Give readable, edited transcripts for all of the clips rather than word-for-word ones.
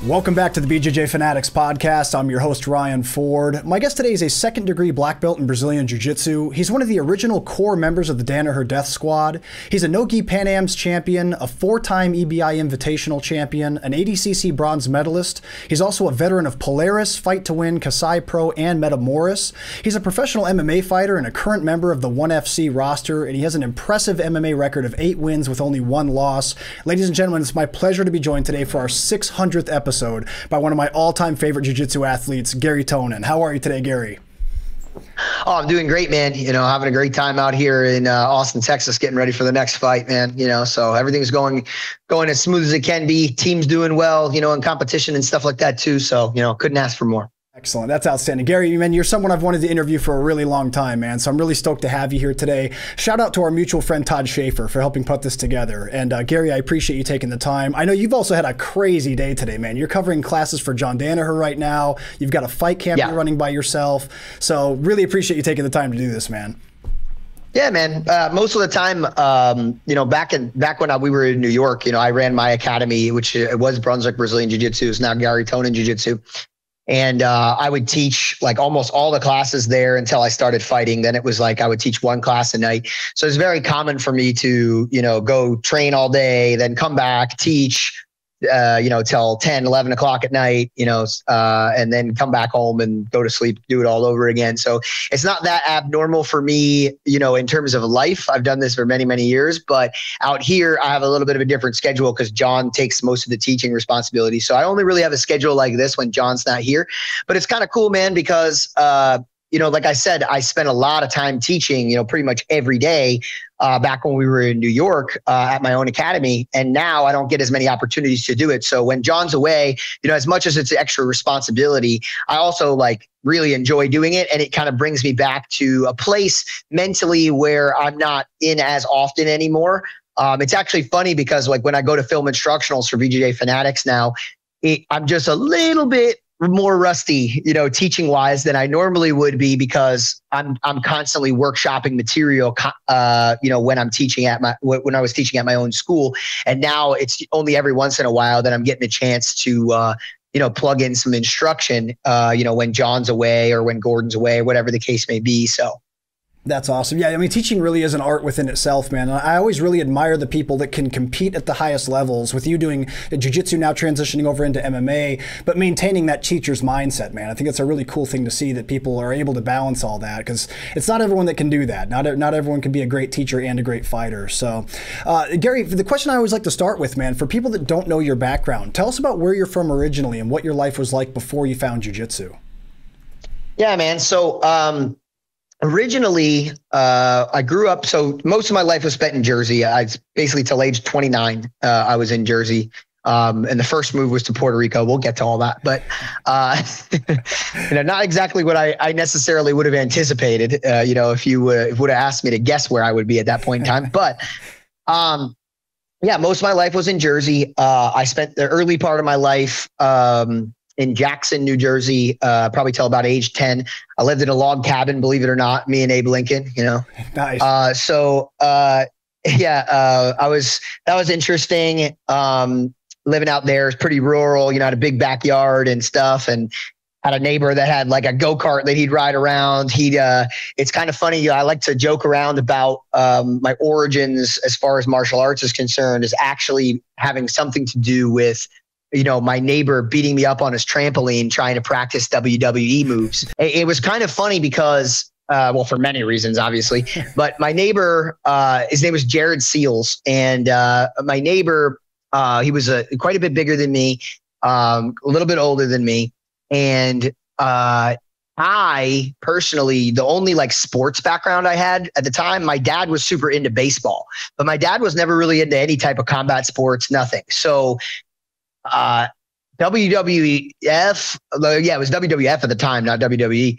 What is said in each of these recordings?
Welcome back to the BJJ Fanatics Podcast. I'm your host, Ryan Ford. My guest today is a second-degree black belt in Brazilian Jiu-Jitsu. He's one of the original core members of the Danaher Death Squad. He's a no-gi Pan Am's champion, a 4-time EBI Invitational champion, an ADCC bronze medalist. He's also a veteran of Polaris, Fight to Win, Kasai Pro, and Metamoris. He's a professional MMA fighter and a current member of the 1FC roster, and he has an impressive MMA record of 8 wins with only 1 loss. Ladies and gentlemen, it's my pleasure to be joined today for our 600th episode by one of my all-time favorite jiu-jitsu athletes, Garry Tonon. How are you today, Garry? Oh, I'm doing great, man. You know, having a great time out here in Austin, Texas, getting ready for the next fight, man. You know, so everything's going as smooth as it can be. Team's doing well, you know, in competition and stuff like that too. So, you know, couldn't ask for more. Excellent. That's outstanding. Garry, man, you're someone I've wanted to interview for a really long time, man. So I'm really stoked to have you here today. Shout out to our mutual friend, Todd Schaefer, for helping put this together. And Garry, I appreciate you taking the time. I know you've also had a crazy day today, man. You're covering classes for John Danaher right now. You've got a fight camp you're running by yourself. So really appreciate you taking the time to do this, man. Yeah, man. Most of the time, you know, back when we were in New York, you know, I ran my academy, which it was Brunswick Brazilian Jiu-Jitsu. It's now Garry Tonon Jiu-Jitsu. And I would teach like almost all the classes there until I started fighting. Then it was like I would teach 1 class a night. So it's very common for me to, you know, go train all day, then come back, teach, you know, till 10, 11 o'clock at night, you know, and then come back home and go to sleep, do it all over again. So it's not that abnormal for me, you know, in terms of life. I've done this for many, many years, but out here I have a little bit of a different schedule because John takes most of the teaching responsibility. So I only really have a schedule like this when John's not here, but it's kind of cool, man, because, you know, like I said, I spent a lot of time teaching, you know, pretty much every day back when we were in New York at my own academy. And now I don't get as many opportunities to do it. So when John's away, you know, as much as it's extra responsibility, I also like really enjoy doing it. And it kind of brings me back to a place mentally where I'm not in as often anymore. It's actually funny because like when I go to film instructionals for BJJ Fanatics now, I'm just a little bit more rusty, you know, teaching wise than I normally would be because I'm constantly workshopping material, you know, when I'm teaching when I was teaching at my own school. And now it's only every once in a while that I'm getting a chance to, you know, plug in some instruction, you know, when John's away or when Gordon's away, whatever the case may be. So. That's awesome. Yeah, I mean, teaching really is an art within itself, man. I always really admire the people that can compete at the highest levels, with you doing jiu-jitsu now transitioning over into MMA, but maintaining that teacher's mindset, man. I think it's a really cool thing to see that people are able to balance all that, because it's not everyone that can do that. Not everyone can be a great teacher and a great fighter. So, Garry, the question I always like to start with, man, for people that don't know your background, tell us about where you're from originally and what your life was like before you found jiu-jitsu. Yeah, man. So, originally, I grew up, so most of my life was spent in Jersey. I basically till age 29, I was in Jersey. And the first move was to Puerto Rico. We'll get to all that, but, you know, not exactly what I necessarily would have anticipated, you know, if you would have asked me to guess where I would be at that point in time. But, yeah, most of my life was in Jersey. I spent the early part of my life, in Jackson, New Jersey, probably till about age 10. I lived in a log cabin, believe it or not, me and Abe Lincoln, you know. Nice. Yeah, that was interesting. Living out there is pretty rural, you know, had a big backyard and stuff, and had a neighbor that had like a go-kart that he'd ride around. It's kind of funny. I like to joke around about my origins as far as martial arts is concerned, is actually having something to do with, you know, my neighbor beating me up on his trampoline, trying to practice WWE moves. It was kind of funny because, well, for many reasons, obviously, but my neighbor, his name was Jared Seals. And my neighbor, he was quite a bit bigger than me, a little bit older than me. And I personally, the only like sports background I had at the time, my dad was super into baseball, but my dad was never really into any type of combat sports, nothing. So WWF, yeah, it was WWF at the time, not WWE.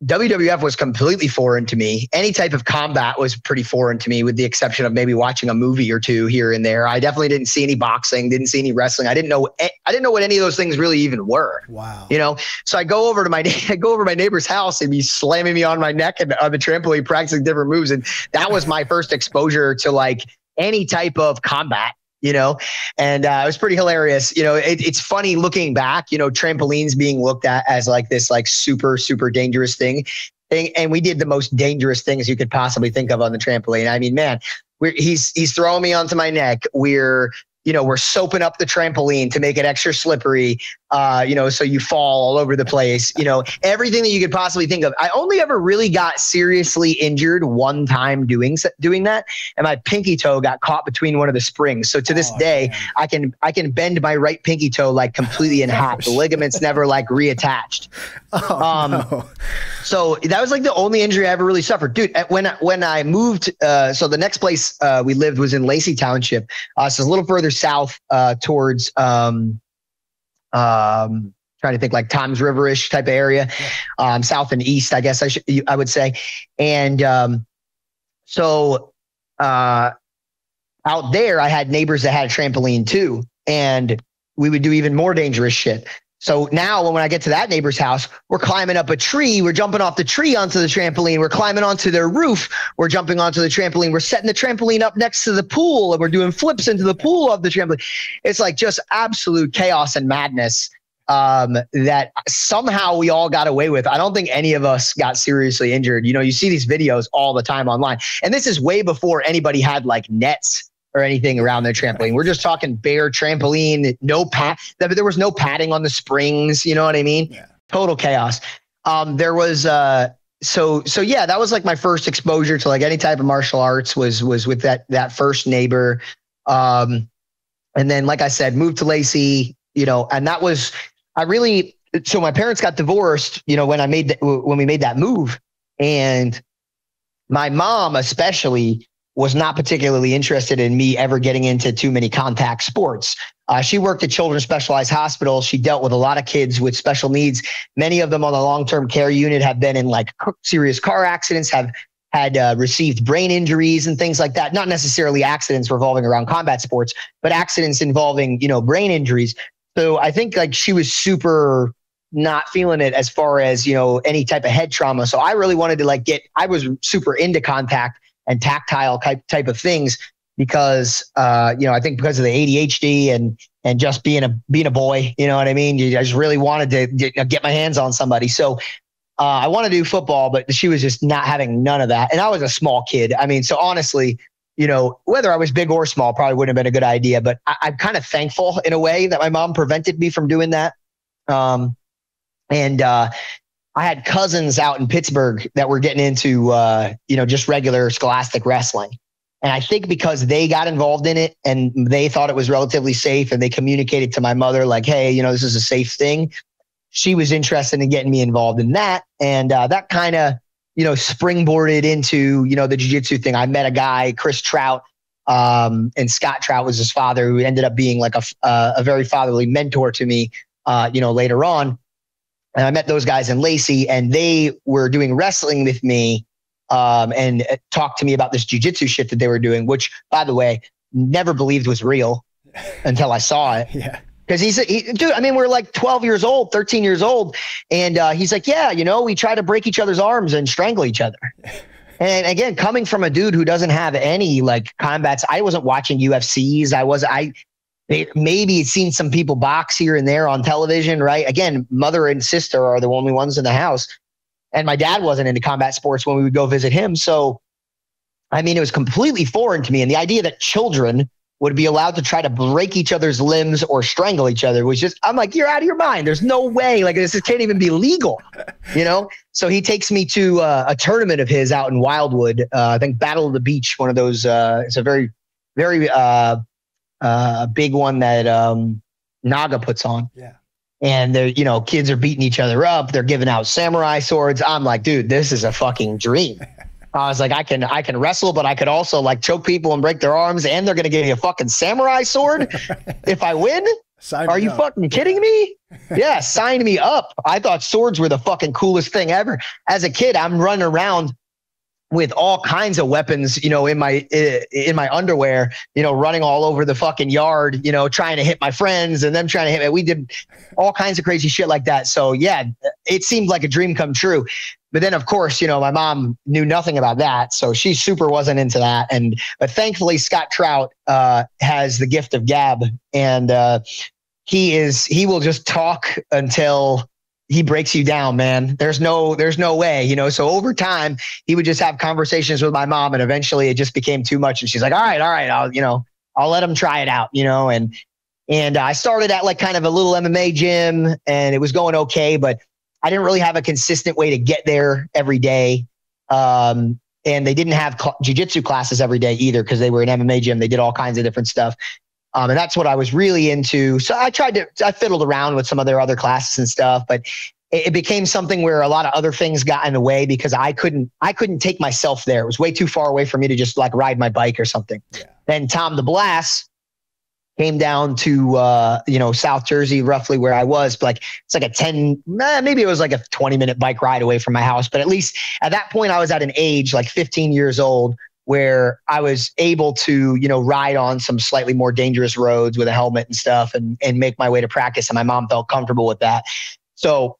WWF was completely foreign to me. Any type of combat was pretty foreign to me, with the exception of maybe watching a movie or two here and there. I definitely didn't see any boxing, didn't see any wrestling. I didn't know what any of those things really even were. Wow. You know, so I go over my neighbor's house and he's slamming me on my neck and on the trampoline, practicing different moves. And that was my first exposure to like any type of combat. and it was pretty hilarious. It's funny looking back, trampolines being looked at as like this, like super, super dangerous thing. And we did the most dangerous things you could possibly think of on the trampoline. I mean, man, he's throwing me onto my neck. We're soaping up the trampoline to make it extra slippery, so you fall all over the place, everything that you could possibly think of. I only ever really got seriously injured one time doing that. And my pinky toe got caught between one of the springs. So to this day, man. I can bend my right pinky toe like completely in half. The ligaments never like reattached. No. So that was like the only injury I ever really suffered, dude. When I moved, so the next place we lived was in Lacey Township. So it's a little further south towards trying to think like Toms River-ish type of area, south and east, I guess I would say. And so out there, I had neighbors that had a trampoline too, and we would do even more dangerous shit. So now when I get to that neighbor's house, we're climbing up a tree. We're jumping off the tree onto the trampoline. We're climbing onto their roof. We're jumping onto the trampoline. We're setting the trampoline up next to the pool, and we're doing flips into the pool of the trampoline. It's like just absolute chaos and madness that somehow we all got away with. I don't think any of us got seriously injured. You see these videos all the time online, and this is way before anybody had like nets or anything around their trampoline. We're just talking bare trampoline, no pad. There was no padding on the springs. You know what I mean? Yeah. Total chaos. There was, so yeah, that was like my first exposure to like any type of martial arts was with that first neighbor. And then, like I said, moved to Lacey, and that was, so my parents got divorced, when we made that move, and my mom especially was not particularly interested in me ever getting into too many contact sports. She worked at Children's Specialized Hospital. She dealt with a lot of kids with special needs. Many of them on the long-term care unit have been in like serious car accidents, have had received brain injuries and things like that. Not necessarily accidents revolving around combat sports, but accidents involving, brain injuries. So I think like she was super not feeling it as far as, any type of head trauma. So I really wanted to I was super into contact and tactile type of things because, I think because of the ADHD and just being a boy, you know what I mean? I just really wanted to get my hands on somebody. So I wanted to do football, but she was just not having none of that. And I was a small kid. I mean, so honestly, whether I was big or small probably wouldn't have been a good idea, but I'm kind of thankful in a way that my mom prevented me from doing that. I had cousins out in Pittsburgh that were getting into, just regular scholastic wrestling. And I think because they got involved in it and they thought it was relatively safe and they communicated to my mother like, hey, this is a safe thing. She was interested in getting me involved in that. And that kind of, springboarded into, the jiu-jitsu thing. I met a guy, Chris Trout, and Scott Trout was his father, who ended up being like a very fatherly mentor to me, later on. And I met those guys in Lacey, and they were doing wrestling with me and talked to me about this jiu-jitsu shit that they were doing, which, by the way, never believed was real until I saw it. Yeah. Because dude, I mean, we're like 12 years old, 13 years old. And he's like, yeah, we try to break each other's arms and strangle each other. And again, coming from a dude who doesn't have any like combats, I wasn't watching UFCs. Maybe seen some people box here and there on television, right? Again, mother and sister are the only ones in the house. And my dad wasn't into combat sports when we would go visit him. So, I mean, it was completely foreign to me. And the idea that children would be allowed to try to break each other's limbs or strangle each other was just, I'm like, you're out of your mind. There's no way. Like, this can't even be legal, So he takes me to a tournament of his out in Wildwood. I think Battle of the Beach, one of those, it's a very, very, big one that Naga puts on. Yeah. And they're, kids are beating each other up. They're giving out samurai swords. I'm like, dude, this is a fucking dream. I was like, I can wrestle, but I could also like choke people and break their arms, and they're gonna give me a fucking samurai sword if I win. Are you fucking kidding me? Yeah, sign me up. I thought swords were the fucking coolest thing ever. As a kid, I'm running around with all kinds of weapons, in my underwear, running all over the fucking yard, trying to hit my friends and them trying to hit me. We did all kinds of crazy shit like that. So yeah, it seemed like a dream come true. But then, of course, my mom knew nothing about that. So she super wasn't into that. But thankfully, Scott Trout has the gift of gab. And he will just talk until he breaks you down, man. There's no way, So over time, he would just have conversations with my mom, and eventually it just became too much. And she's like, all right, I'll let him try it out, And I started at like kind of a little MMA gym, and it was going okay, but I didn't really have a consistent way to get there every day. And they didn't have jiu-jitsu classes every day either, because they were an MMA gym. They did all kinds of different stuff. And that's what I was really into. So I fiddled around with some of their other classes and stuff, but it became something where a lot of other things got in the way because I couldn't take myself there. It was way too far away for me to just like ride my bike or something. Yeah. Then Tom DeBlass came down to, South Jersey, roughly where I was. But it's like maybe it was like a 20-minute bike ride away from my house. But at least at that point, I was at an age like 15 years old where I was able to, ride on some slightly more dangerous roads with a helmet and stuff and make my way to practice. And my mom felt comfortable with that. So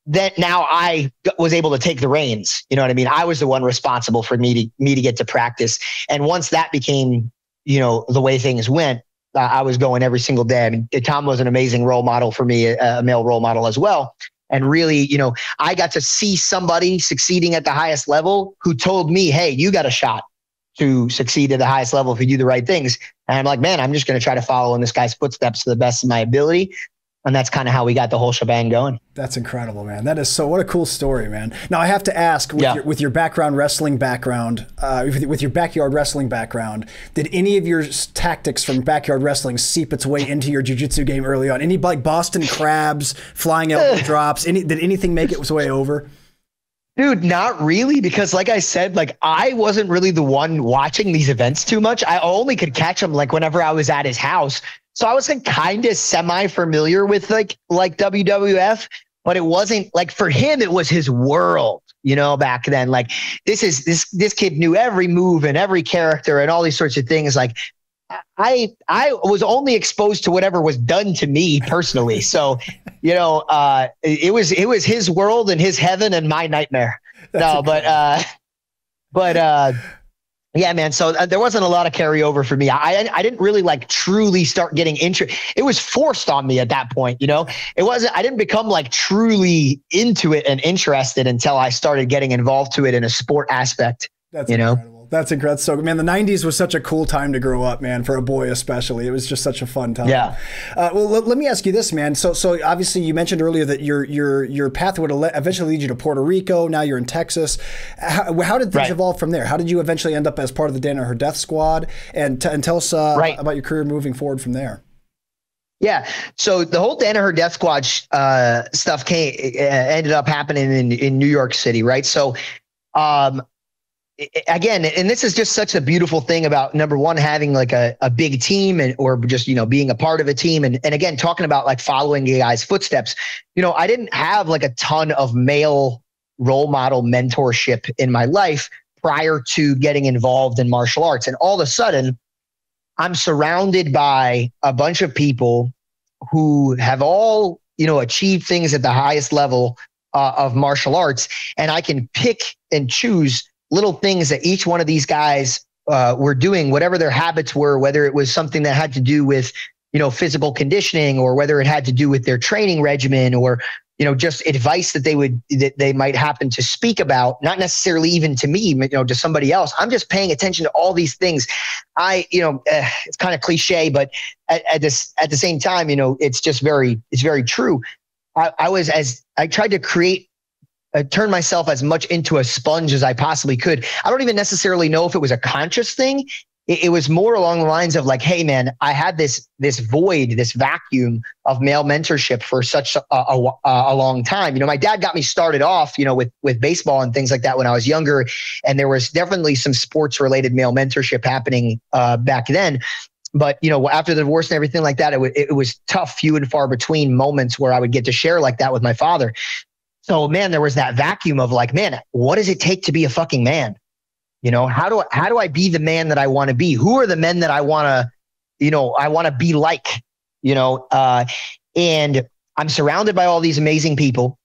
then now I was able to take the reins. You know what I mean? I was the one responsible for me to get to practice. And once that became, the way things went, I was going every single day. I mean, Tom was an amazing role model for me, a male role model as well. And really, I got to see somebody succeeding at the highest level who told me, hey, you got a shot to succeed at the highest level if you do the right things. And I'm like, man, I'm just going to try to follow in this guy's footsteps to the best of my ability. And that's kind of how we got the whole shebang going. That's incredible, man. That is what a cool story, man. Now I have to ask, with your background wrestling background, with your backyard wrestling background, did any of your tactics from backyard wrestling seep its way into your jiu-jitsu game early on? Any like Boston crabs, flying elbow drops? Did anything make its way over? Dude, not really, because like I said, I wasn't really the one watching these events too much. I only could catch them whenever I was at his house. So I was kind of semi-familiar with like WWF, but it wasn't for him, it was his world, back then. This kid knew every move and every character and all these sorts of things. I was only exposed to whatever was done to me personally. So, it was his world and his heaven and my nightmare. Yeah, man. So there wasn't a lot of carryover for me. I didn't really truly start getting interested. It was forced on me at that point. It wasn't, I didn't become truly into it and interested until I started getting involved to it in a sport aspect. That's incredible. That's incredible. So, man, the 90s was such a cool time to grow up, man, for a boy especially. It was just such a fun time. Yeah. Well, let me ask you this, man. So obviously you mentioned earlier that your path would eventually lead you to Puerto Rico. Now you're in Texas. How did things evolve from there? How did you eventually end up as part of the Danaher Death Squad? And tell us about your career moving forward from there. Yeah. So the whole Danaher Death Squad stuff ended up happening in New York City, right? So, again, and this is just such a beautiful thing about, number one, having a big team or just, being a part of a team. And again, talking about following a guy's footsteps, I didn't have a ton of male role model mentorship in my life prior to getting involved in martial arts. And all of a sudden I'm surrounded by a bunch of people who have all, achieved things at the highest level of martial arts. And I can pick and choose little things that each one of these guys were doing, whatever their habits were, whether it was something that had to do with, physical conditioning, or whether it had to do with their training regimen, or, just advice that they might happen to speak about, not necessarily even to me, to somebody else. I'm just paying attention to all these things. It's kind of cliche, but at the same time, it's very true. I tried to turn myself as much into a sponge as I possibly could. I don't even necessarily know if it was a conscious thing. It was more along the lines of hey, man, I had this void, this vacuum of male mentorship for such a long time. My dad got me started off, with baseball and things like that when I was younger. And there was definitely some sports related male mentorship happening back then. But, after the divorce and everything like that, it was tough, few and far between moments where I would get to share like that with my father. So, man, there was that vacuum of man, what does it take to be a fucking man? How do I be the man that I want to be? Who are the men that I want to be like, and I'm surrounded by all these amazing people.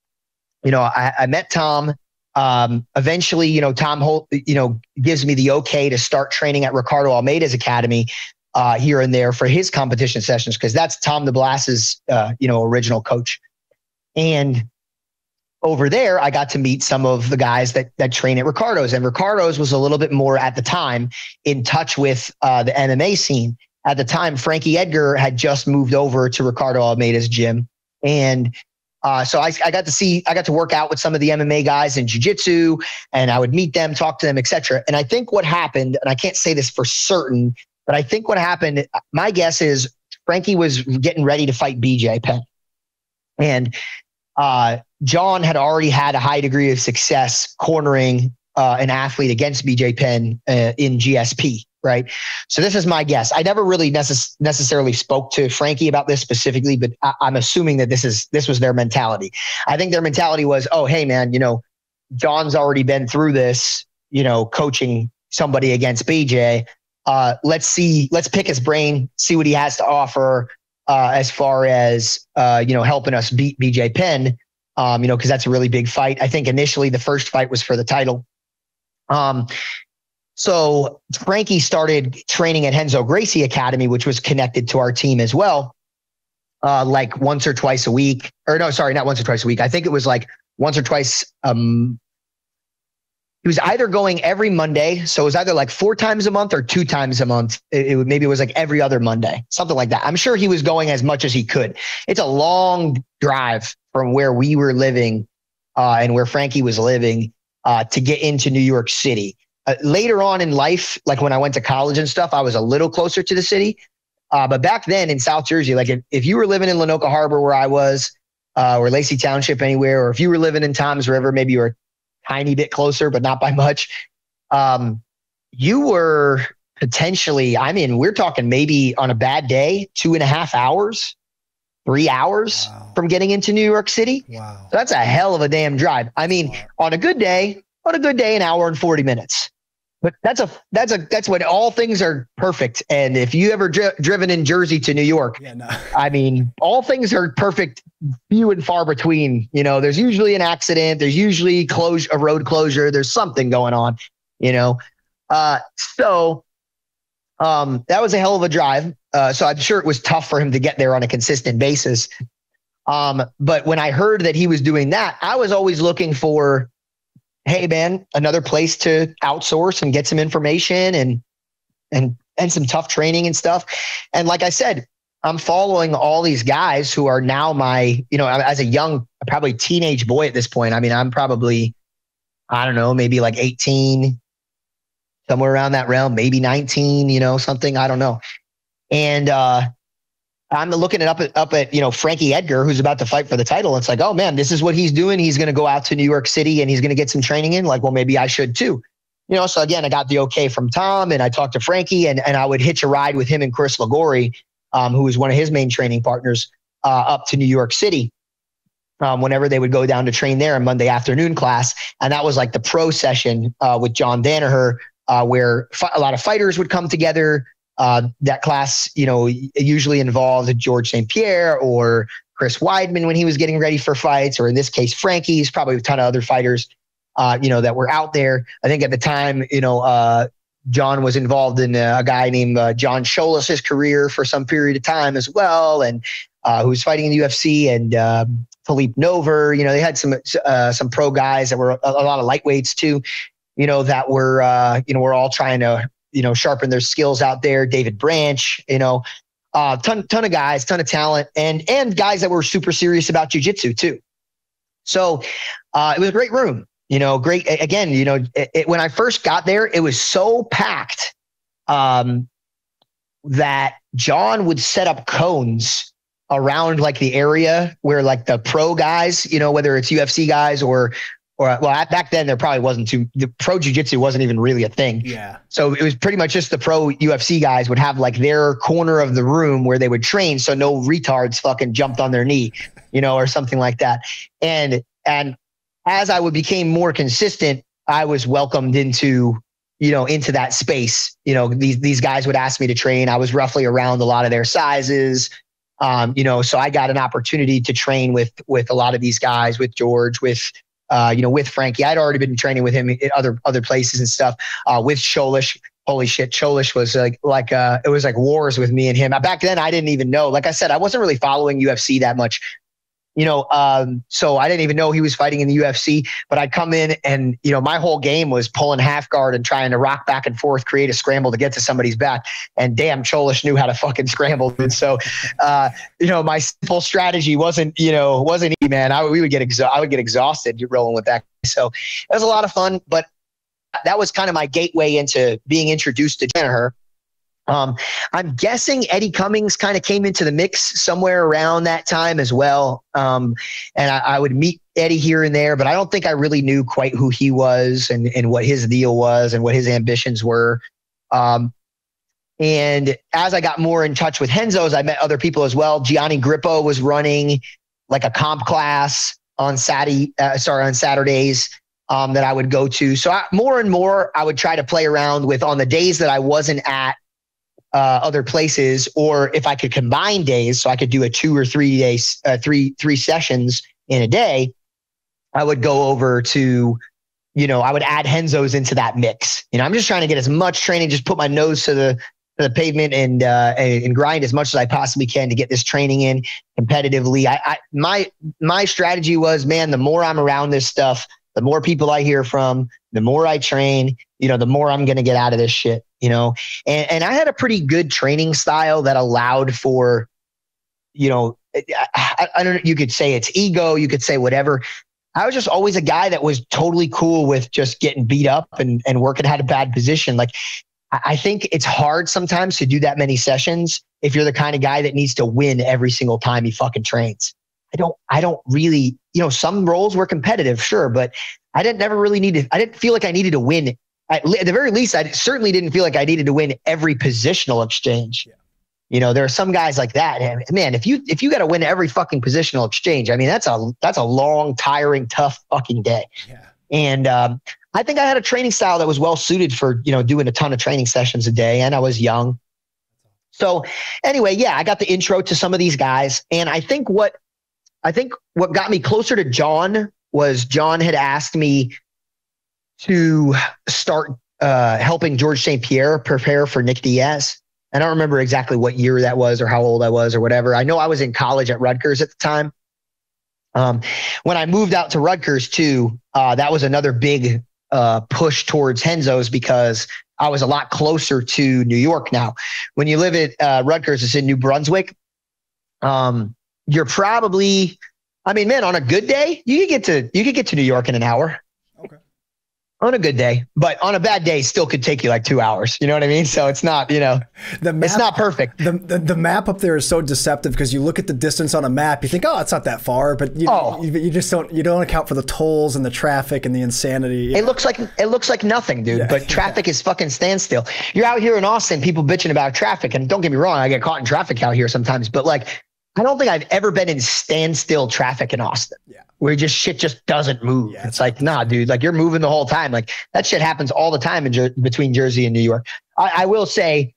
I met Tom Eventually, Tom Holt, gives me the okay to start training at Ricardo Almeida's academy here and there for his competition sessions, because that's Tom DeBlas's, original coach. And over there, I got to meet some of the guys that train at Ricardo's, and Ricardo's was a little bit more at the time in touch with the MMA scene. At the time, Frankie Edgar had just moved over to Ricardo Almeida's gym. And so I got to work out with some of the MMA guys in jiu-jitsu, and I would meet them, talk to them, etc. And I think what happened, and I can't say this for certain, but I think what happened, my guess is Frankie was getting ready to fight BJ Penn. And John had already had a high degree of success cornering an athlete against BJ Penn in GSP, right? So this is my guess. I never really necessarily spoke to Frankie about this specifically, but I'm assuming that this was their mentality. I think their mentality was, oh, hey man, John's already been through this, coaching somebody against BJ. Let's pick his brain, see what he has to offer as far as helping us beat BJ Penn. Because that's a really big fight. I think initially the first fight was for the title. So Frankie started training at Renzo Gracie Academy, which was connected to our team as well. Like once or twice a week, or no, sorry, not once or twice a week. I think it was like once or twice. He was either going every Monday. So it was either like 4 times a month or 2 times a month. Maybe it was like every other Monday, something like that. I'm sure he was going as much as he could. It's a long drive from where we were living and where Frankie was living to get into New York City. Later on in life, like when I went to college and stuff, I was a little closer to the city. But back then in South Jersey, like if you were living in Lenoka Harbor where I was, or Lacey Township anywhere, or if you were living in Toms River, maybe you were a tiny bit closer, but not by much. You were potentially, we're talking maybe on a bad day, 2.5 hours, 3 hours from getting into New York City. Wow. So that's a hell of a damn drive. On a good day, an hour and 40 minutes. But that's when all things are perfect. And if you ever driven in Jersey to New York, all things are perfect, few and far between. There's usually an accident. There's usually a road closure. There's something going on. So that was a hell of a drive. So I'm sure it was tough for him to get there on a consistent basis. But when I heard that he was doing that, I was always looking for, hey man, another place to outsource and get some information and some tough training and stuff. And like I said, I'm following all these guys who are now my, as a young, probably teenage boy at this point. I'm probably, I don't know, maybe like 18, somewhere around that realm, maybe 19, something, I don't know. And, I'm looking up at Frankie Edgar, who's about to fight for the title. It's like, oh man, this is what he's doing. He's going to go out to New York City and he's going to get some training in. Like, well, maybe I should too. So again, I got the okay from Tom and I talked to Frankie and I would hitch a ride with him and Chris Lagori, who was one of his main training partners, up to New York City. Whenever they would go down to train there in Monday afternoon class. And that was like the pro session with John Danaher, where a lot of fighters would come together. That class, usually involved George St. Pierre or Chris Weidman when he was getting ready for fights, or in this case, Frankie's, probably a ton of other fighters, that were out there. I think at the time, John was involved in a guy named John Scholas's career for some period of time as well, and who was fighting in the UFC, and Philippe Nover. They had some pro guys that were a lot of lightweights too, that were all trying to sharpen their skills out there. David Branch, ton of guys, ton of talent, and guys that were super serious about jiu-jitsu too. So it was a great room, great. Again, when I first got there, it was so packed that John would set up cones around like the area where like the pro guys, whether it's UFC guys or back then there probably wasn't the pro jiu-jitsu wasn't even really a thing. Yeah. So it was pretty much just the pro UFC guys would have like their corner of the room where they would train. So no retards fucking jumped on their knee, or something like that. And as I became more consistent, I was welcomed into that space. These guys would ask me to train. I was roughly around a lot of their sizes. So I got an opportunity to train with a lot of these guys, with George, with with Frankie. I'd already been training with him at other places and stuff, with Cholish. Holy shit. Cholish was it was like wars with me and him. Back then I didn't even know, like I said, I wasn't really following UFC that much, so I didn't even know he was fighting in the UFC, but I'd come in and, my whole game was pulling half guard and trying to rock back and forth, create a scramble to get to somebody's back. And damn, Cholish knew how to fucking scramble. And so, my simple strategy wasn't easy, man. I would get exhausted rolling with that. So it was a lot of fun, but that was kind of my gateway into being introduced to Danaher. I'm guessing Eddie Cummings kind of came into the mix somewhere around that time as well. And I would meet Eddie here and there, but I don't think I really knew quite who he was and what his deal was and what his ambitions were. And as I got more in touch with Renzo's, I met other people as well. Gianni Grippo was running like a comp class on Saturdays. That I would go to. So more and more I would try to play around with on the days that I wasn't at other places, or if I could combine days, so I could do a 2 or 3 days, three sessions in a day, I would go over to, I would add Renzo's into that mix. I'm just trying to get as much training, just put my nose to the pavement and grind as much as I possibly can to get this training in competitively. My strategy was, man, the more I'm around this stuff, the more people I hear from, the more I train, the more I'm going to get out of this shit, and I had a pretty good training style that allowed for, I don't know, you could say it's ego, you could say whatever. I was just always a guy that was totally cool with just getting beat up and working at a bad position. Like, I think it's hard sometimes to do that many sessions if you're the kind of guy that needs to win every single time he fucking trains. I don't really, some roles were competitive, sure, but I didn't feel like I needed to win. At the very least, I certainly didn't feel like I needed to win every positional exchange. Yeah. There are some guys like that. And man, if you got to win every fucking positional exchange, I mean, that's a long, tiring, tough fucking day. Yeah. And I think I had a training style that was well suited for, doing a ton of training sessions a day, and I was young. So anyway, yeah, I got the intro to some of these guys, and I think what got me closer to John was John had asked me to start helping George St. Pierre prepare for Nick Diaz. I don't remember exactly what year that was or how old I was or whatever. I know I was in college at Rutgers at the time. When I moved out to Rutgers too, that was another big push towards Renzo's because I was a lot closer to New York now. When you live at Rutgers, it's in New Brunswick. You're probably, man, on a good day, you could get to New York in an hour. Okay. On a good day, but on a bad day, still could take you like 2 hours. You know what I mean? So it's not, it's not perfect. The map up there is so deceptive because you look at the distance on a map, you think, oh, it's not that far, but you just don't account for the tolls and the traffic and the insanity. Yeah. It looks like nothing, dude. Yeah. But traffic is fucking standstill. You're out here in Austin, people bitching about traffic, and don't get me wrong, I get caught in traffic out here sometimes, but like, I don't think I've ever been in standstill traffic in Austin. Yeah. Where shit just doesn't move. Yeah, it's like, nah, dude, like you're moving the whole time. Like that shit happens all the time between Jersey and New York. I will say,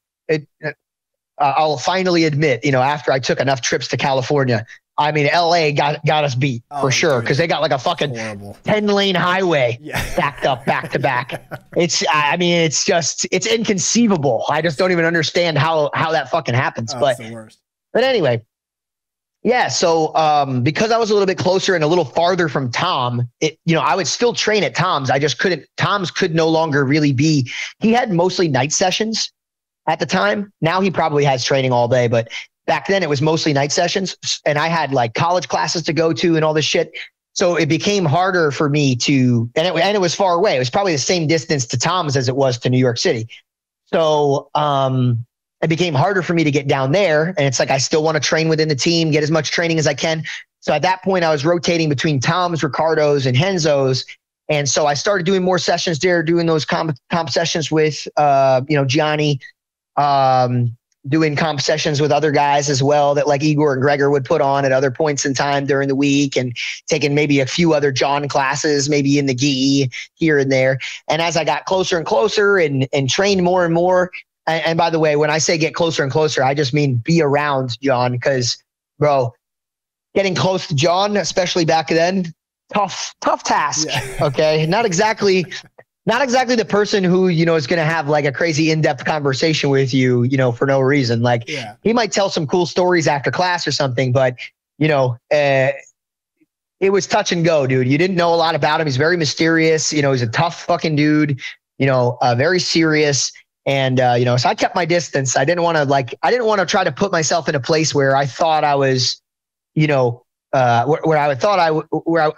I'll finally admit, after I took enough trips to California, LA got us beat for sure. Cause they got like a fucking 10-lane highway backed up back to back. It's inconceivable. I just don't even understand how that fucking happens. But anyway. Yeah. So, because I was a little bit closer and a little farther from Tom, I would still train at Tom's. I just couldn't, Tom's could no longer really be, he had mostly night sessions at the time. Now he probably has training all day, but back then it was mostly night sessions. And I had like college classes to go to and all this shit. So it became harder for me to, and it was far away. It was probably the same distance to Tom's as it was to New York City. So, it became harder for me to get down there. And it's like, I still want to train within the team, get as much training as I can. So at that point I was rotating between Tom's, Ricardo's, and Renzo's. And so I started doing more sessions there, doing those comp sessions with, Gianni, doing comp sessions with other guys as well that like Igor and Gregor would put on at other points in time during the week, and taking maybe a few other John classes, maybe in the gi here and there. And as I got closer and closer and trained more and more, and by the way, when I say get closer and closer, I just mean be around John, because, bro, getting close to John, especially back then, tough task. Yeah. Okay. Not exactly the person who, is going to have like a crazy in-depth conversation with you, for no reason. Like he might tell some cool stories after class or something, but it was touch and go, dude. You didn't know a lot about him. He's very mysterious. He's a tough fucking dude, very serious. And, so I kept my distance. I didn't want to try to put myself in a place where I thought I was, where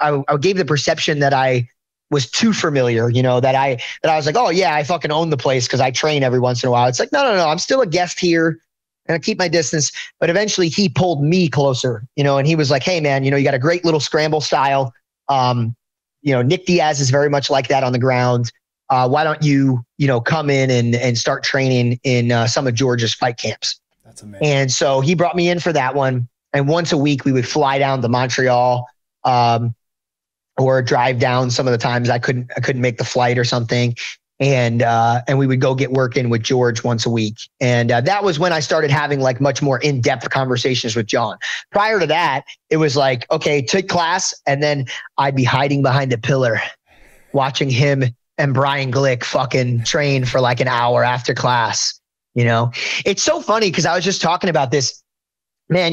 I gave the perception that I was too familiar, that I was like, oh yeah, I fucking own the place because I train every once in a while. It's like, no, I'm still a guest here and I keep my distance. But eventually he pulled me closer, and he was like, hey man, you got a great little scramble style. Nick Diaz is very much like that on the ground. Why don't you, come in and start training in some of Georgia's fight camps? That's amazing. And so he brought me in for that one. And once a week we would fly down to Montreal, or drive down. Some of the times I couldn't make the flight or something. And we would go get work in with George once a week. And that was when I started having like much more in-depth conversations with John. Prior to that, it was like, okay, take class. And then I'd be hiding behind a pillar watching him and Brian Glick fucking train for like an hour after class. It's so funny because I was just talking about this, man,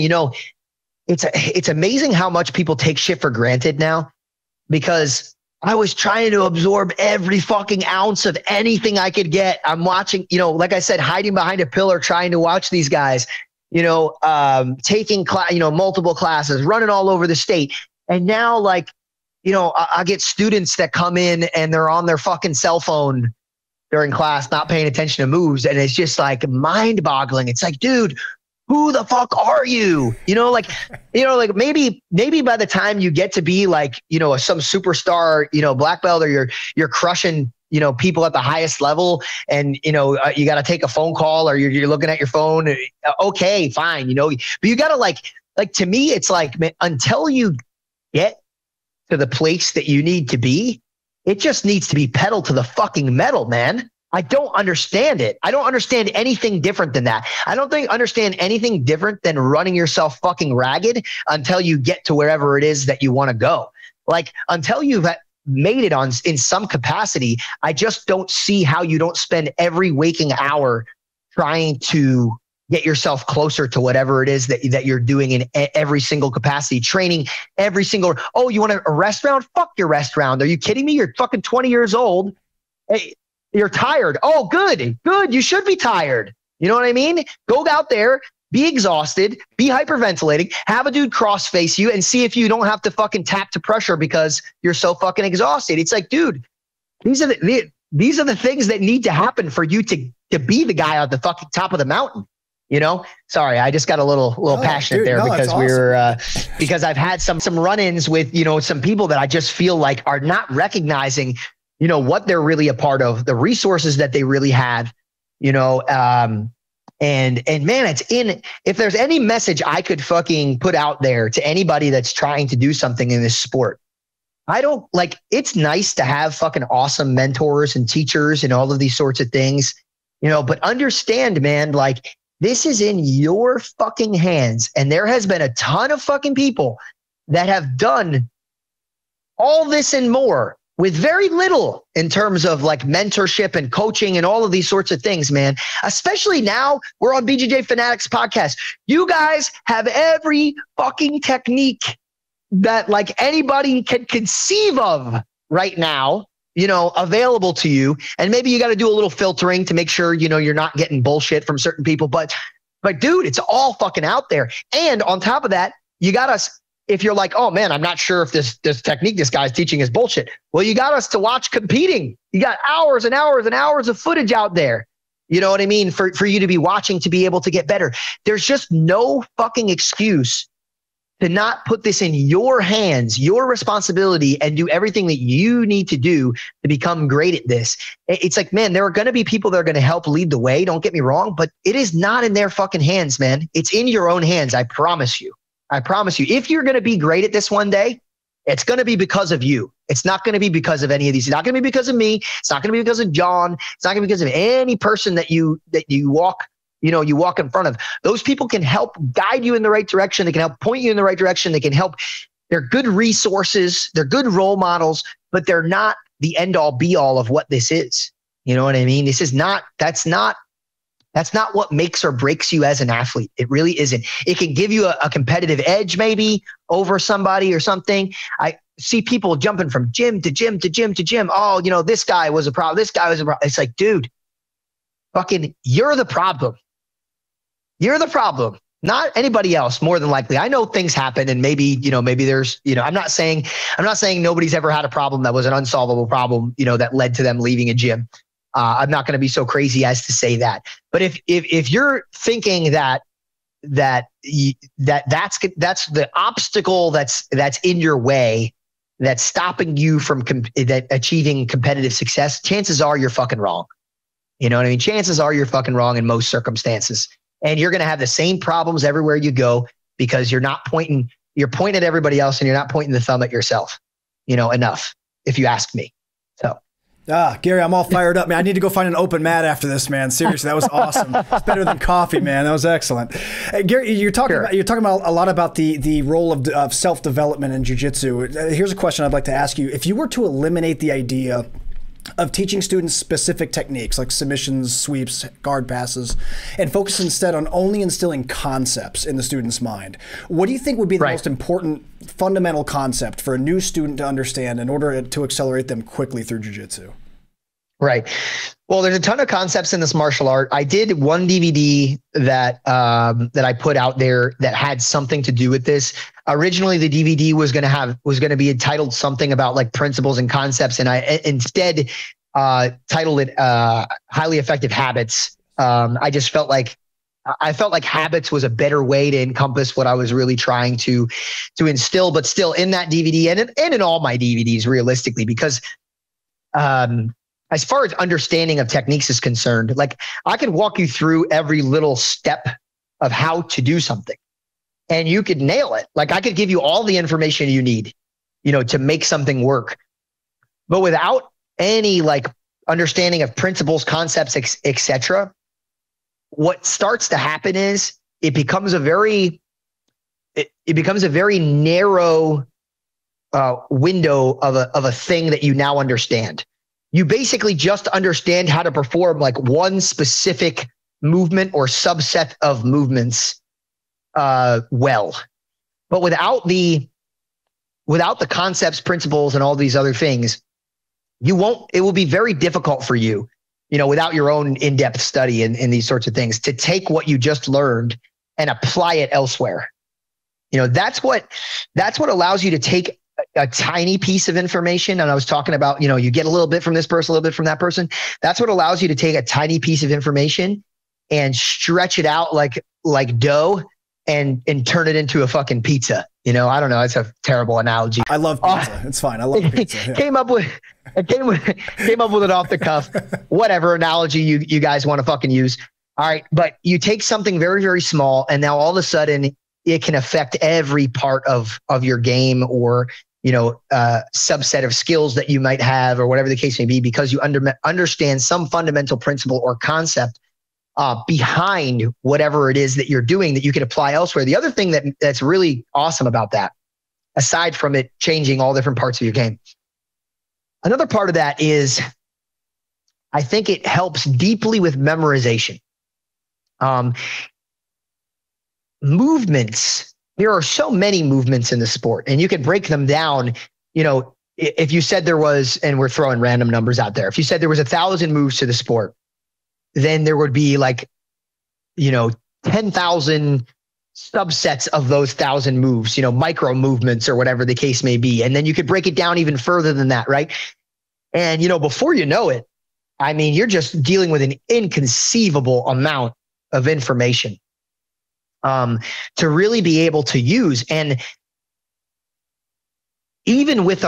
it's amazing how much people take shit for granted now, because I was trying to absorb every fucking ounce of anything I could get. I'm watching, like I said, hiding behind a pillar, trying to watch these guys, taking multiple classes, running all over the state. And now like, I get students that come in and they're on their fucking cell phone during class, not paying attention to moves. And it's just like mind boggling. It's like, dude, who the fuck are you? Like maybe by the time you get to be like, some superstar, black belt, or you're crushing, people at the highest level, and, you got to take a phone call, or you're looking at your phone. Okay, fine. But you got to like to me, it's like, man, until you get to the place that you need to be, it just needs to be pedal to the fucking metal, man. I don't understand it. I don't understand anything different than that. I don't understand anything different than running yourself fucking ragged until you get to wherever it is that you want to go. Like until you've made it in some capacity, I just don't see how you don't spend every waking hour trying to get yourself closer to whatever it is that you're doing in every single capacity, training every single, oh, you want a rest round? Fuck your rest round. Are you kidding me? You're fucking 20 years old. Hey, you're tired. Oh, good. You should be tired. You know what I mean? Go out there, be exhausted, be hyperventilating, have a dude cross face you and see if you don't have to fucking tap to pressure because you're so fucking exhausted. It's like, dude, these are the things that need to happen for you to be the guy at the fucking top of the mountain. Sorry, I just got a little passionate there because awesome. Because I've had some run-ins with, some people that I just feel like are not recognizing, what they're really a part of, the resources that they really have, and man, if there's any message I could fucking put out there to anybody that's trying to do something in this sport, it's nice to have fucking awesome mentors and teachers and all of these sorts of things, but understand, man, like, this is in your fucking hands. And there has been a ton of fucking people that have done all this and more with very little in terms of like mentorship and coaching and all of these sorts of things, man. Especially now we're on BJJ Fanatics Podcast. You guys have every fucking technique that like anybody can conceive of right now, available to you. And maybe you got to do a little filtering to make sure, you're not getting bullshit from certain people, but dude, it's all fucking out there. And on top of that, you got us, if you're like, oh man, I'm not sure if this technique this guy's teaching is bullshit. Well, you got us to watch competing. You got hours and hours and hours of footage out there. You know what I mean? For you to be watching, to be able to get better. There's just no fucking excuse to not put this in your hands, your responsibility, and do everything that you need to do to become great at this. It's like, man, there are going to be people that are going to help lead the way. Don't get me wrong, but it is not in their fucking hands, man. It's in your own hands. I promise you. If you're going to be great at this one day, it's going to be because of you. It's not going to be because of any of these. It's not going to be because of me. It's not going to be because of John. It's not going to be because of any person that you walk in front of. Those people can help guide you in the right direction. They can help point you in the right direction. They can help They're good resources. They're good role models, but they're not the end all be all of what this is. You know what I mean? That's not what makes or breaks you as an athlete. It really isn't. It can give you a competitive edge maybe over somebody or something. I see people jumping from gym to gym to gym to gym. Oh, you know, this guy was a problem. This guy was a problem. It's like, dude, fucking, you're the problem. You're the problem, not anybody else, more than likely. I know things happen and maybe there's, I'm not saying nobody's ever had a problem that was an unsolvable problem, that led to them leaving a gym. I'm not going to be so crazy as to say that. But if you're thinking that's the obstacle that's in your way, that's stopping you from achieving competitive success, chances are you're fucking wrong. You know what I mean? Chances are you're fucking wrong in most circumstances. And you're going to have the same problems everywhere you go because you're pointing at everybody else and you're not pointing the thumb at yourself, enough, if you ask me. So. Garry, I'm all fired up, man. I need to go find an open mat after this, man. Seriously, that was awesome. It's better than coffee, man. That was excellent. Garry, you're talking about a lot about the role of self-development in jiu-jitsu. Here's a question I'd like to ask you. If you were to eliminate the idea of teaching students specific techniques like submissions, sweeps, guard passes, and focus instead on only instilling concepts in the student's mind, what do you think would be the most important fundamental concept for a new student to understand in order to accelerate them quickly through jiu-jitsu? Right. Well, there's a ton of concepts in this martial art. I did one DVD that I put out there that had something to do with this. Originally, the DVD was going to be entitled something about like principles and concepts, and I instead titled it "Highly Effective Habits." I felt like habits was a better way to encompass what I was really trying to instill, but still in that DVD and in all my DVDs, realistically, because as far as understanding of techniques is concerned, like I could walk you through every little step of how to do something and you could nail it. Like I could give you all the information you need, to make something work, but without any like understanding of principles, concepts, etc. What starts to happen is it becomes a very narrow window of a thing that you now understand. You basically just understand how to perform like one specific movement or subset of movements well. But without the concepts, principles, and all these other things, it will be very difficult for you, without your own in-depth study in these sorts of things, to take what you just learned and apply it elsewhere. That's what allows you to take a tiny piece of information. And I was talking about, you get a little bit from this person, a little bit from that person. That's what allows you to take a tiny piece of information and stretch it out like dough and turn it into a fucking pizza. I don't know. It's a terrible analogy. I love pizza. It's fine. I love pizza. Yeah. Came up with it off the cuff, whatever analogy you guys want to fucking use. All right. But you take something very, very small and now all of a sudden it can affect every part of your game or, subset of skills that you might have or whatever the case may be, because you understand some fundamental principle or concept behind whatever it is that you're doing that you can apply elsewhere. The other thing that's really awesome about that, aside from it changing all different parts of your game, another part of that is I think it helps deeply with memorization. Movements. There are so many movements in the sport and you can break them down. If you said there was, and we're throwing random numbers out there, if you said there was 1,000 moves to the sport, then there would be like, 10,000 subsets of those 1,000 moves, micro movements or whatever the case may be. And then you could break it down even further than that. Right. And, before you know it, I mean, you're just dealing with an inconceivable amount of information to really be able to use. And even with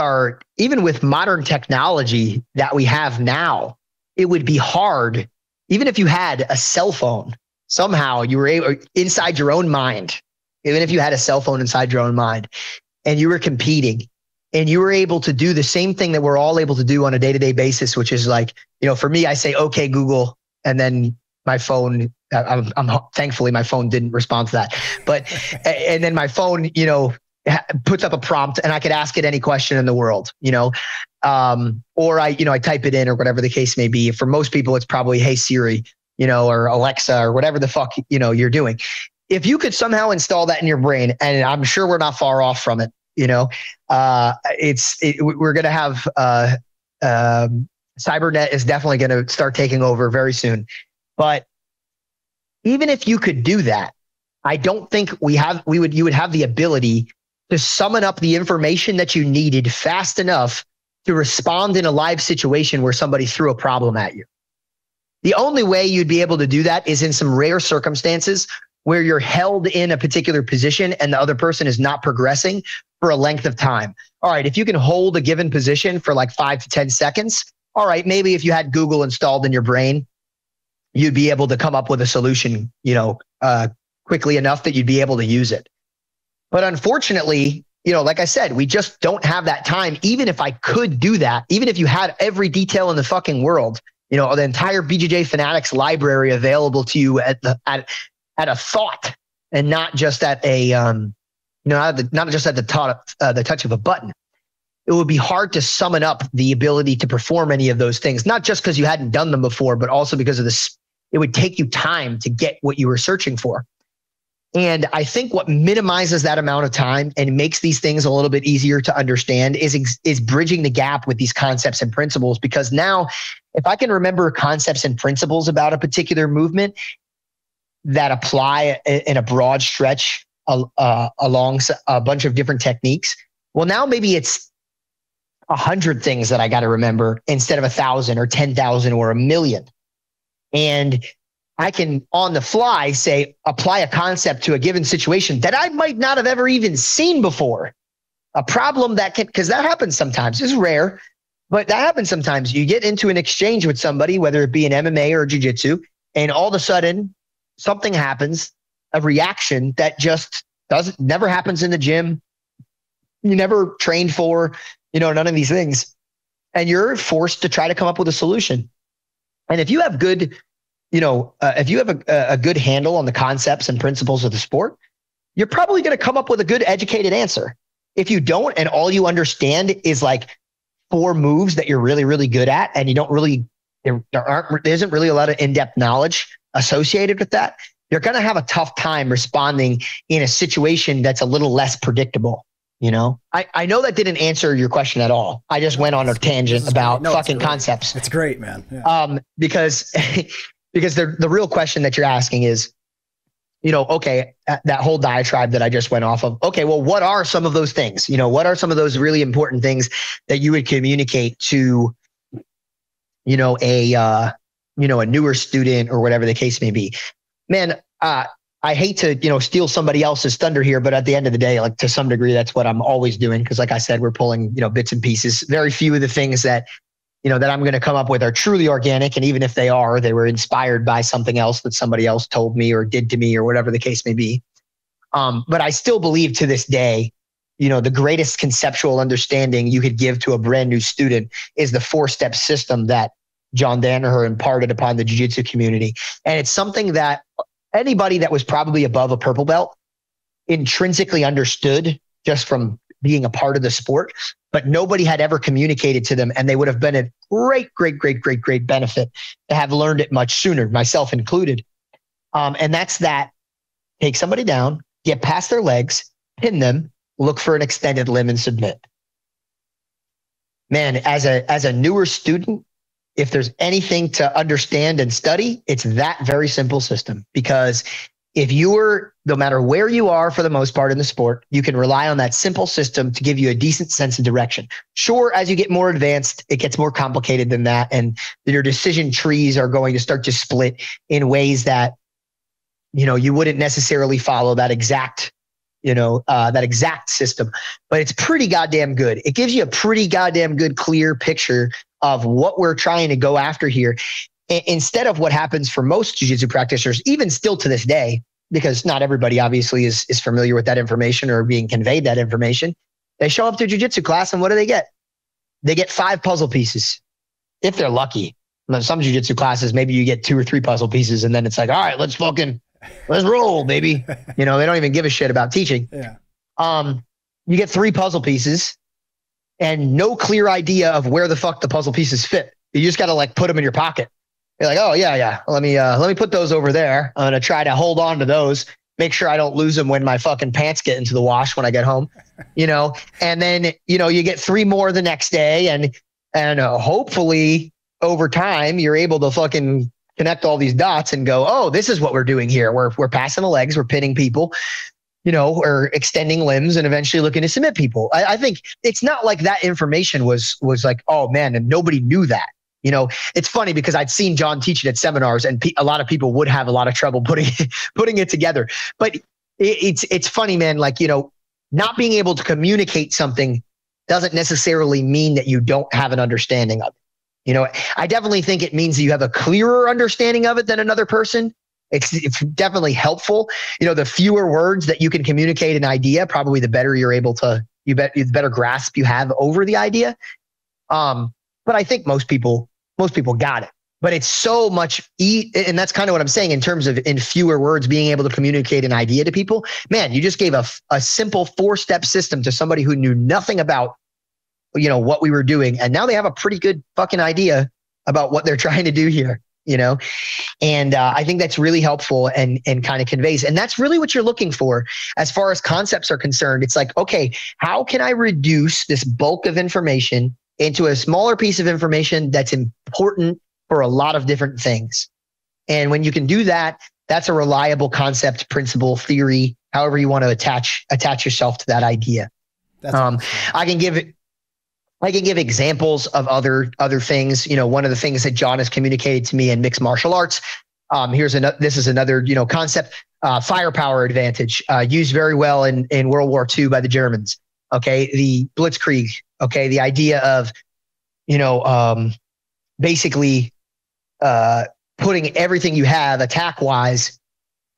modern technology that we have now, it would be hard, even if you had a cell phone, somehow you were able inside your own mind, even if you had a cell phone inside your own mind and you were competing and you were able to do the same thing that we're all able to do on a day-to-day basis, which is like, for me, I say, okay, Google, and then my phone, I'm thankfully my phone didn't respond to that, but, and then my phone, puts up a prompt and I could ask it any question in the world, or I type it in or whatever the case may be. For most people, it's probably, hey Siri, or Alexa or whatever the fuck, you're doing. If you could somehow install that in your brain, and I'm sure we're not far off from it, we're going to have, cybernet is definitely going to start taking over very soon. But even if you could do that, I don't think you would have the ability to summon up the information that you needed fast enough to respond in a live situation where somebody threw a problem at you. The only way you'd be able to do that is in some rare circumstances where you're held in a particular position and the other person is not progressing for a length of time. All right, if you can hold a given position for like 5 to 10 seconds, all right, maybe if you had Google installed in your brain, you'd be able to come up with a solution, quickly enough that you'd be able to use it. But unfortunately, like I said, we just don't have that time. Even if I could do that, even if you had every detail in the fucking world, the entire BJJ Fanatics library available to you at a thought, and not just at a not just at the touch of a button. It would be hard to summon up the ability to perform any of those things, not just because you hadn't done them before, but also because of this. It would take you time to get what you were searching for. And I think what minimizes that amount of time and makes these things a little bit easier to understand is bridging the gap with these concepts and principles. Because now, if I can remember concepts and principles about a particular movement that apply in a broad stretch along a bunch of different techniques, well, now maybe it's 100 things that I got to remember instead of 1,000 or 10,000 or 1,000,000. And I can on the fly say, apply a concept to a given situation that I might not have ever even seen before. A problem because that happens sometimes. It's rare, but that happens sometimes. You get into an exchange with somebody, whether it be an MMA or Jiu-Jitsu, and all of a sudden something happens, a reaction that just never happens in the gym. You never trained for, none of these things. And you're forced to try to come up with a solution. And if you have good, if you have a good handle on the concepts and principles of the sport, you're probably going to come up with a good educated answer. If you don't, and all you understand is like 4 moves that you're really, really good at, and you don't really, there isn't really a lot of in-depth knowledge associated with that, you're going to have a tough time responding in a situation that's a little less predictable. I know that didn't answer your question at all. I just went on a tangent about fucking concepts. It's great, man. Yeah. Because the real question that you're asking is, okay, that whole diatribe that I just went off of. Okay, well, what are some of those things? What are some of those really important things that you would communicate to, a newer student or whatever the case may be? Man, I hate to, steal somebody else's thunder here, but at the end of the day, like to some degree, that's what I'm always doing. Cause like I said, we're pulling, bits and pieces. Very few of the things that I'm going to come up with are truly organic. And even if they are, they were inspired by something else that somebody else told me or did to me or whatever the case may be. But I still believe to this day, the greatest conceptual understanding you could give to a brand new student is the 4-step system that John Danaher imparted upon the jiu-jitsu community. And it's something that anybody that was probably above a purple belt intrinsically understood just from being a part of the sport, but nobody had ever communicated to them. And they would have been a great benefit to have learned it much sooner, myself included. And that's that. Take somebody down, get past their legs, pin them, look for an extended limb and submit. Man, as a newer student, if there's anything to understand and study, it's that very simple system. Because if no matter where you are for the most part in the sport, you can rely on that simple system to give you a decent sense of direction. Sure, as you get more advanced, it gets more complicated than that. And your decision trees are going to start to split in ways that, you wouldn't necessarily follow that exact system. But it's pretty goddamn good. It gives you a pretty goddamn good, clear picture of what we're trying to go after here, instead of what happens for most jiu-jitsu practitioners, even still to this day, because not everybody obviously is familiar with that information or being conveyed that information. They show up to jiu-jitsu class and what do they get? They get 5 puzzle pieces, if they're lucky. Some jiu-jitsu classes, maybe you get 2 or 3 puzzle pieces and then it's like, all right, let's roll, baby. They don't even give a shit about teaching. Yeah. you get 3 puzzle pieces and no clear idea of where the fuck the puzzle pieces fit. You just got to like put them in your pocket. You're like, oh yeah. Let me put those over there. I'm going to try to hold on to those. Make sure I don't lose them when my fucking pants get into the wash when I get home, and then, you get 3 more the next day and hopefully over time you're able to fucking connect all these dots and go, oh, this is what we're doing here. We're passing the legs, we're pinning people, or extending limbs and eventually looking to submit people. I think it's not like that information was like, oh man, and nobody knew that. It's funny because I'd seen John teach it at seminars and a lot of people would have a lot of trouble putting it together. But it's funny, man, like, not being able to communicate something doesn't necessarily mean that you don't have an understanding of it. I definitely think it means that you have a clearer understanding of it than another person. It's definitely helpful. The fewer words that you can communicate an idea, probably the better you're able to, the better grasp you have over the idea. But I think most people got it. But it's so much, and that's kind of what I'm saying in terms of in fewer words, being able to communicate an idea to people. Man, you just gave a simple 4-step system to somebody who knew nothing about, what we were doing. And now they have a pretty good fucking idea about what they're trying to do here, And I think that's really helpful and kind of conveys. And that's really what you're looking for as far as concepts are concerned. It's like, okay, how can I reduce this bulk of information into a smaller piece of information that's important for a lot of different things? And when you can do that, that's a reliable concept, principle, theory, however you want to attach yourself to that idea. I can give examples of other things. One of the things that John has communicated to me in mixed martial arts. This is another concept. Firepower advantage, used very well in World War II by the Germans. Okay, the Blitzkrieg. Okay, the idea of basically putting everything you have attack wise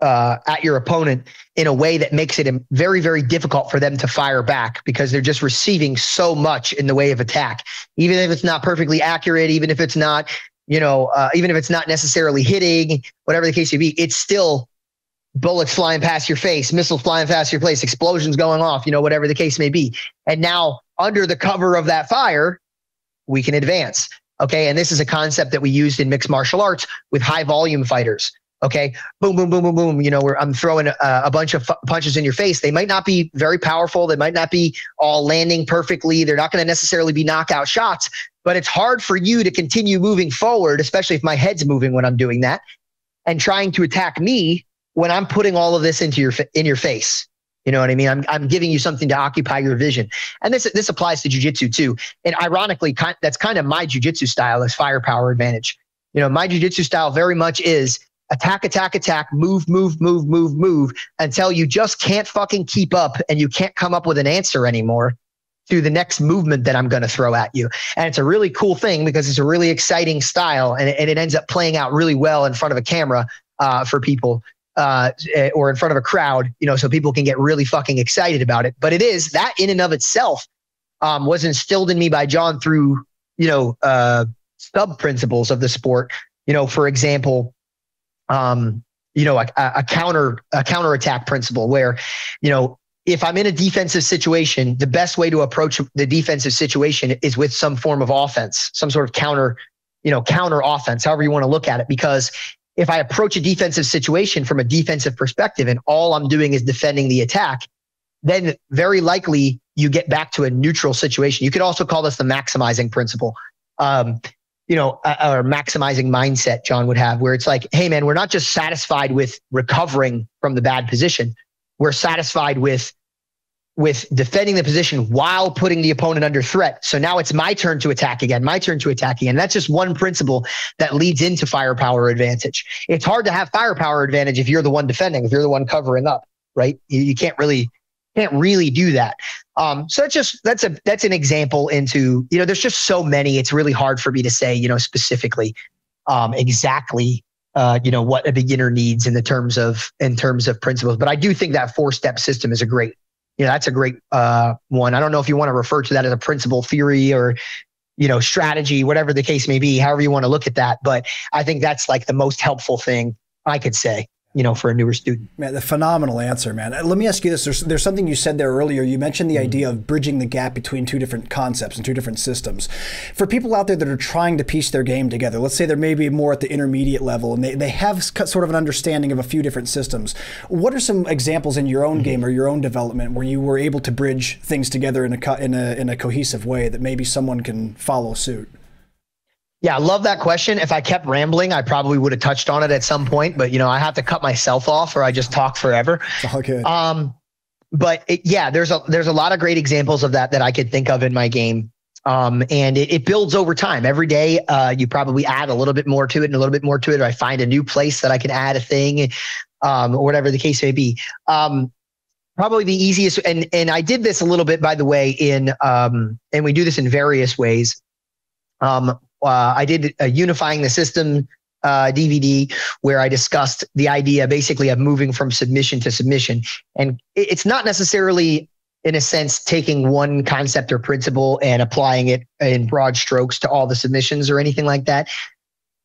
at your opponent in a way that makes it very, very difficult for them to fire back because they're just receiving so much in the way of attack. Even if it's not perfectly accurate, even if it's not, even if it's not necessarily hitting, whatever the case may be, it's still bullets flying past your face, missiles flying past your place, explosions going off, whatever the case may be. And now under the cover of that fire, we can advance. Okay. And this is a concept that we used in mixed martial arts with high volume fighters. Okay. Boom, boom, boom, boom, boom. Where I'm throwing a bunch of punches in your face. They might not be very powerful. They might not be all landing perfectly. They're not going to necessarily be knockout shots, but it's hard for you to continue moving forward, especially if my head's moving when I'm doing that and trying to attack me when I'm putting all of this in your face. You know what I mean? I'm giving you something to occupy your vision. And this applies to jiu-jitsu too. And ironically, that's kind of my jiu-jitsu style is firepower advantage. My jiu-jitsu style very much is attack, attack, attack, move, move, move, move, move until you just can't fucking keep up and you can't come up with an answer anymore to the next movement that I'm going to throw at you. And it's a really cool thing because it's a really exciting style and it ends up playing out really well in front of a camera for people. Or in front of a crowd, so people can get really fucking excited about it. But it is that in and of itself was instilled in me by John through, sub principles of the sport. For example, a counter attack principle where, if I'm in a defensive situation, the best way to approach the defensive situation is with some form of offense, some sort of counter offense, however you want to look at it, because if I approach a defensive situation from a defensive perspective and all I'm doing is defending the attack, then very likely you get back to a neutral situation. You could also call this the maximizing principle, or maximizing mindset John would have, where it's like, hey man, we're not just satisfied with recovering from the bad position. We're satisfied with defending the position while putting the opponent under threat. So now it's my turn to attack again, That's just one principle that leads into firepower advantage. It's hard to have firepower advantage if you're the one defending, if you're the one covering up, right? You can't really do that. So that's an example into, there's just so many, it's really hard for me to say, specifically, exactly, what a beginner needs in terms of principles. But I do think that 4-step system is that's a great one. I don't know if you want to refer to that as a principle, theory, or, strategy, whatever the case may be, however you want to look at that. But I think that's like the most helpful thing I could say. for a newer student. Man, the phenomenal answer, man. Let me ask you this. There's something you said there earlier. You mentioned the idea of bridging the gap between two different concepts and two different systems. For people out there that are trying to piece their game together, let's say they're maybe more at the intermediate level and they have sort of an understanding of a few different systems. What are some examples in your own game or your own development where you were able to bridge things together in a cohesive way that maybe someone can follow suit? Yeah, I love that question. If I kept rambling, I probably would have touched on it at some point, but I have to cut myself off or I just talk forever. It's all good. But there's a lot of great examples of that I could think of in my game. And it builds over time. Every day, you probably add a little bit more to it and a little bit more to it. Or I find a new place that I can add a thing, or whatever the case may be. Probably the easiest, and I did this a little bit, by the way, and we do this in various ways. I did a Unifying the System DVD where I discussed the idea basically of moving from submission to submission. And it's not necessarily, in a sense, taking one concept or principle and applying it in broad strokes to all the submissions or anything like that.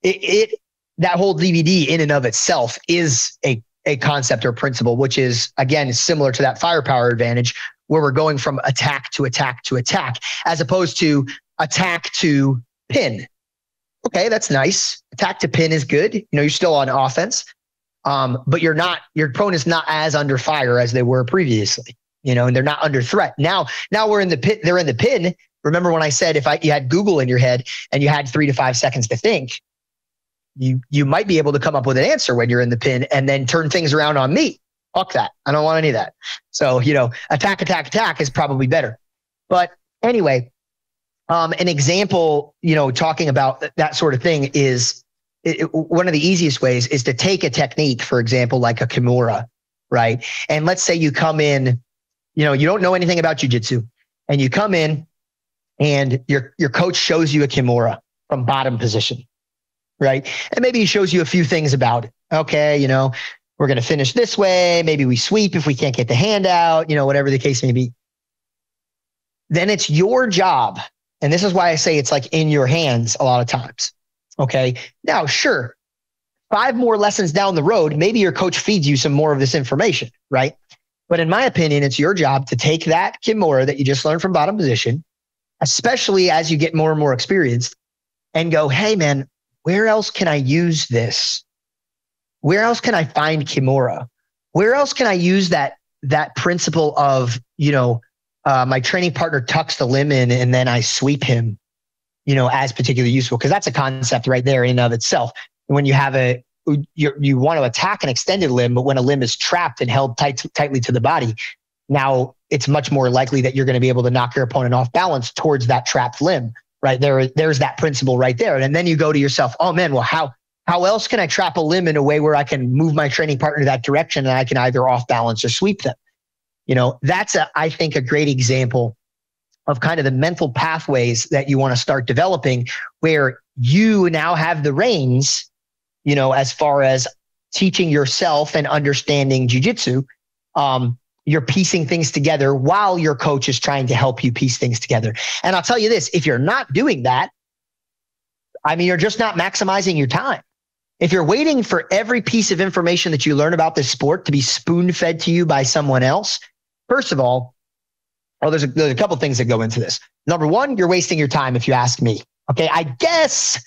That whole DVD in and of itself is a concept or principle, which is, again, similar to that firepower advantage where we're going from attack to attack to attack, as opposed to attack to pin. Okay, that's nice. Attack to pin is good. You're still on offense, but your opponent's not as under fire as they were previously, and they're not under threat. Now we're in the pit. They're in the pin. Remember when I said you had Google in your head and you had 3 to 5 seconds to think, you might be able to come up with an answer when you're in the pin and then turn things around on me. Fuck that. I don't want any of that. So, attack is probably better. But anyway, an example, talking about that sort of thing is one of the easiest ways is to take a technique, for example, like a Kimura, right? And let's say you come in, you don't know anything about Jiu-Jitsu and you come in and your coach shows you a Kimura from bottom position, right? And maybe he shows you a few things about it. Okay, we're going to finish this way. Maybe we sweep if we can't get the hand out, whatever the case may be. Then it's your job. And this is why I say it's like in your hands a lot of times. Okay. Now, sure, 5 more lessons down the road, maybe your coach feeds you some more of this information, right? But in my opinion, it's your job to take that Kimura that you just learned from bottom position, especially as you get more and more experienced, and go, hey, man, where else can I use this? Where else can I find Kimura? Where else can I use that principle of, my training partner tucks the limb in and then I sweep him, as particularly useful, because that's a concept right there in and of itself. When you have you want to attack an extended limb, but when a limb is trapped and held tightly to the body, now it's much more likely that you're going to be able to knock your opponent off balance towards that trapped limb, right? There's that principle right there. And then you go to yourself, oh man, well, how else can I trap a limb in a way where I can move my training partner that direction and I can either off balance or sweep them? That's I think a great example of kind of the mental pathways that you want to start developing, where you now have the reins, as far as teaching yourself and understanding jiu-jitsu. You're piecing things together while your coach is trying to help you piece things together. And I'll tell you this, if you're not doing that, you're just not maximizing your time. If you're waiting for every piece of information that you learn about this sport to be spoon-fed to you by someone else, first of all, there's a couple things that go into this. Number one, you're wasting your time if you ask me. Okay, I guess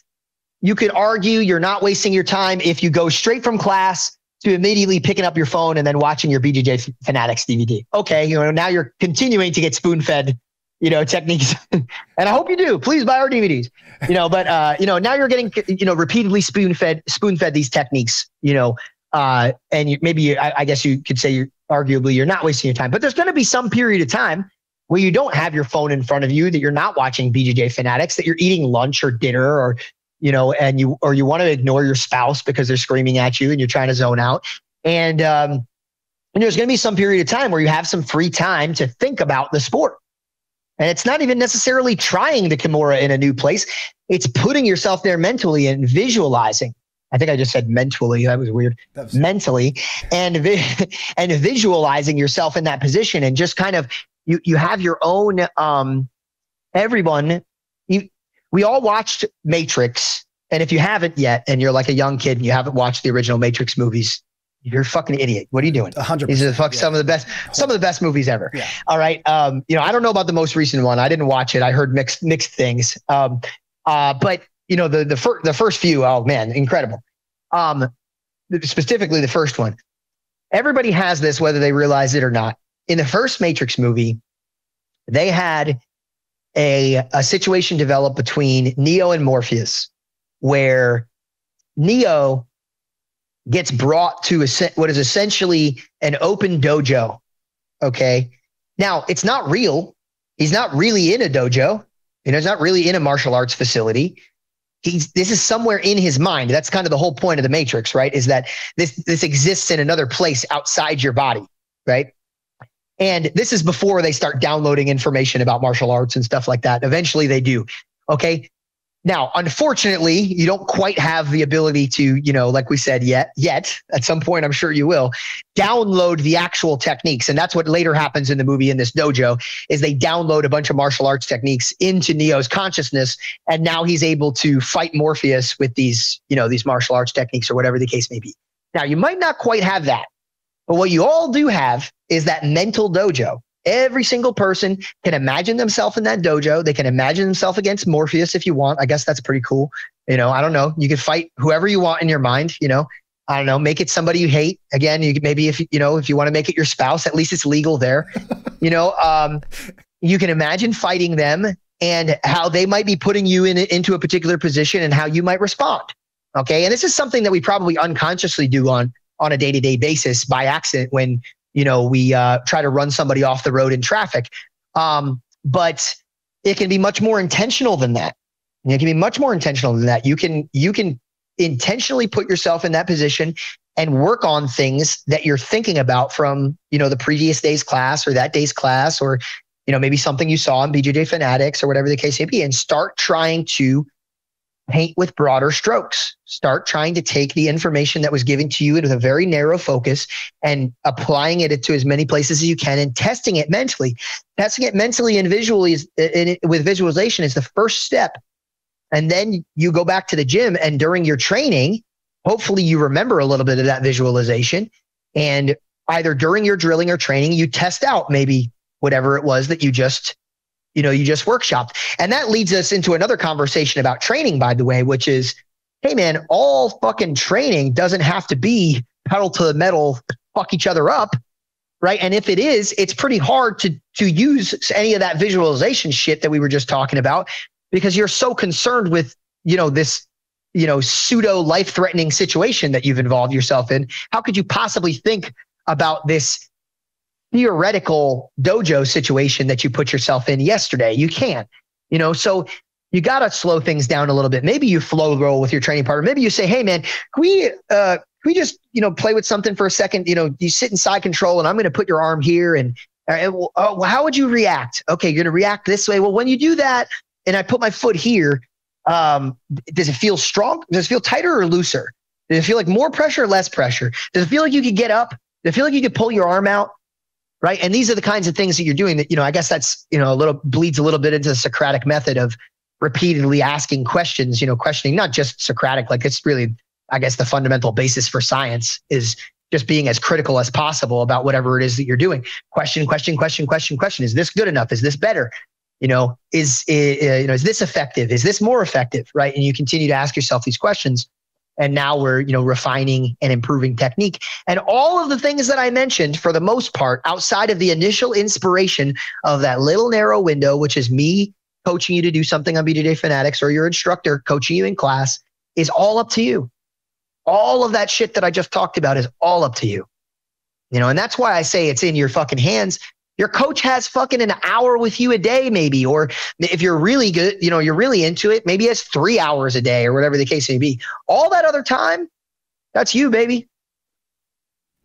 you could argue you're not wasting your time if you go straight from class to immediately picking up your phone and then watching your BJJ Fanatics DVD. Okay, now you're continuing to get spoon-fed, techniques. And I hope you do. Please buy our DVDs. But now you're getting, repeatedly spoon-fed these techniques, and I guess you could say arguably you're not wasting your time. But there's going to be some period of time where you don't have your phone in front of you, that you're not watching BJJ Fanatics, that you're eating lunch or dinner, or and you want to ignore your spouse because they're screaming at you and you're trying to zone out. And there's going to be some period of time where you have some free time to think about the sport. And it's not even necessarily trying the Kimura in a new place. It's putting yourself there mentally and visualizing. I think I just said mentally. That was weird. Mentally and visualizing yourself in that position, and just kind of, you have your own, everyone, we all watched Matrix. And if you haven't yet, and you're like a young kid and you haven't watched the original Matrix movies, you're a fucking idiot. What are you doing? 100%. These are some of the best movies ever. Yeah. All right. I don't know about the most recent one. I didn't watch it. I heard mixed things. But the first few, oh man, incredible. Specifically the first one. Everybody has this, whether they realize it or not. In the first Matrix movie, they had a situation develop between Neo and Morpheus, where Neo gets brought to what is essentially an open dojo. Okay. Now it's not real. He's not really in a dojo. He's not really in a martial arts facility. This is somewhere in his mind. That's kind of the whole point of the Matrix, right? Is that this exists in another place outside your body, right? And this is before they start downloading information about martial arts and stuff like that. Eventually they do. Okay. Now, unfortunately, you don't quite have the ability to, like we said, yet at some point, I'm sure you will download the actual techniques. And that's what later happens in the movie in this dojo is they download a bunch of martial arts techniques into Neo's consciousness. And now he's able to fight Morpheus with these martial arts techniques or whatever the case may be. Now, you might not quite have that, but what you all do have is that mental dojo. Every single person can imagine themselves in that dojo. They can imagine themselves against Morpheus if you want. I guess that's pretty cool. I don't know. You could fight whoever you want in your mind. I don't know. Make it somebody you hate. Again, you could maybe if you want to make it your spouse, at least it's legal there. You can imagine fighting them and how they might be putting you into a particular position and how you might respond. Okay, and this is something that we probably unconsciously do on a day-to-day basis by accident when we try to run somebody off the road in traffic. But it can be much more intentional than that. It can be much more intentional than that. You can intentionally put yourself in that position and work on things that you're thinking about from, the previous day's class or that day's class, or, maybe something you saw in BJJ Fanatics or whatever the case may be, and start trying to paint with broader strokes. Start trying to take the information that was given to you with a very narrow focus and applying it to as many places as you can and testing it mentally. Testing it mentally and visually with visualization is the first step. And then you go back to the gym, and during your training, hopefully you remember a little bit of that visualization, and either during your drilling or training, you test out maybe whatever it was that you just workshopped. And that leads us into another conversation about training, by the way, which is, hey man, all fucking training doesn't have to be pedal to the metal, fuck each other up, right? And if it is, it's pretty hard to use any of that visualization shit that we were just talking about, because you're so concerned with, this, pseudo life-threatening situation that you've involved yourself in. How could you possibly think about this theoretical dojo situation that you put yourself in yesterday? You can't, so you got to slow things down a little bit. Maybe you flow roll with your training partner. Maybe you say, hey man, can we just, play with something for a second? You sit in side control and I'm going to put your arm here and how would you react? Okay. You're going to react this way. Well, when you do that and I put my foot here, does it feel strong? Does it feel tighter or looser? Does it feel like more pressure or less pressure? Does it feel like you could get up? Does it feel like you could pull your arm out? Right. And these are the kinds of things that you're doing that, I guess that's, bleeds a little bit into the Socratic method of repeatedly asking questions, questioning, not just Socratic, like it's really, I guess the fundamental basis for science is just being as critical as possible about whatever it is that you're doing. Question. Is this good enough? Is this better? Is this effective? Is this more effective? Right. And you continue to ask yourself these questions. And now we're, refining and improving technique. And all of the things that I mentioned, for the most part, outside of the initial inspiration of that little narrow window, which is me coaching you to do something on BJJ Fanatics or your instructor coaching you in class, is all up to you. All of that shit that I just talked about is all up to you. And that's why I say it's in your fucking hands. Your coach has fucking an hour with you a day, maybe. Or if you're really good, you're really into it, maybe it's 3 hours a day or whatever the case may be. All that other time, that's you, baby.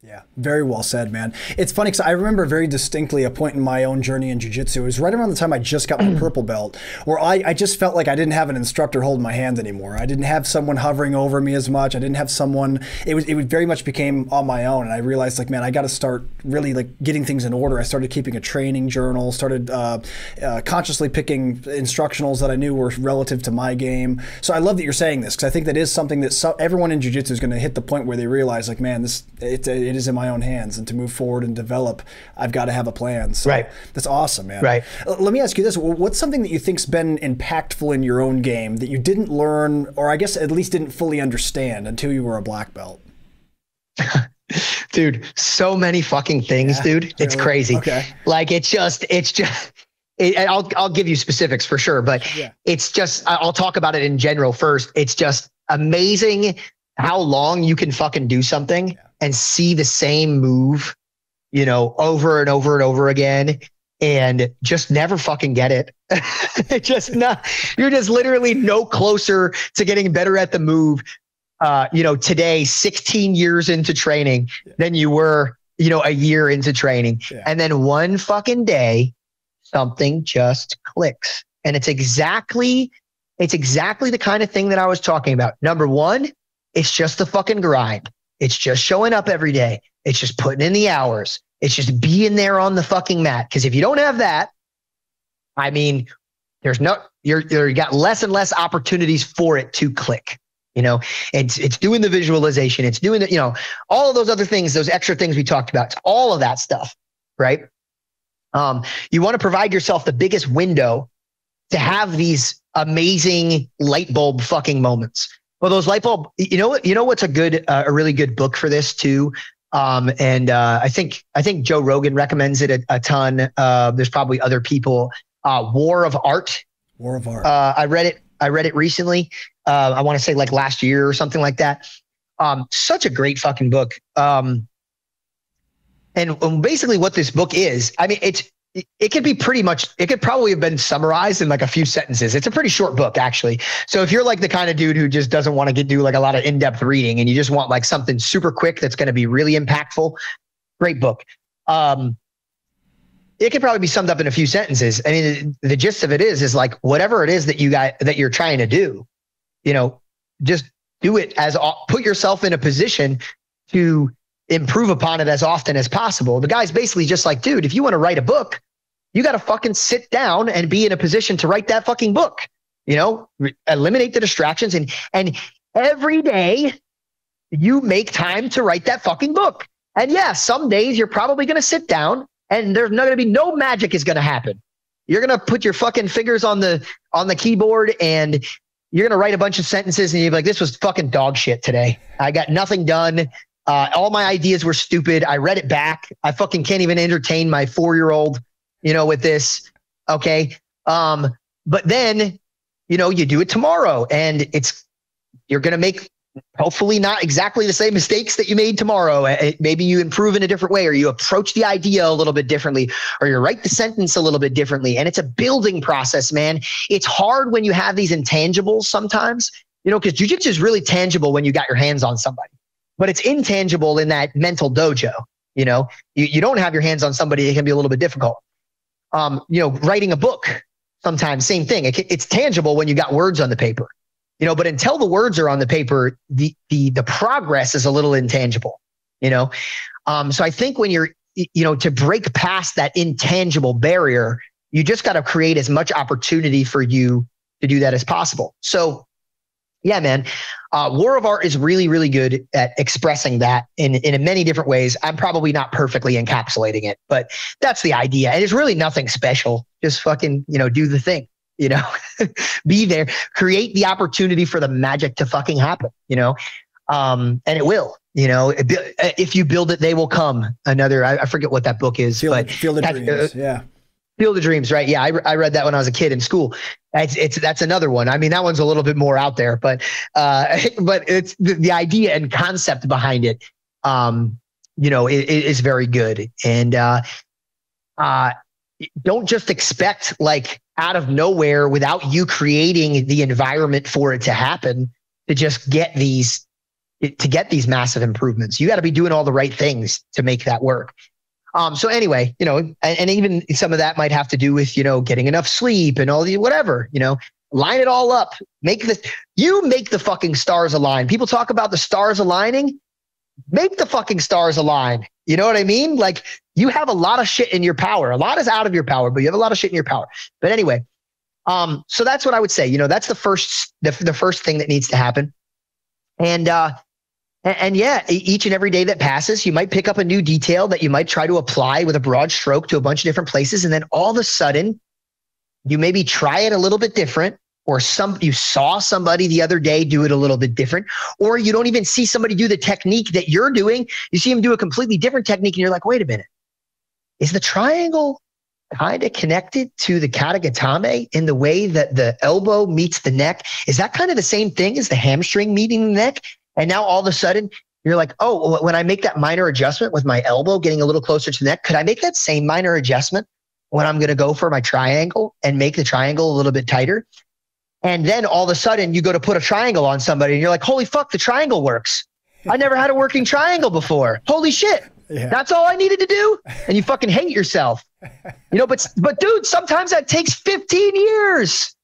Yeah, very well said, man. It's funny because I remember very distinctly a point in my own journey in jiu-jitsu. It was right around the time I just got my purple belt, where I just felt like I didn't have an instructor holding my hand anymore. I didn't have someone hovering over me as much. I didn't have someone. It very much became on my own, and I realized, like, man, I got to start really like getting things in order. I started keeping a training journal, started consciously picking instructionals that I knew were relative to my game. So I love that you're saying this, because I think that is something that everyone in jiu-jitsu is going to hit the point where they realize, like, man, it is in my own hands, and to move forward and develop, I've got to have a plan. So right. That's awesome, man. Right. Let me ask you this. What's something that you think's been impactful in your own game that you didn't learn, or I guess at least didn't fully understand until you were a black belt? Dude, so many fucking things, dude. It's crazy. Okay. Like, I'll give you specifics for sure, but it's just, I'll talk about it in general first. It's just amazing how long you can fucking do something and see the same move, you know, over and over and over again, and just never fucking get it. You're just literally no closer to getting better at the move, you know, today, 16 years into training than you were, you know, a year into training. Yeah. And then one fucking day, something just clicks. And it's exactly the kind of thing that I was talking about. Number one, it's just the fucking grind. It's just showing up every day. It's just putting in the hours. It's just being there on the fucking mat. Because if you don't have that, I mean, you got less and less opportunities for it to click. You know, it's doing the visualization. It's doing the, you know, all of those other things, those extra things we talked about. It's all of that stuff, right? You want to provide yourself the biggest window to have these amazing light bulb fucking moments. Well, those light bulb, you know what's a really good book for this too. I think Joe Rogan recommends it a ton. There's probably other people. War of Art. War of Art. I read it recently. I want to say like last year or something like that. Such a great fucking book. And basically what this book is, I mean, it could be pretty much, it could probably have been summarized in like a few sentences. It's a pretty short book, actually. So if you're like the kind of dude who just doesn't want to do like a lot of in-depth reading, and you just want like something super quick that's going to be really impactful, great book. It could probably be summed up in a few sentences. I mean, the gist of it is like whatever it is that you're trying to do, you know, just do it put yourself in a position to improve upon it as often as possible. The guy's basically just like, dude, if you want to write a book, you got to fucking sit down and be in a position to write that fucking book, you know, eliminate the distractions. And every day you make time to write that fucking book. And yeah, some days you're probably going to sit down and there's not going to be no magic is going to happen. You're going to put your fucking fingers on the keyboard and you're going to write a bunch of sentences and you're like, this was fucking dog shit today. I got nothing done. All my ideas were stupid. I read it back. I fucking can't even entertain my 4-year-old, you know, with this. Okay. But then, you know, you do it tomorrow and you're going to make hopefully not exactly the same mistakes that you made tomorrow. Maybe you improve in a different way, or you approach the idea a little bit differently, or you write the sentence a little bit differently. And it's a building process, man. It's hard when you have these intangibles sometimes, you know, because jiu-jitsu is really tangible when you got your hands on somebody. But it's intangible in that mental dojo. You know, you don't have your hands on somebody, it can be a little bit difficult. You know, writing a book, sometimes same thing. It's tangible when you got words on the paper, you know, but until the words are on the paper, the progress is a little intangible, you know? So I think when you're, you know, to break past that intangible barrier, you just got to create as much opportunity for you to do that as possible. So yeah, man. War of Art is really, really good at expressing that in many different ways. I'm probably not perfectly encapsulating it, but that's the idea. And it's really nothing special. Just fucking, you know, do the thing, you know, be there, create the opportunity for the magic to fucking happen, you know, and it will, you know, if you build it, they will come. I forget what that book is, Field of Dreams. Yeah. Field of Dreams, right? Yeah, I read that when I was a kid in school. That's another one. I mean, that one's a little bit more out there, but it's the idea and concept behind it. You know, it is very good. And don't just expect like out of nowhere without you creating the environment for it to happen to just get these to get these massive improvements. You got to be doing all the right things to make that work. So anyway, and even some of that might have to do with, getting enough sleep and all the whatever, line it all up, make the fucking stars align. People talk about the stars aligning, make the fucking stars align. You know what I mean? Like, you have a lot of shit in your power. A lot is out of your power, but you have a lot of shit in your power. But anyway, so that's what I would say. That's the first thing that needs to happen. And yeah, each and every day that passes, you might pick up a new detail that you might try to apply with a broad stroke to a bunch of different places. And then all of a sudden, you maybe try it a little bit different, or you saw somebody the other day do it a little bit different, or you don't even see somebody do the technique that you're doing. You see them do a completely different technique and you're like, wait a minute, is the triangle kind of connected to the katagatame in the way that the elbow meets the neck? Is that kind of the same thing as the hamstring meeting the neck? And now all of a sudden you're like, oh, when I make that minor adjustment with my elbow getting a little closer to the neck, could I make that same minor adjustment when I'm going to go for my triangle and make the triangle a little bit tighter? And then all of a sudden you go to put a triangle on somebody and you're like, holy fuck, the triangle works. I never had a working triangle before. Holy shit. Yeah. That's all I needed to do. And you fucking hate yourself, but dude, sometimes that takes 15 years.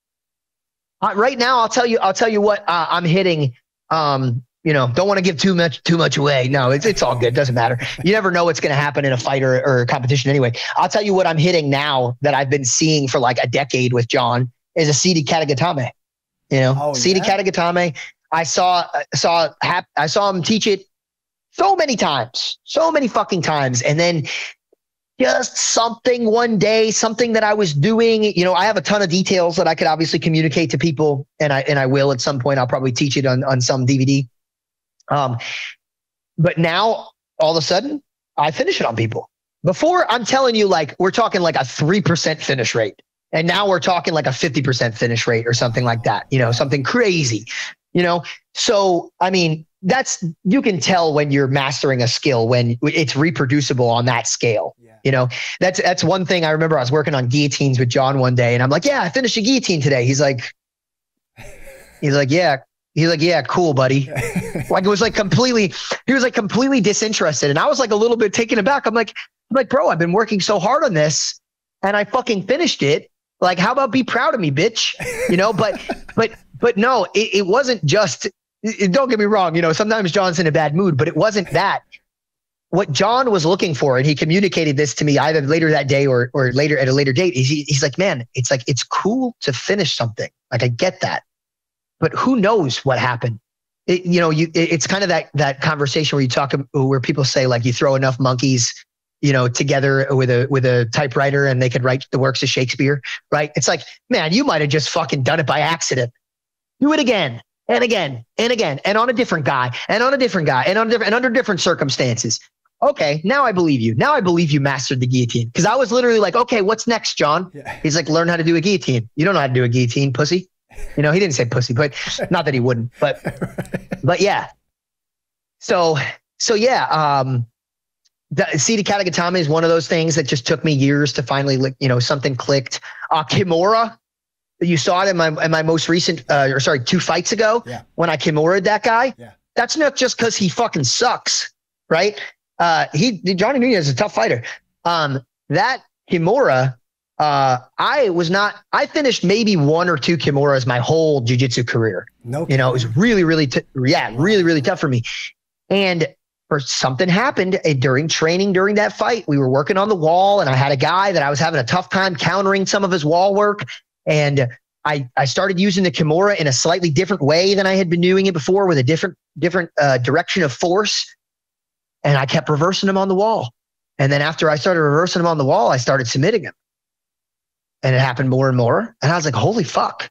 Right now, I'll tell you what I'm hitting. Don't want to give too much away. No, it's all good. Doesn't matter. You never know what's going to happen in a fight or a competition anyway. I'll tell you what I'm hitting now that I've been seeing for like a decade with John is a seated katagatame. Seated katagatame. I saw him teach it so many fucking times. And then just something one day, something that I was doing, I have a ton of details that I could obviously communicate to people, and I will at some point. I'll probably teach it on some DVD. But now all of a sudden I finish it on people. Before, I'm telling you, like, we're talking like a 3% finish rate. And now we're talking like a 50% finish rate or something like that, something crazy, So, I mean, you can tell when you're mastering a skill, when it's reproducible on that scale. Yeah. That's one thing. I remember I was working on guillotines with John one day and I'm like, yeah, I finished a guillotine today. He's like, yeah, cool, buddy. Like, he was like completely disinterested. And I was like a little bit taken aback. I'm like, bro, I've been working so hard on this and I fucking finished it. Like, how about be proud of me, bitch? But no, it wasn't just, don't get me wrong. Sometimes John's in a bad mood, but it wasn't that. What John was looking for, and he communicated this to me either later that day or later at a later date. He's like, man, it's cool to finish something. Like, I get that, but who knows what happened? It's kind of that conversation where people say, like, you throw enough monkeys, together with a typewriter and they could write the works of Shakespeare, right? It's like, man, you might have just fucking done it by accident. Do it again and again and again, and on a different guy and on a different guy and under different circumstances. Okay, now I believe you. Now I believe you mastered the guillotine. Because I was literally like, okay, what's next, John? Yeah. He's like, learn how to do a guillotine. You don't know how to do a guillotine, pussy. He didn't say pussy, but not that he wouldn't, but yeah. So yeah, the seated katagatame is one of those things that just took me years to finally, something clicked. Kimura, you saw it in my most recent, 2 fights ago, yeah, when I Kimura'd that guy. Yeah. That's not just because he fucking sucks, right? Johnny Nunez is a tough fighter. That Kimura, I finished maybe 1 or 2 Kimuras my whole jiu-jitsu career. No, it was really, really, really tough for me. And something happened during training during that fight. We were working on the wall and I had a guy that I was having a tough time countering some of his wall work. And I started using the Kimura in a slightly different way than I had been doing it before, with a different direction of force. And I kept reversing him on the wall. And then after I started reversing him on the wall, I started submitting him. And it happened more and more. And I was like, holy fuck.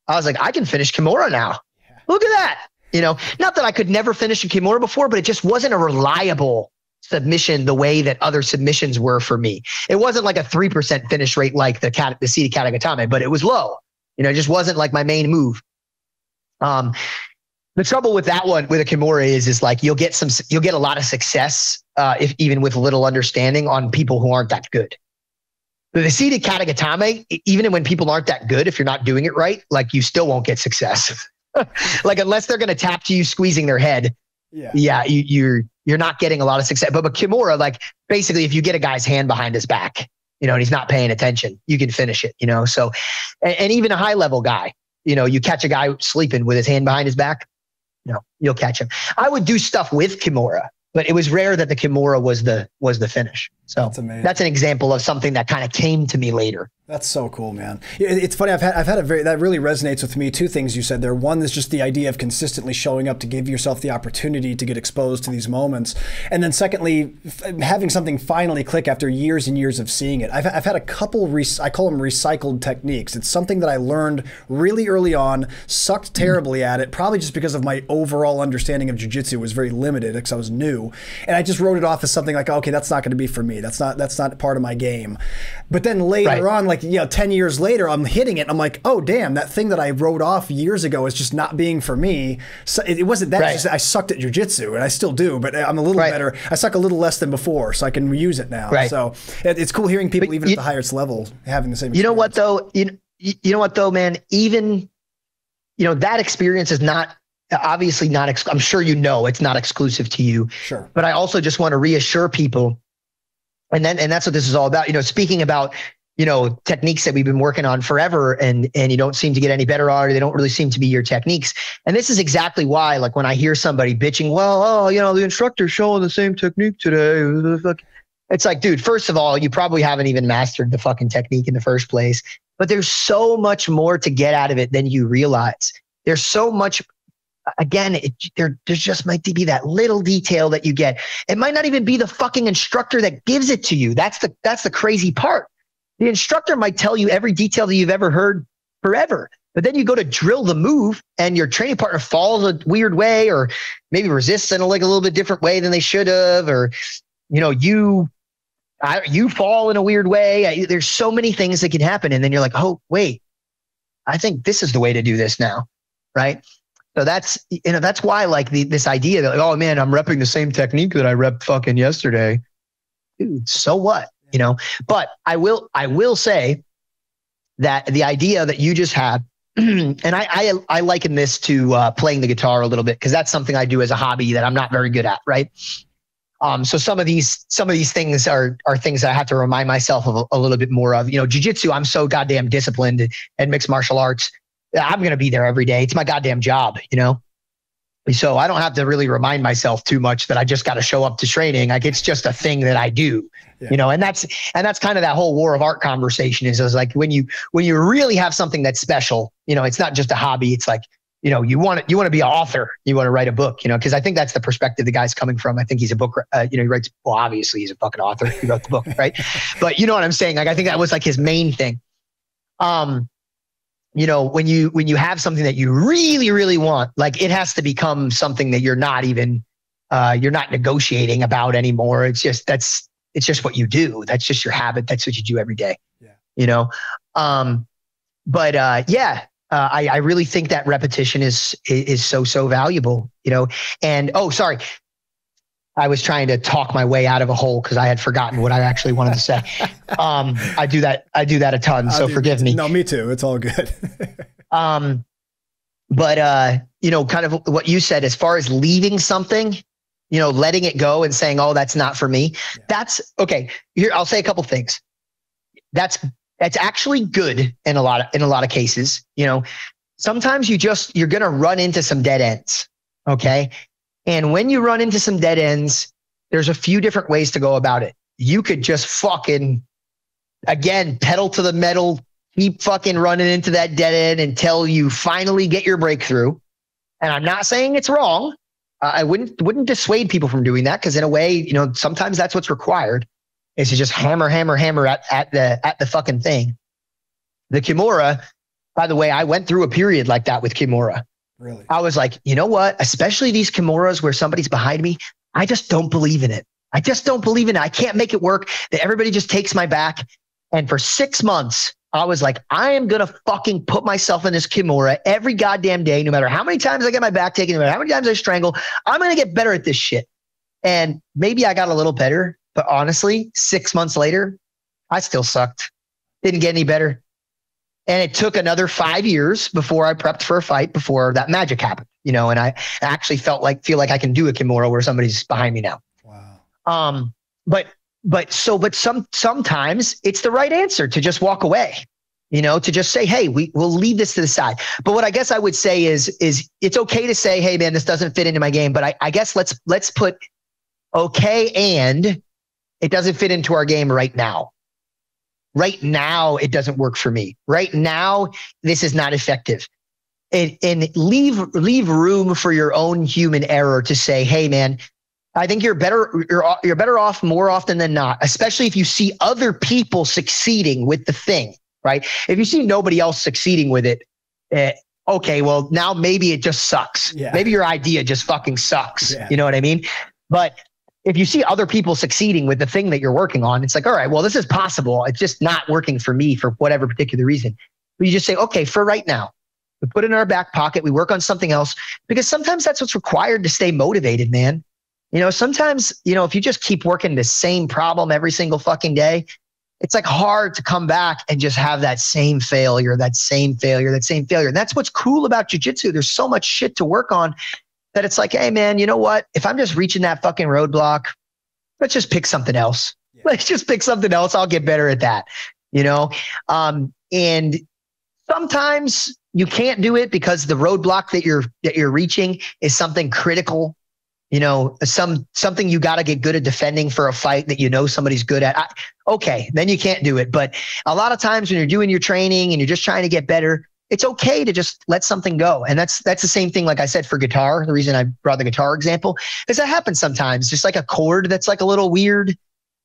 I was like, I can finish Kimura now. Yeah. Look at that. Not that I could never finish a Kimura before, but it just wasn't a reliable submission the way that other submissions were for me. It wasn't like a 3% finish rate like the seated katagatame, but it was low. It just wasn't like my main move. The trouble with that one with a Kimura is like you'll get a lot of success if even with little understanding on people who aren't that good. The seated katagatame, even when people aren't that good, if you're not doing it right, like, you still won't get success. Like, unless they're going to tap to you squeezing their head, you're not getting a lot of success. But Kimura, like basically if you get a guy's hand behind his back, you know, and he's not paying attention, you can finish it, you know? So, and even a high level guy, you know, you catch a guy sleeping with his hand behind his back, you know, you'll catch him. I would do stuff with Kimura, but it was rare that the Kimura was the finish. So that's an example of something that kind of came to me later. That's so cool, man. It's funny. I've had that really resonates with me. Two things you said there. One is just the idea of consistently showing up to give yourself the opportunity to get exposed to these moments. And then secondly, having something finally click after years and years of seeing it. I've had a couple, I call them recycled techniques. It's something that I learned really early on, sucked terribly at it, probably just because of my overall understanding of jiu-jitsu was very limited because I was new. And I just wrote it off as something like, okay, that's not going to be for me. That's not part of my game. But then later on, like, you know, 10 years later, I'm hitting it. And I'm like, oh, damn, that thing that I wrote off years ago is just not being for me. So it wasn't that. Just, I sucked at jiu-jitsu, and I still do, but I'm a little better. I suck a little less than before, so I can reuse it now. So it's cool hearing people, even at the highest level, having the same experience. You know what, though? You know what, though, man? Even, you know, that experience is not, obviously not, I'm sure you know it's not exclusive to you. Sure. But I also just want to reassure people, and that's what this is all about. You know, speaking about, you know, techniques that we've been working on forever and you don't seem to get any better at, or they don't really seem to be your techniques. And this is exactly why, like when I hear somebody bitching, well, you know, the instructor's showing the same technique today. It's like, dude, first of all, you probably haven't even mastered the fucking technique in the first place, but there's so much more to get out of it than you realize. There's so much. Again, there just might be that little detail that you get. It might not even be the fucking instructor that gives it to you. That's the crazy part. The instructor might tell you every detail that you've ever heard forever, but then you go to drill the move and your training partner falls a weird way, or maybe resists in a little bit different way than they should have, or, you know, you fall in a weird way. There's so many things that can happen. And then you're like, oh, wait, I think this is the way to do this now. Right. So that's, you know, that's why, like, this idea that, like, oh man, I'm repping the same technique that I repped fucking yesterday. Dude, so what? You know, but I will say that the idea that you just had, and I liken this to playing the guitar a little bit, because that's something I do as a hobby that I'm not very good at, right? So some of these things are things that I have to remind myself of a little bit more of. You know, jiu-jitsu, I'm so goddamn disciplined, and mixed martial arts, I'm going to be there every day. It's my goddamn job, you know? So I don't have to really remind myself too much that I just got to show up to training. Like, it's just a thing that I do, you know, and that's kind of that whole war of art conversation is like, when you really have something that's special, you know, it's not just a hobby. It's like, you know, you want to be an author. You want to write a book, you know, because I think that's the perspective the guy's coming from. I think he's a book, you know, he writes, well, obviously he's a fucking author. He wrote the book, right? But you know what I'm saying? Like, I think that was like his main thing. You know, when you have something that you really, really want, like, it has to become something that you're not negotiating about anymore. It's just what you do. That's just your habit. That's what you do every day. Yeah. You know? I really think that repetition is so valuable, you know? And, oh, sorry. I was trying to talk my way out of a hole because I had forgotten what I actually wanted to say. I do that a ton, so forgive me. No, me too. It's all good. You know, kind of what you said, as far as leaving something, you know, letting it go and saying, oh, that's not for me. Yeah. That's okay. Here, I'll say a couple things. That's actually good in a lot of cases. You know, sometimes you're going to run into some dead ends. Okay. And when you run into some dead ends, there's a few different ways to go about it. You could just fucking, again, pedal to the metal, keep fucking running into that dead end until you finally get your breakthrough. And I'm not saying it's wrong. I wouldn't dissuade people from doing that, because in a way, you know, sometimes that's what's required, is to just hammer at the fucking thing. The Kimura, by the way, I went through a period like that with Kimura. Really? I was like, you know what? Especially these Kimuras where somebody's behind me, I just don't believe in it. I can't make it work. That everybody just takes my back. And for 6 months, I was like, I am going to fucking put myself in this Kimura every goddamn day, no matter how many times I get my back taken, no matter how many times I strangle, I'm going to get better at this shit. And maybe I got a little better, but honestly, 6 months later, I still sucked. Didn't get any better. And it took another 5 years before I prepped for a fight, before that magic happened, and I actually feel like I can do a Kimura where somebody's behind me now. Wow. Sometimes it's the right answer to just walk away, to just say, hey, we'll leave this to the side. But what I guess I would say is it's okay to say, hey man, this doesn't fit into my game. But I guess let's put okay. And it doesn't fit into our game right now. Right now, it doesn't work for me. Right now, this is not effective. And leave room for your own human error to say, hey man, I think you're better off more often than not, especially if you see other people succeeding with the thing, right? If you see nobody else succeeding with it, okay, well now maybe it just sucks. Yeah. Maybe your idea just fucking sucks. Yeah. You know what I mean? But if you see other people succeeding with the thing that you're working on, it's like, all right, well, this is possible. It's just not working for me for whatever particular reason. But you just say, okay, for right now, we put it in our back pocket. We work on something else, because sometimes that's what's required to stay motivated, man. Sometimes, if you just keep working the same problem every single fucking day, it's like hard to come back and just have that same failure. And that's what's cool about jiu-jitsu. There's so much shit to work on that it's like, hey man, you know what? If I'm just reaching that fucking roadblock, let's just pick something else. Yeah. Let's just pick something else. I'll get better at that, and sometimes you can't do it because the roadblock that you're reaching is something critical, something you got to get good at defending for a fight that somebody's good at. Okay, then you can't do it. But a lot of times when you're doing your training and you're just trying to get better, it's okay to just let something go. And that's the same thing, like I said, for guitar. The reason I brought the guitar example is that happens sometimes. Just like a chord that's like a little weird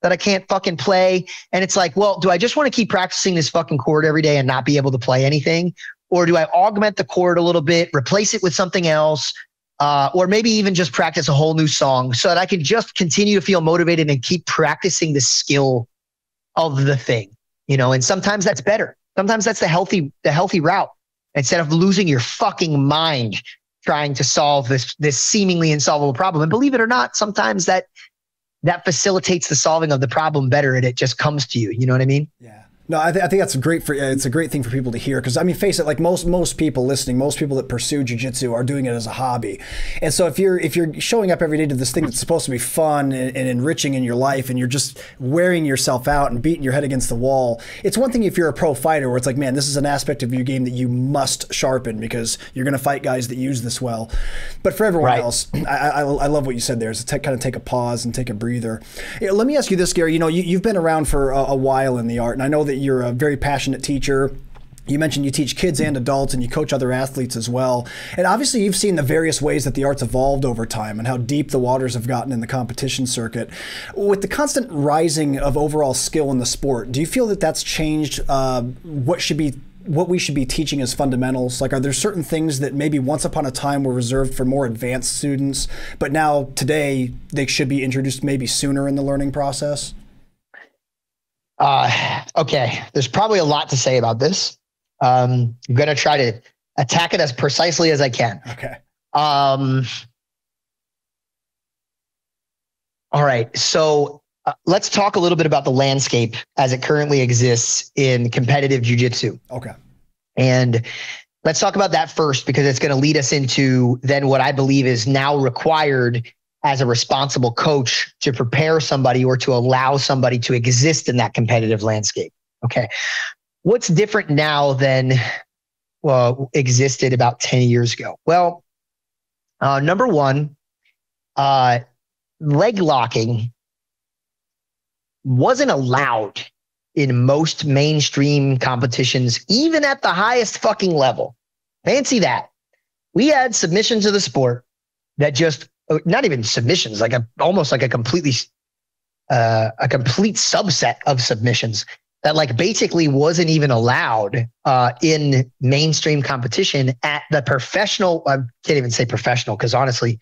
that I can't fucking play. And it's like, well, do I just want to keep practicing this fucking chord every day and not be able to play anything? Or do I augment the chord a little bit, replace it with something else, or maybe even just practice a whole new song so that I can just continue to feel motivated and keep practicing the skill of the thing, and sometimes that's better. Sometimes that's the healthy route. Instead of losing your fucking mind trying to solve this seemingly insolvable problem. And believe it or not, sometimes that facilitates the solving of the problem better, and it just comes to you. You know what I mean? Yeah. No, I think that's it's a great thing for people to hear, because I mean, face it, like most people listening, most people that pursue jiu-jitsu are doing it as a hobby. And so if you're showing up every day to this thing that's supposed to be fun and enriching in your life, and you're just wearing yourself out and beating your head against the wall, it's one thing if you're a pro fighter where it's like, man, this is an aspect of your game that you must sharpen because you're going to fight guys that use this well. But for everyone else, I love what you said there, is to kind of take a pause and take a breather. Let me ask you this, Garry. You've been around for a while in the art, and I know that you're a very passionate teacher. You mentioned you teach kids and adults, and you coach other athletes as well. And obviously you've seen the various ways that the art's evolved over time and how deep the waters have gotten in the competition circuit. With the constant rising of overall skill in the sport, do you feel that that's changed what we should be teaching as fundamentals? Like, are there certain things that maybe once upon a time were reserved for more advanced students, but now today they should be introduced maybe sooner in the learning process? Okay, there's probably a lot to say about this. I'm going to try to attack it as precisely as I can. Okay. All right. So let's talk a little bit about the landscape as it currently exists in competitive jiu-jitsu. Okay. And let's talk about that first, because it's going to lead us into then what I believe is now required as a responsible coach to prepare somebody or to allow somebody to exist in that competitive landscape. Okay. What's different now than existed about 10 years ago? Well, number one, leg locking wasn't allowed in most mainstream competitions, even at the highest fucking level. Fancy that. We had submissions of the sport that just, not even submissions, almost like a complete subset of submissions that basically wasn't even allowed in mainstream competition at the professional. I can't even say professional, because honestly,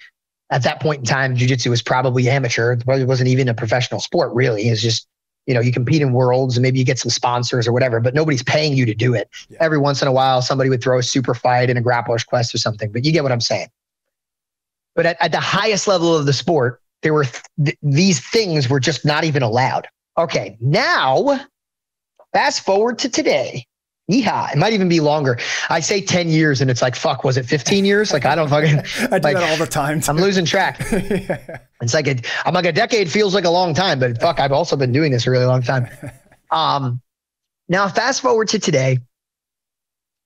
at that point in time, jiu-jitsu was probably amateur. It probably wasn't even a professional sport, really. It's just, you compete in worlds and maybe you get some sponsors or whatever, but nobody's paying you to do it. Yeah. Every once in a while, somebody would throw a super fight in a Grappler's Quest or something, but you get what I'm saying. But at the highest level of the sport, there were these things were just not even allowed. Okay, now fast forward to today, Yeehaw. It might even be longer. I say 10 years and it's like, fuck, was it 15 years? Like, I don't fucking, I do that all the time too. I'm losing track. Yeah. It's like, I'm like, a decade feels like a long time, but fuck, I've also been doing this a really long time. Now fast forward to today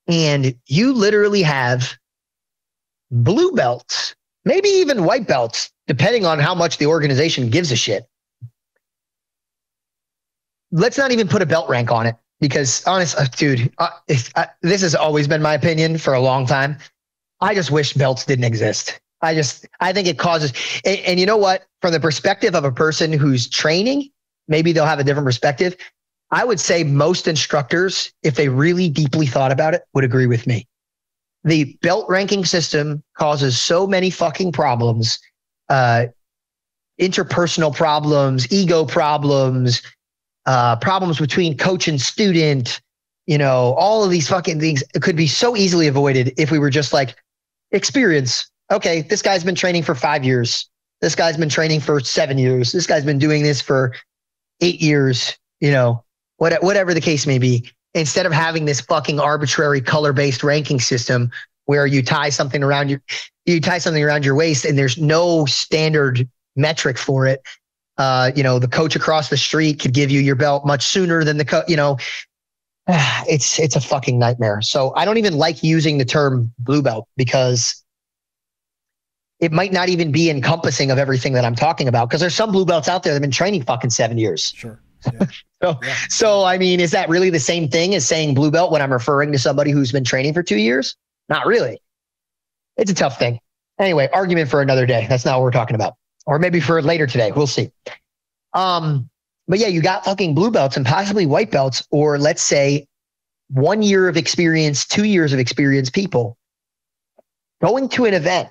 and you literally have blue belts, maybe even white belts, depending on how much the organization gives a shit. Let's not even put a belt rank on it. Because dude, this has always been my opinion for a long time. I just wish belts didn't exist. I think it causes, and you know what? From the perspective of a person who's training, maybe they'll have a different perspective. I would say most instructors, if they really deeply thought about it, would agree with me. The belt ranking system causes so many fucking problems, interpersonal problems, ego problems, problems between coach and student, all of these fucking things could be so easily avoided if we were just like, experience. Okay, this guy's been training for 5 years. This guy's been training for 7 years. This guy's been doing this for 8 years, whatever the case may be. Instead of having this fucking arbitrary color-based ranking system where you tie something around your waist and there's no standard metric for it. The coach across the street could give you your belt much sooner than it's a fucking nightmare. So I don't even like using the term blue belt because it might not even be encompassing of everything that I'm talking about. Because there's some blue belts out there that have been training fucking 7 years. Sure. Yeah. So I mean, is that really the same thing as saying blue belt when I'm referring to somebody who's been training for 2 years? Not really. It's a tough thing. Anyway, argument for another day. That's not what we're talking about. Or maybe for later today. We'll see. But yeah, you got fucking blue belts and possibly white belts, or let's say 1 year of experience, 2 years of experience people going to an event,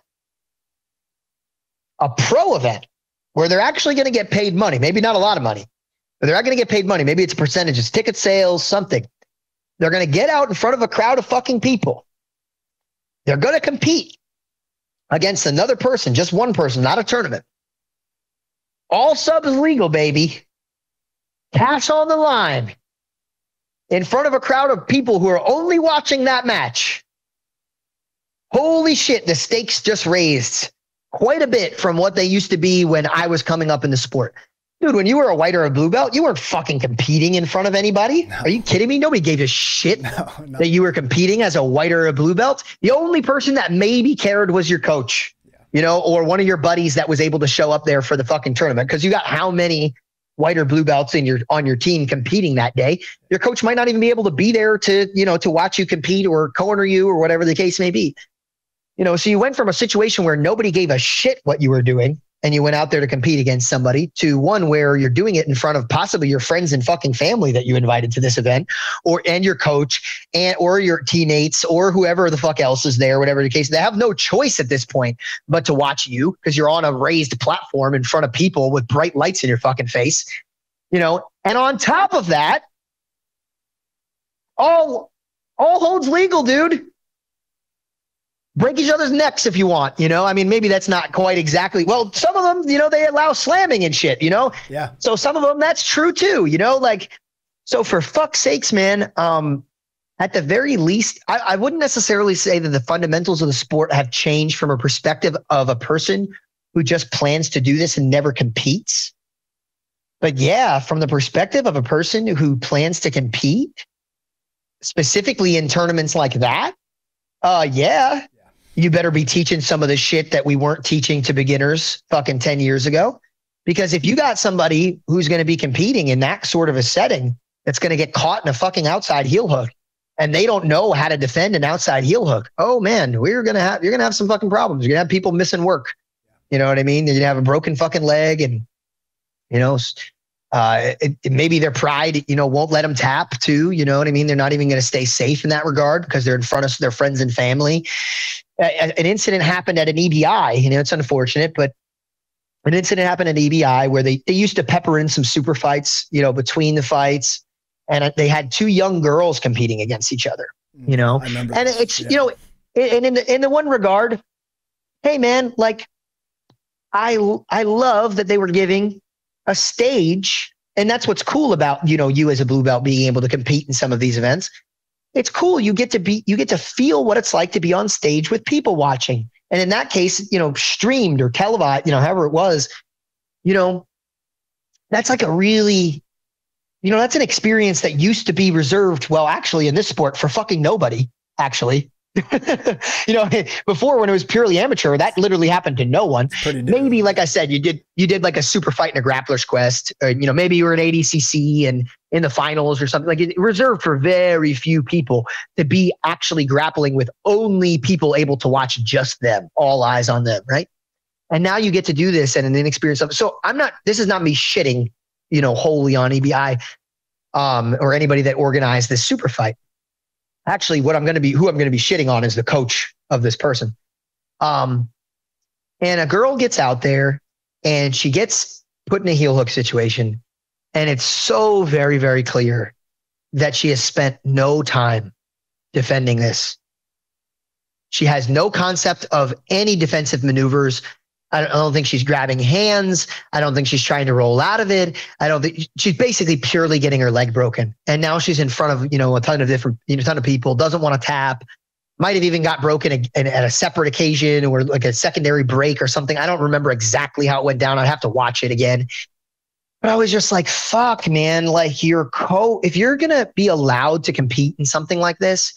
a pro event where they're actually going to get paid money. Maybe not a lot of money, but they're not going to get paid money. Maybe it's percentages, ticket sales, something. They're going to get out in front of a crowd of fucking people. They're going to compete against another person, just one person, not a tournament. All subs legal, baby. Cash on the line. In front of a crowd of people who are only watching that match. Holy shit, the stakes just raised quite a bit from what they used to be when I was coming up in the sport. Dude, when you were a white or a blue belt, you weren't fucking competing in front of anybody. No. Are you kidding me? Nobody gave a shit that you were competing as a white or a blue belt. The only person that maybe cared was your coach. Or one of your buddies that was able to show up there for the fucking tournament. Because you got how many white or blue belts on your team competing that day? Your coach might not even be able to be there to watch you compete or corner you or whatever the case may be. So you went from a situation where nobody gave a shit what you were doing and you went out there to compete against somebody to one where you're doing it in front of possibly your friends and fucking family that you invited to this event and your coach or your teammates or whoever the fuck else is there, whatever the case. They have no choice at this point but to watch you because you're on a raised platform in front of people with bright lights in your fucking face, and on top of that, all holds legal, dude. Break each other's necks if you want, I mean, maybe that's not quite exactly. Well, some of them, they allow slamming and shit, Yeah. So some of them, that's true too, so for fuck's sakes, man, at the very least, I wouldn't necessarily say that the fundamentals of the sport have changed from a perspective of a person who just plans to do this and never competes. But yeah, from the perspective of a person who plans to compete, specifically in tournaments like that, yeah. You better be teaching some of the shit that we weren't teaching to beginners fucking 10 years ago. Because if you got somebody who's going to be competing in that sort of a setting that's going to get caught in a fucking outside heel hook and they don't know how to defend an outside heel hook, oh man, you're going to have some fucking problems. You're going to have people missing work. You know what I mean? You're going to have a broken fucking leg and, maybe their pride, won't let them tap too. You know what I mean? They're not even going to stay safe in that regard because they're in front of their friends and family. An incident happened at an EBI. It's unfortunate, but an incident happened at EBI where they used to pepper in some super fights, between the fights, and they had two young girls competing against each other. I remember. And it's in the one regard, hey man, like I love that they were giving a stage, and that's what's cool about you as a blue belt being able to compete in some of these events. it's cool. You get to feel what it's like to be on stage with people watching. And in that case, streamed or televised, however it was, that's like a really, that's an experience that used to be reserved. Well, actually in this sport for fucking nobody, actually. Before when it was purely amateur, that literally happened to no one. Maybe, like I said, you did like a super fight and a grappler's quest, or, maybe you were an ADCC and in the finals or something. Like, it reserved for very few people to be actually grappling with only people able to watch just them, all eyes on them, right? And now you get to do this and an inexperienced of. So this is not me shitting, wholly on EBI or anybody that organized this super fight. Actually, who I'm going to be shitting on is the coach of this person. And a girl gets out there and she gets put in a heel hook situation. And it's so very, very clear that she has spent no time defending this. She has no concept of any defensive maneuvers. I don't think she's grabbing hands. I don't think she's trying to roll out of it. I don't think she's basically purely getting her leg broken. And now she's in front of, a ton of people, doesn't want to tap, might have even got broken at a separate occasion or like a secondary break or something. I don't remember exactly how it went down. I'd have to watch it again. But I was just like, fuck, man, like if you're going to be allowed to compete in something like this,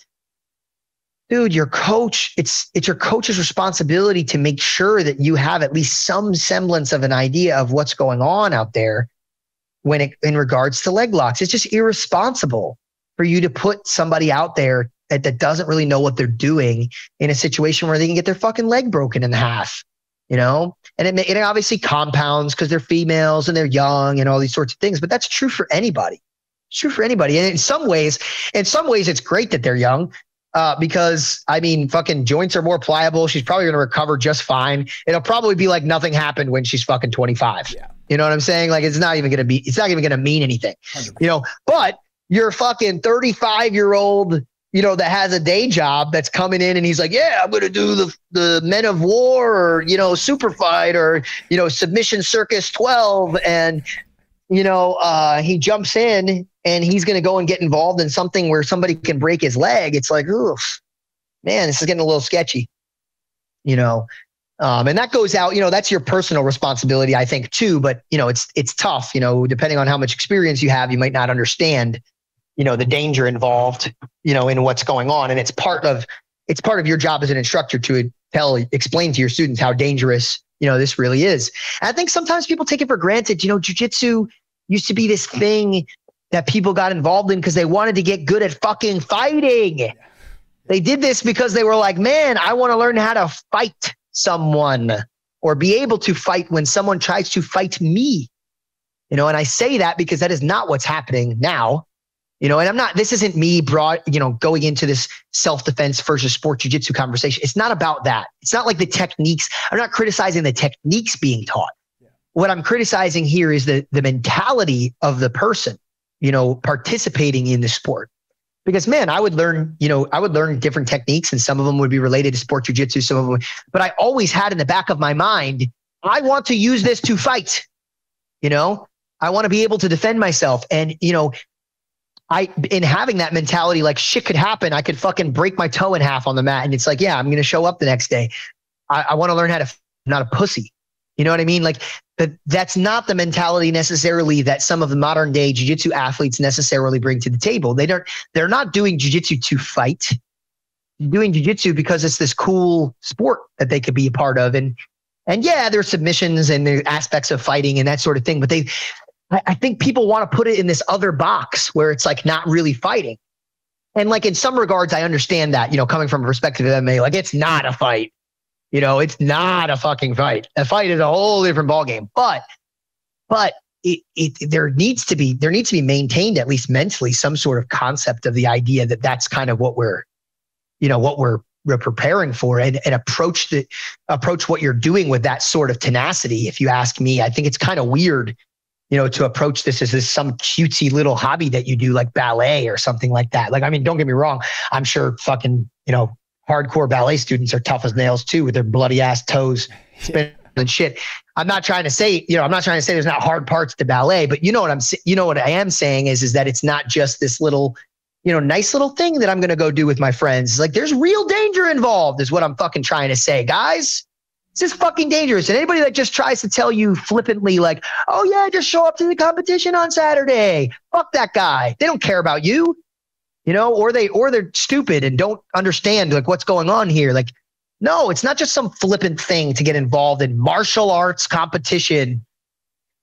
dude, your coach, it's your coach's responsibility to make sure that you have at least some semblance of an idea of what's going on out there in regards to leg locks. It's just irresponsible for you to put somebody out there that doesn't really know what they're doing in a situation where they can get their fucking leg broken in half, and it obviously compounds because they're females and they're young and all these sorts of things, but that's true for anybody. It's true for anybody. And in some ways, it's great that they're young. Because fucking joints are more pliable. She's probably going to recover just fine. It'll probably be like nothing happened when she's fucking 25. Yeah. You know what I'm saying? Like, it's not even going to mean anything, 100%. But you're fucking 35-year-old, that has a day job that's coming in and he's like, yeah, I'm going to do the Men of War or, super fight or, Submission Circus 12. And, he jumps in and he's going to go and get involved in something where somebody can break his leg. It's like, oof, man, this is getting a little sketchy, and that goes out, that's your personal responsibility, I think too. But, it's tough, depending on how much experience you have, you might not understand, the danger involved, in what's going on. And it's part of your job as an instructor to explain to your students how dangerous, this really is. And I think sometimes people take it for granted. Jiu-jitsu used to be this thing that people got involved in because they wanted to get good at fucking fighting. They did this because they were like, man, I want to learn how to fight someone or be able to fight when someone tries to fight me. And I say that because that is not what's happening now. And this isn't me going into this self-defense versus sport jiu-jitsu conversation. It's not about that. It's not like the techniques. I'm not criticizing the techniques being taught. Yeah. What I'm criticizing here is the mentality of the person, participating in the sport. Because, man, I would learn different techniques and some of them would be related to sport jiu-jitsu, some of them, but I always had in the back of my mind, I want to use this to fight. I want to be able to defend myself. And, in having that mentality, like shit could happen. I could fucking break my toe in half on the mat. And it's like, yeah, I'm going to show up the next day. I want to learn how to, not a pussy. You know what I mean? Like that's not the mentality necessarily that some of the modern day jiu-jitsu athletes necessarily bring to the table. They're not doing jiu-jitsu to fight. They're doing jiu-jitsu because it's this cool sport that they could be a part of. And yeah, there's submissions and there's aspects of fighting and that sort of thing. But I think people want to put it in this other box where it's like not really fighting. And like in some regards, I understand that, coming from a perspective of MMA, like it's not a fight. It's not a fucking fight. A fight is a whole different ballgame. But there needs to be maintained, at least mentally, some sort of concept of the idea that that's kind of what we're preparing for, and approach what you're doing with that sort of tenacity. If you ask me, I think it's kind of weird, to approach this as some cutesy little hobby that you do like ballet or something like that. Like, I mean, don't get me wrong. I'm sure fucking, hardcore ballet students are tough as nails too, with their bloody ass toes spinning and shit. I'm not trying to say there's not hard parts to ballet, but what I am saying is that it's not just this little, nice little thing that I'm going to go do with my friends. Like there's real danger involved is what I'm fucking trying to say, guys. This is fucking dangerous. And anybody that just tries to tell you flippantly like, oh yeah, just show up to the competition on Saturday. Fuck that guy. They don't care about you, or they're stupid and don't understand like what's going on here. Like, no, it's not just some flippant thing to get involved in martial arts competition.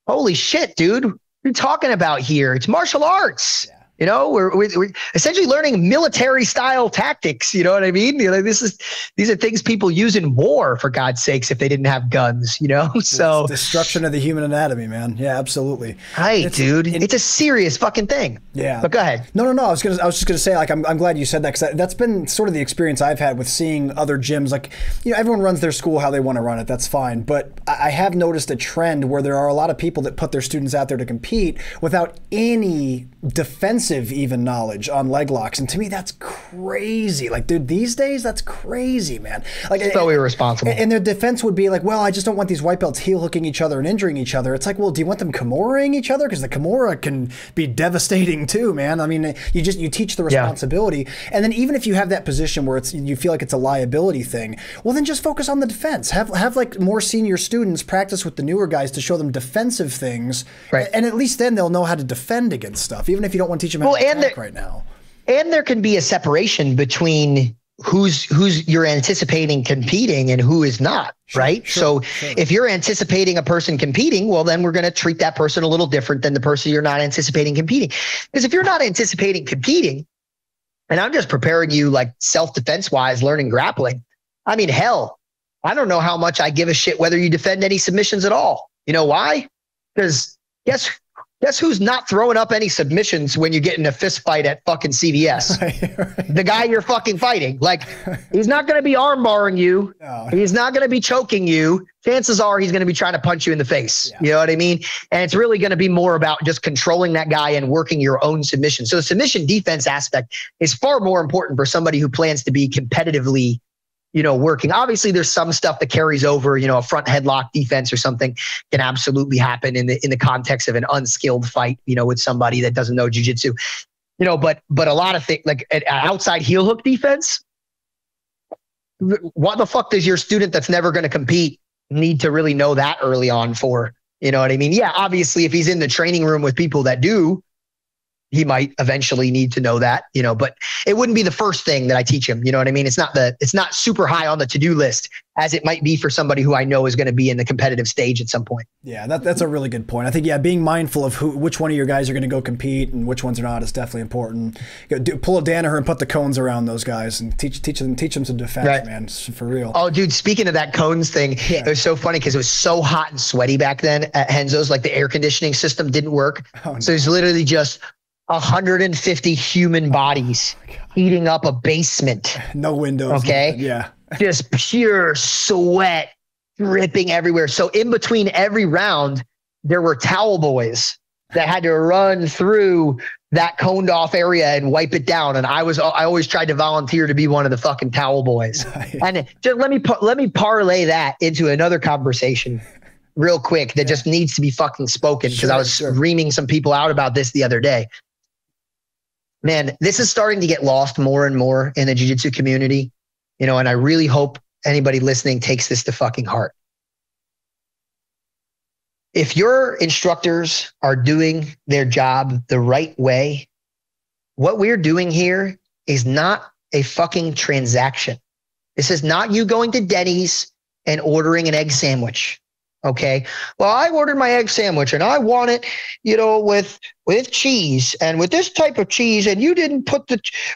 Holy shit, dude. What are you talking about here? It's martial arts. Yeah. We're essentially learning military style tactics. You know what I mean? These are things people use in war, for God's sakes, if they didn't have guns, So it's destruction of the human anatomy, man. Yeah, absolutely. Right, dude. It's a serious fucking thing. Yeah. But go ahead. No. I was just gonna say, like, I'm glad you said that, because that's been sort of the experience I've had with seeing other gyms. Like, everyone runs their school how they want to run it. That's fine. But I have noticed a trend where there are a lot of people that put their students out there to compete without any defensive even knowledge on leg locks, and to me that's crazy. Like, dude, these days that's crazy, man. Like, so irresponsible. And their defense would be like, well, I just don't want these white belts heel hooking each other and injuring each other. It's like, well, do you want them Kimura-ing each other? Because the Kimura can be devastating too, man. I mean, you teach the responsibility, and then even if you have that position where you feel like it's a liability thing, well, then just focus on the defense. Have like more senior students practice with the newer guys to show them defensive things, right? And at least then they'll know how to defend against stuff, even if you don't want to teach them how to attack right now. And there can be a separation between who's you're anticipating competing and who is not, right? Sure. If you're anticipating a person competing, well, then we're going to treat that person a little different than the person you're not anticipating competing. Because if you're not anticipating competing, and I'm just preparing you like self-defense wise, learning grappling, I mean, hell, I don't know how much I give a shit whether you defend any submissions at all. You know why? Because guess who's not throwing up any submissions when you get in a fist fight at fucking CVS? Right. The guy you're fucking fighting. Like, he's not going to be arm barring you. No. He's not going to be choking you. Chances are he's going to be trying to punch you in the face. Yeah. You know what I mean? And it's really going to be more about just controlling that guy and working your own submission. So the submission defense aspect is far more important for somebody who plans to be competitively working. Obviously, there's some stuff that carries over, a front headlock defense or something can absolutely happen in the context of an unskilled fight, with somebody that doesn't know jiu-jitsu, but a lot of things like outside heel hook defense. What the fuck does your student that's never going to compete need to really know that early on for? You know what I mean? Yeah, obviously, if he's in the training room with people that do, he might eventually need to know that, but it wouldn't be the first thing that I teach him. You know what I mean? It's not super high on the to-do list as it might be for somebody who I know is going to be in the competitive stage at some point. Yeah, that's a really good point. I think, being mindful of which one of your guys are going to go compete and which ones are not is definitely important. Pull a Danaher and put the cones around those guys and teach them some defense, right, man, for real. Oh, dude, speaking of that cones thing, It was so funny because it was so hot and sweaty back then at Henzo's, like the air conditioning system didn't work. Oh, no. So it's literally just 150 human bodies heating up a basement. No windows. Okay. Yeah. Just pure sweat dripping everywhere. So in between every round, there were towel boys that had to run through that coned off area and wipe it down. And I always tried to volunteer to be one of the fucking towel boys. Nice. And just let me parlay that into another conversation real quick that just needs to be fucking spoken, because I was reaming some people out about this the other day. Man, this is starting to get lost more and more in the jiu-jitsu community, and I really hope anybody listening takes this to fucking heart. If your instructors are doing their job the right way, what we're doing here is not a fucking transaction. This is not you going to Denny's and ordering an egg sandwich. Okay. Well, I ordered my egg sandwich and I want it, with cheese and with this type of cheese. And you didn't put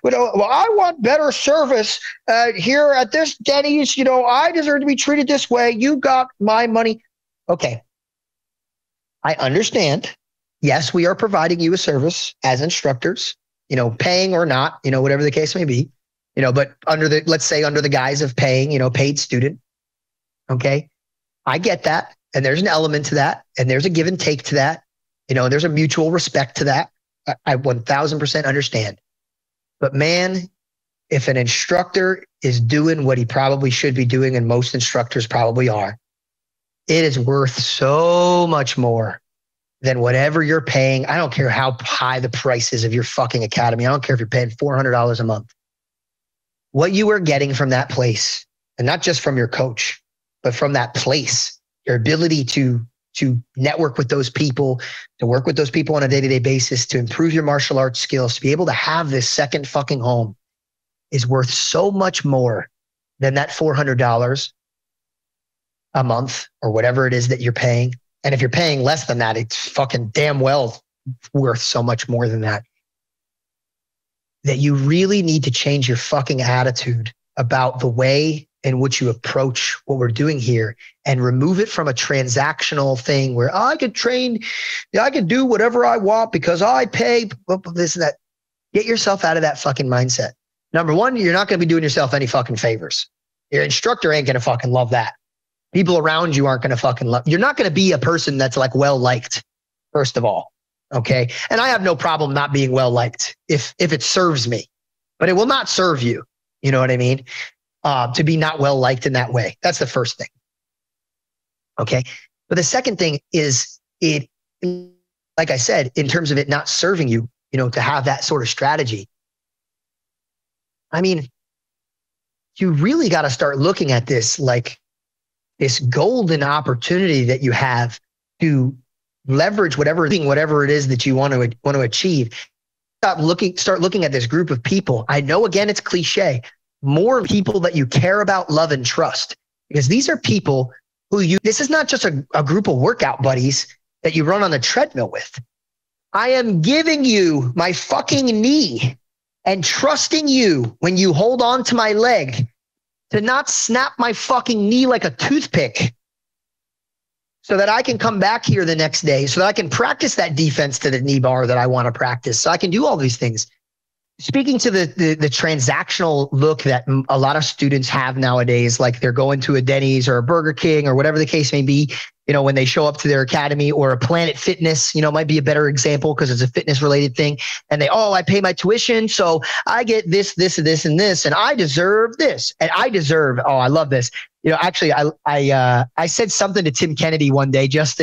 well, I want better service here at this Denny's. I deserve to be treated this way. You got my money. Okay. I understand. Yes, we are providing you a service as instructors, paying or not, whatever the case may be, but let's say under the guise of paying, paid student. Okay. I get that. And there's an element to that. And there's a give and take to that. There's a mutual respect to that. I 1000% understand. But man, if an instructor is doing what he probably should be doing, and most instructors probably are, it is worth so much more than whatever you're paying. I don't care how high the price is of your fucking academy. I don't care if you're paying $400 a month. What you are getting from that place, and not just from your coach, but from that place, your ability to network with those people, to work with those people on a day-to-day basis, to improve your martial arts skills, to be able to have this second fucking home is worth so much more than that $400 a month or whatever it is that you're paying. And if you're paying less than that, it's fucking damn well worth so much more than that. That you really need to change your fucking attitude about the way in which you approach what we're doing here and remove it from a transactional thing where I could train, I could do whatever I want because I pay this and that. Get yourself out of that fucking mindset. Number one, you're not going to be doing yourself any fucking favors. Your instructor ain't going to fucking love that. People around you aren't going to fucking love. You're not going to be a person that's like well-liked, first of all. Okay. And I have no problem not being well-liked if it serves me, but it will not serve you. You know what I mean? To be not well-liked in that way. That's the first thing. Okay. But the second thing is it, like I said, in terms of it not serving you, you know, to have that sort of strategy. I mean, you really got to start looking at this like this golden opportunity that you have to leverage whatever it is that you want to achieve. Start looking at this group of people. I know, again, it's cliche. More people that you care about, love, and trust. Because these are people who this is not just a group of workout buddies that you run on the treadmill with. I am giving you my fucking knee and trusting you when you hold on to my leg to not snap my fucking knee like a toothpick so that I can come back here the next day, so that I can practice that defense to the knee bar that I want to practice, so I can do all these things. Speaking to the transactional look that a lot of students have nowadays, like they're going to a Denny's or a Burger King or whatever the case may be, you know, when they show up to their academy, or a Planet Fitness, you know, might be a better example because it's a fitness related thing. And I pay my tuition, so I get this, and this, and I deserve this. And I love this. You know, actually, I said something to Tim Kennedy one day, just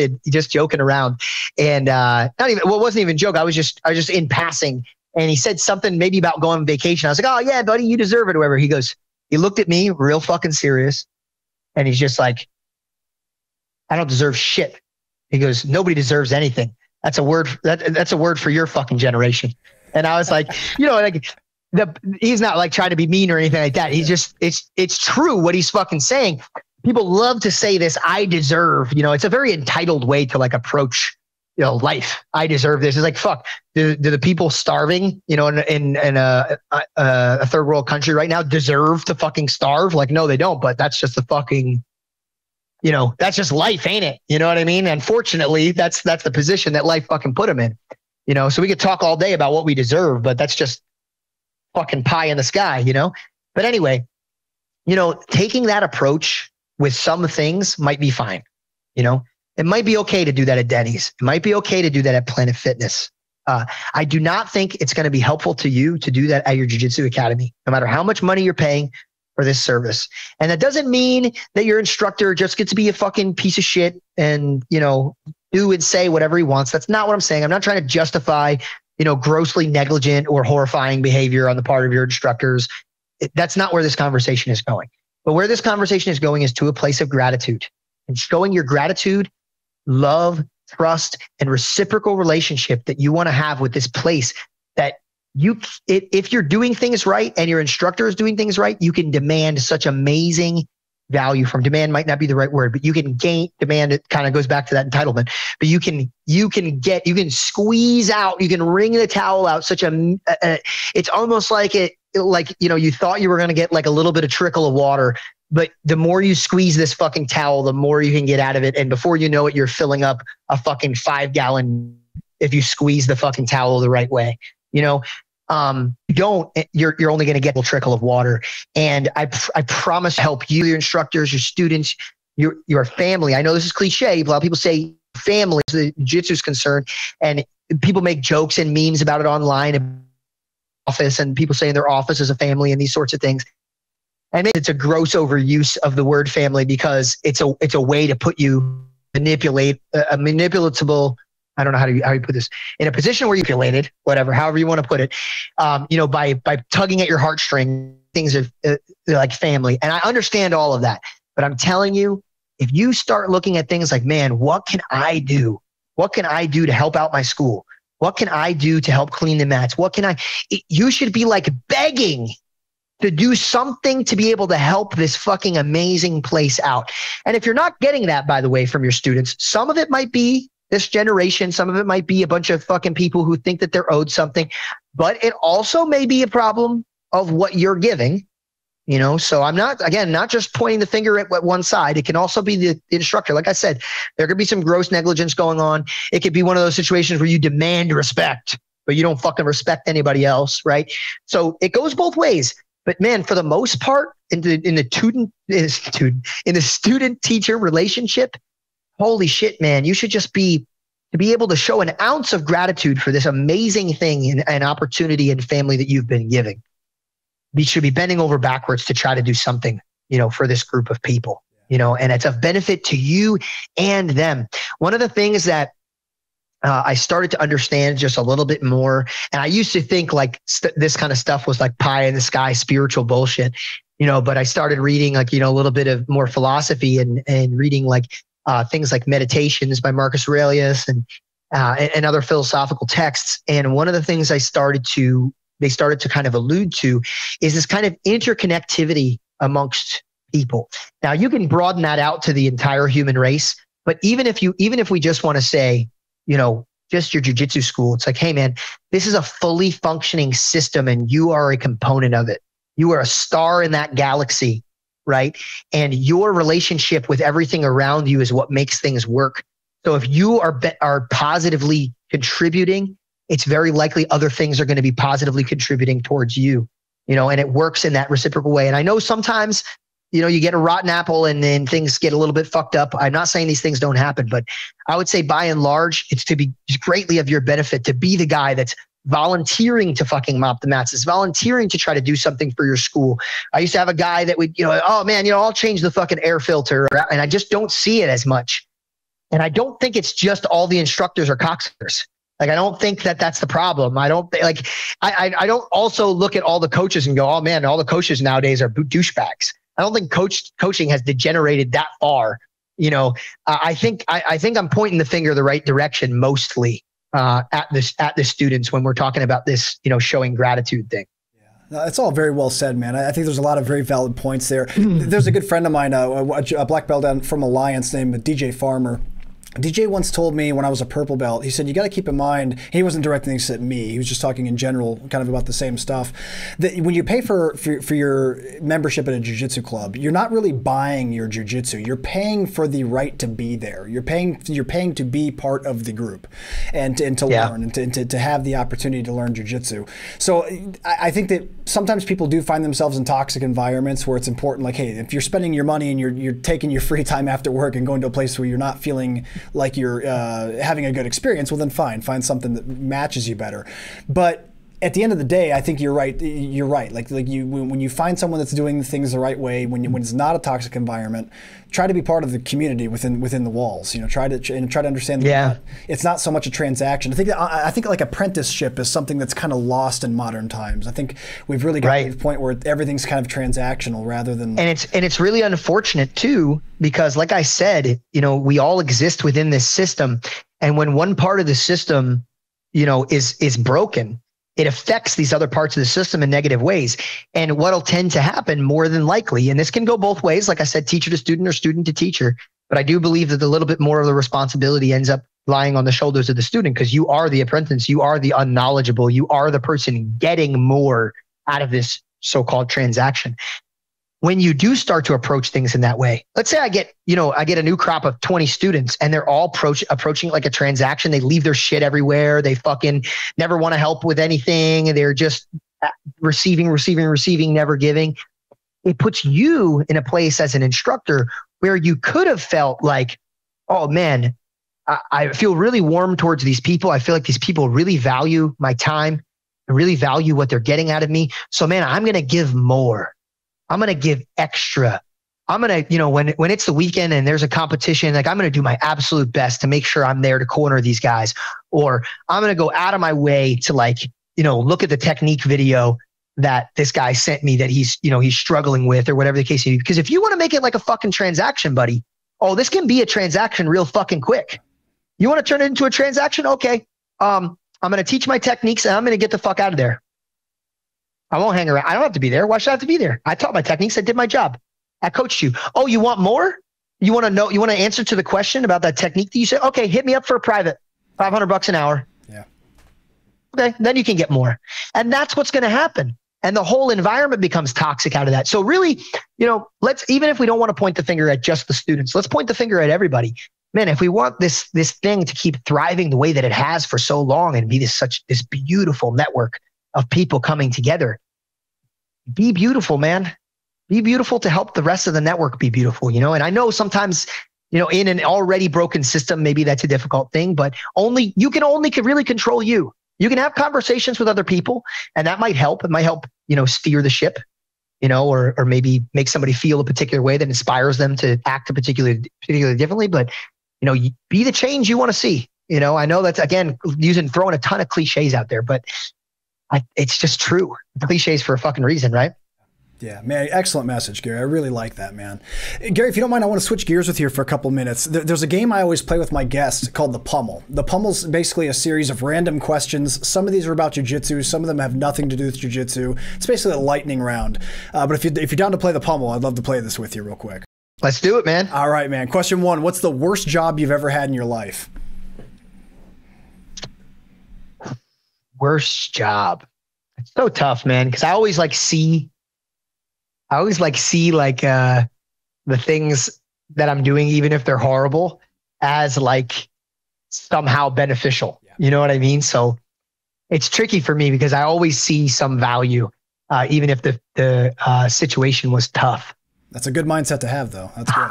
joking around, and it wasn't even a joke. I was just in passing. And he said something maybe about going on vacation. I was like, oh yeah, buddy, you deserve it or whatever. He looked at me real fucking serious. And he's just like, I don't deserve shit. He goes, nobody deserves anything. That's a word. That's a word for your fucking generation. And I was like, you know, like he's not like trying to be mean or anything like that. He's just, it's true what he's fucking saying. People love to say this, I deserve, you know, it's a very entitled way to like approach, you know, life. I deserve this. It's like, fuck, do the people starving, you know, in a third world country right now deserve to fucking starve? Like, no, they don't, but that's just the fucking, you know, that's just life, ain't it? You know what I mean? Unfortunately, that's the position that life fucking put them in, you know? So we could talk all day about what we deserve, but that's just fucking pie in the sky, you know? But anyway, you know, taking that approach with some things might be fine, you know? It might be okay to do that at Denny's. It might be okay to do that at Planet Fitness. I do not think it's going to be helpful to you to do that at your Jiu-Jitsu academy, no matter how much money you're paying for this service. And that doesn't mean that your instructor just gets to be a fucking piece of shit and, you know, do and say whatever he wants. That's not what I'm saying. I'm not trying to justify, you know, grossly negligent or horrifying behavior on the part of your instructors. That's not where this conversation is going. But where this conversation is going is to a place of gratitude, and showing your gratitude, love, trust, and reciprocal relationship that you want to have with this place, that if you're doing things right and your instructor is doing things right, you can demand such amazing value from. Demand might not be the right word, but you can gain demand. It kind of goes back to that entitlement, but you can squeeze out, you can wring the towel out. It's almost like you know, you thought you were going to get like a little bit of trickle of water, but the more you squeeze this fucking towel, the more you can get out of it. And before you know it, you're filling up a fucking 5-gallon if you squeeze the fucking towel the right way. You know, you're only going to get a trickle of water. And I promise to help you, your instructors, your students, your family. I know this is cliche, but a lot of people say family as the jiu-jitsu is concerned, and people make jokes and memes about it online, office, and people say in their office is a family and these sorts of things. And maybe it's a gross overuse of the word family because it's a way to put you a manipulatable I don't know how you put this, in a position where you feel elated, whatever, however you want to put it, by tugging at your heartstring, things are like family. And I understand all of that, but I'm telling you, if you start looking at things like, man, what can I do? What can I do to help out my school? What can I do to help clean the mats? You should be like begging to do something to be able to help this fucking amazing place out. And if you're not getting that, by the way, from your students, some of it might be this generation. Some of it might be a bunch of fucking people who think that they're owed something, but it also may be a problem of what you're giving. So I'm not just pointing the finger at one side. It can also be the instructor. Like I said, there could be some gross negligence going on. It could be one of those situations where you demand respect, but you don't fucking respect anybody else, right? So it goes both ways. But man, for the most part, in the student-teacher relationship, holy shit, man, you should just be able to show an ounce of gratitude for this amazing thing and opportunity and family that you've been giving. We should be bending over backwards to try to do something, for this group of people, and it's of benefit to you and them. One of the things that I started to understand just a little bit more, and I used to think like this kind of stuff was like pie in the sky, spiritual bullshit, but I started reading like, a little bit of more philosophy and reading like things like Meditations by Marcus Aurelius and other philosophical texts. And one of the things they started to kind of allude to is this kind of interconnectivity amongst people. Now you can broaden that out to the entire human race, but even if we just want to say, just your jiu-jitsu school, it's like, hey man, this is a fully functioning system and you are a component of it. You are a star in that galaxy, right? And your relationship with everything around you is what makes things work. So if you are positively contributing, it's very likely other things are going to be positively contributing towards you, and it works in that reciprocal way. And I know sometimes, you get a rotten apple and then things get a little bit fucked up. I'm not saying these things don't happen, but I would say by and large, it's to be greatly of your benefit to be the guy that's volunteering to fucking mop the mats, is volunteering to try to do something for your school. I used to have a guy that would, oh man, I'll change the fucking air filter. And I just don't see it as much. And I don't think it's just all the instructors are cocksuckers. Like, I don't think that that's the problem. I don't also look at all the coaches and go, oh man, all the coaches nowadays are douchebags. I don't think coaching has degenerated that far. I think I'm pointing the finger the right direction mostly at the students when we're talking about this, showing gratitude thing. No, it's all very well said, man. I think there's a lot of very valid points there. There's a good friend of mine, a black belt from Alliance named DJ Farmer. DJ once told me when I was a purple belt, he said, you got to keep in mind, he wasn't directing this at me, he was just talking in general, kind of about the same stuff, that when you pay for your membership at a jiu-jitsu club, you're not really buying your jiu-jitsu, you're paying for the right to be there. You're paying to be part of the group and to learn and to have the opportunity to learn jiu-jitsu. So I think that sometimes people do find themselves in toxic environments where it's important, like, hey, if you're spending your money and you're taking your free time after work and going to a place where you're not feeling like you're having a good experience, well then fine, find something that matches you better. But at the end of the day, I think you're right. You're right. Like when you find someone that's doing things the right way, when it's not a toxic environment, try to be part of the community within the walls. Try to understand that it's not so much a transaction. I think like apprenticeship is something that's kind of lost in modern times. I think we've really got to the point where everything's kind of transactional rather than. And it's really unfortunate too, because like I said, we all exist within this system, and when one part of the system, is broken, it affects these other parts of the system in negative ways. And what'll tend to happen more than likely, and this can go both ways, like I said, teacher to student or student to teacher, but I do believe that a little bit more of the responsibility ends up lying on the shoulders of the student, because you are the apprentice, you are the unknowledgeable, you are the person getting more out of this so-called transaction. When you do start to approach things in that way, let's say I get a new crop of 20 students and they're all approaching like a transaction. They leave their shit everywhere. They fucking never want to help with anything. They're just receiving, never giving. It puts you in a place as an instructor where you could have felt like, oh man, I feel really warm towards these people. I feel like these people really value my time and really value what they're getting out of me. So man, I'm going to give more. I'm going to give extra. I'm going to, when it's the weekend and there's a competition, like I'm going to do my absolute best to make sure I'm there to corner these guys. Or I'm going to go out of my way to look at the technique video that this guy sent me that he's struggling with or whatever the case may be. Because if you want to make it like a fucking transaction, buddy, this can be a transaction real fucking quick. You want to turn it into a transaction? Okay. I'm going to teach my techniques and I'm going to get the fuck out of there. I won't hang around. I don't have to be there. Why should I have to be there? I taught my techniques. I did my job. I coached you. Oh, you want more? You want to know? You want to answer to the question about that technique that you said? Okay, hit me up for a private, $500 an hour. Yeah. Okay, then you can get more, and that's what's going to happen. And the whole environment becomes toxic out of that. So really, let's, even if we don't want to point the finger at just the students, let's point the finger at everybody. Man, if we want this thing to keep thriving the way that it has for so long and be this beautiful network of people coming together, be beautiful, man. Be beautiful to help the rest of the network be beautiful, And I know sometimes, in an already broken system, maybe that's a difficult thing, but you can really control you. You can have conversations with other people, and that might help. It might help, steer the ship, or maybe make somebody feel a particular way that inspires them to act particularly differently. But, be the change you want to see. I know that's, again, throwing a ton of cliches out there, but it's just true. Cliches for a fucking reason, right? Yeah, man, excellent message, Garry. I really like that, man. Garry, if you don't mind, I want to switch gears with you for a couple minutes. There's a game I always play with my guests called the Pummel. The Pummel's basically a series of random questions. Some of these are about jiu-jitsu. Some of them have nothing to do with jiu-jitsu. It's basically a lightning round. But if you're down to play the Pummel, I'd love to play this with you real quick. Let's do it, man. All right, man. Question 1, what's the worst job you've ever had in your life? Worst job. It's so tough, man, because I always see the things that I'm doing, even if they're horrible, as somehow beneficial. Yeah. You know what I mean? So it's tricky for me because I always see some value, even if the situation was tough. That's a good mindset to have, though. That's good.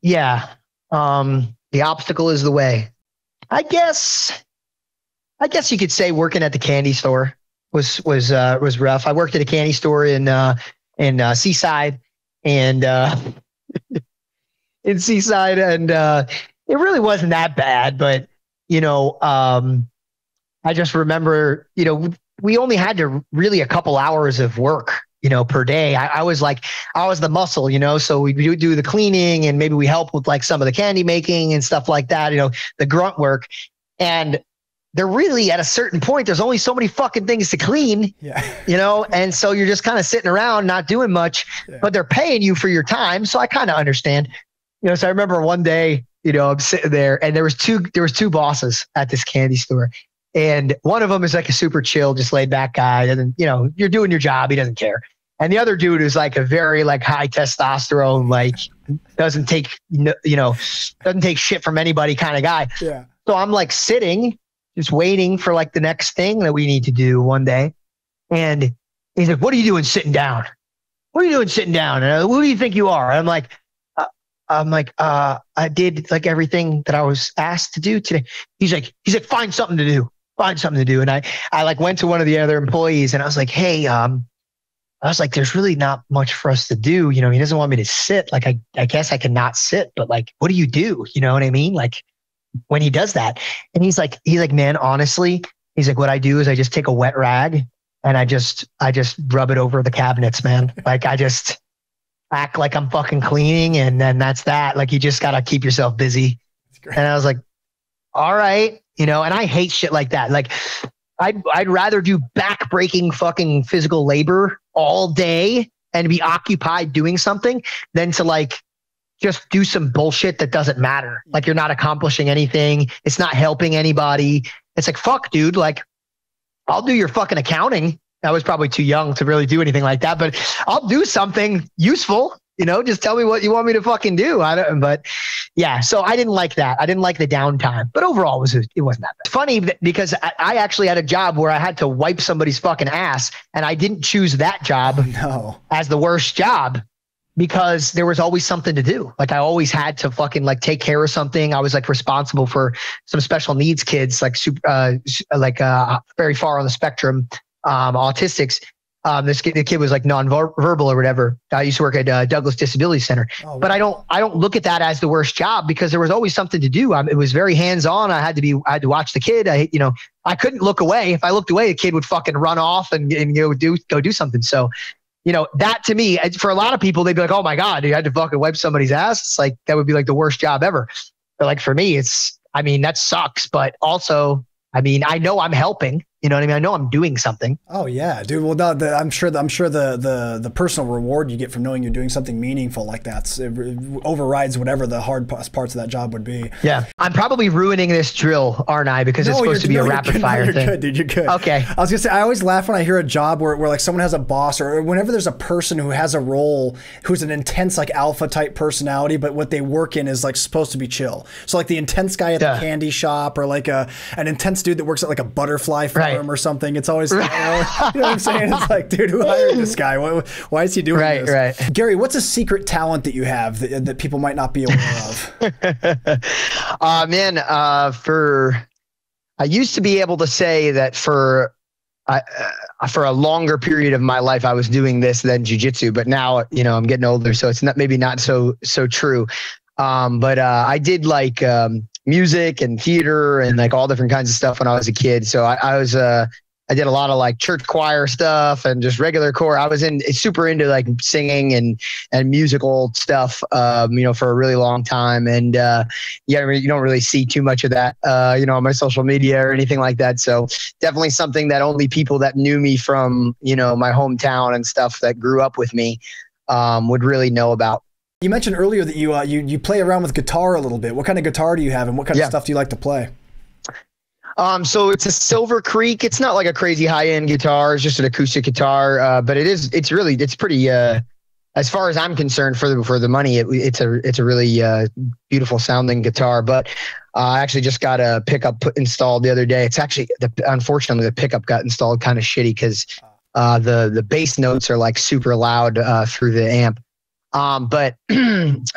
Yeah. The obstacle is the way. I guess you could say working at the candy store was rough. I worked at a candy store in Seaside and in Seaside, and it really wasn't that bad. But I just remember, we only had to really a couple hours of work, per day. I was the muscle, so we would do the cleaning and maybe we help with some of the candy making and stuff like that, the grunt work. And they're really at a certain point, there's only so many fucking things to clean, and so you're just kind of sitting around, not doing much, but they're paying you for your time. So I kind of understand, so I remember one day, I'm sitting there and there was two bosses at this candy store. And one of them is a super chill, just laid back guy. And you're doing your job. He doesn't care. And the other dude is a very high testosterone, doesn't take shit from anybody kind of guy. Yeah. So I'm sitting, just waiting for the next thing that we need to do one day. And he's like, what are you doing sitting down? What are you doing sitting down? And who do you think you are? And I'm like, I did everything that I was asked to do today. He's like, find something to do. And I went to one of the other employees and I was like, hey, there's really not much for us to do. He doesn't want me to sit. I guess I cannot sit, but what do you do? You know what I mean? When he does that. And he's like, man, honestly, he's like, what I do is I just take a wet rag and I just rub it over the cabinets, man. I just act like I'm fucking cleaning. And then that's that. You just got to keep yourself busy. And I was like, all right. And I hate shit like that. I'd rather do back-breaking fucking physical labor all day and be occupied doing something than to just do some bullshit that doesn't matter. You're not accomplishing anything. It's not helping anybody. It's fuck, dude. I'll do your fucking accounting. I was probably too young to really do anything like that, but I'll do something useful. Just tell me what you want me to fucking do. But yeah, so I didn't like that. I didn't like the downtime, but overall it wasn't that bad. It's funny because I actually had a job where I had to wipe somebody's fucking ass, and I didn't choose that job as the worst job because there was always something to do. I always had to fucking take care of something. I was responsible for some special needs kids, very far on the spectrum, autistics. The kid was like nonverbal or whatever. I used to work at Douglas Disability Center, but I don't look at that as the worst job because there was always something to do. It was very hands-on. I had to watch the kid. I couldn't look away. If I looked away, the kid would fucking run off and go do something. So, that to me, for a lot of people, they'd be like, oh my God, you had to fucking wipe somebody's ass. It's like, that would be like the worst job ever. But like for me, that sucks. But also, I know I'm helping. You know what I mean? I know I'm doing something. Oh yeah, dude. Well, I'm sure the personal reward you get from knowing you're doing something meaningful like that overrides whatever the hard parts of that job would be. Yeah, I'm probably ruining this drill, aren't I? Because it's supposed to be a rapid fire thing. You're good, dude. You're good. Okay. I was gonna say I always laugh when I hear a job where like someone has a boss or whenever there's a person who has a role who's an intense like alpha type personality, but what they work in is like supposed to be chill. So like the intense guy at the candy shop or like an intense dude that works at like a butterfly farm. Or something. It's always, you know what I'm saying? It's like, dude, who hired this guy? Why is he doing this? Right. Garry, what's a secret talent that you have that people might not be aware of? I used to be able to say that for a longer period of my life, I was doing this than jiu-jitsu, but now, I'm getting older, so it's maybe not so true. But I did like, music and theater and like all different kinds of stuff when I was a kid. So I did a lot of like church choir stuff and just regular core. I was super into like singing and musical stuff, for a really long time. And you don't really see too much of that, on my social media or anything like that. So definitely something that only people that knew me from, my hometown and stuff that grew up with me would really know about. You mentioned earlier that you play around with guitar a little bit. What kind of guitar do you have, and what kind of stuff do you like to play? So it's a Silver Creek. It's not like a crazy high-end guitar. It's just an acoustic guitar, but it's pretty. As far as I'm concerned, for the money, it's a really beautiful sounding guitar. But I actually just got a pickup installed the other day. It's actually unfortunately the pickup got installed kind of shitty because the bass notes are like super loud through the amp. But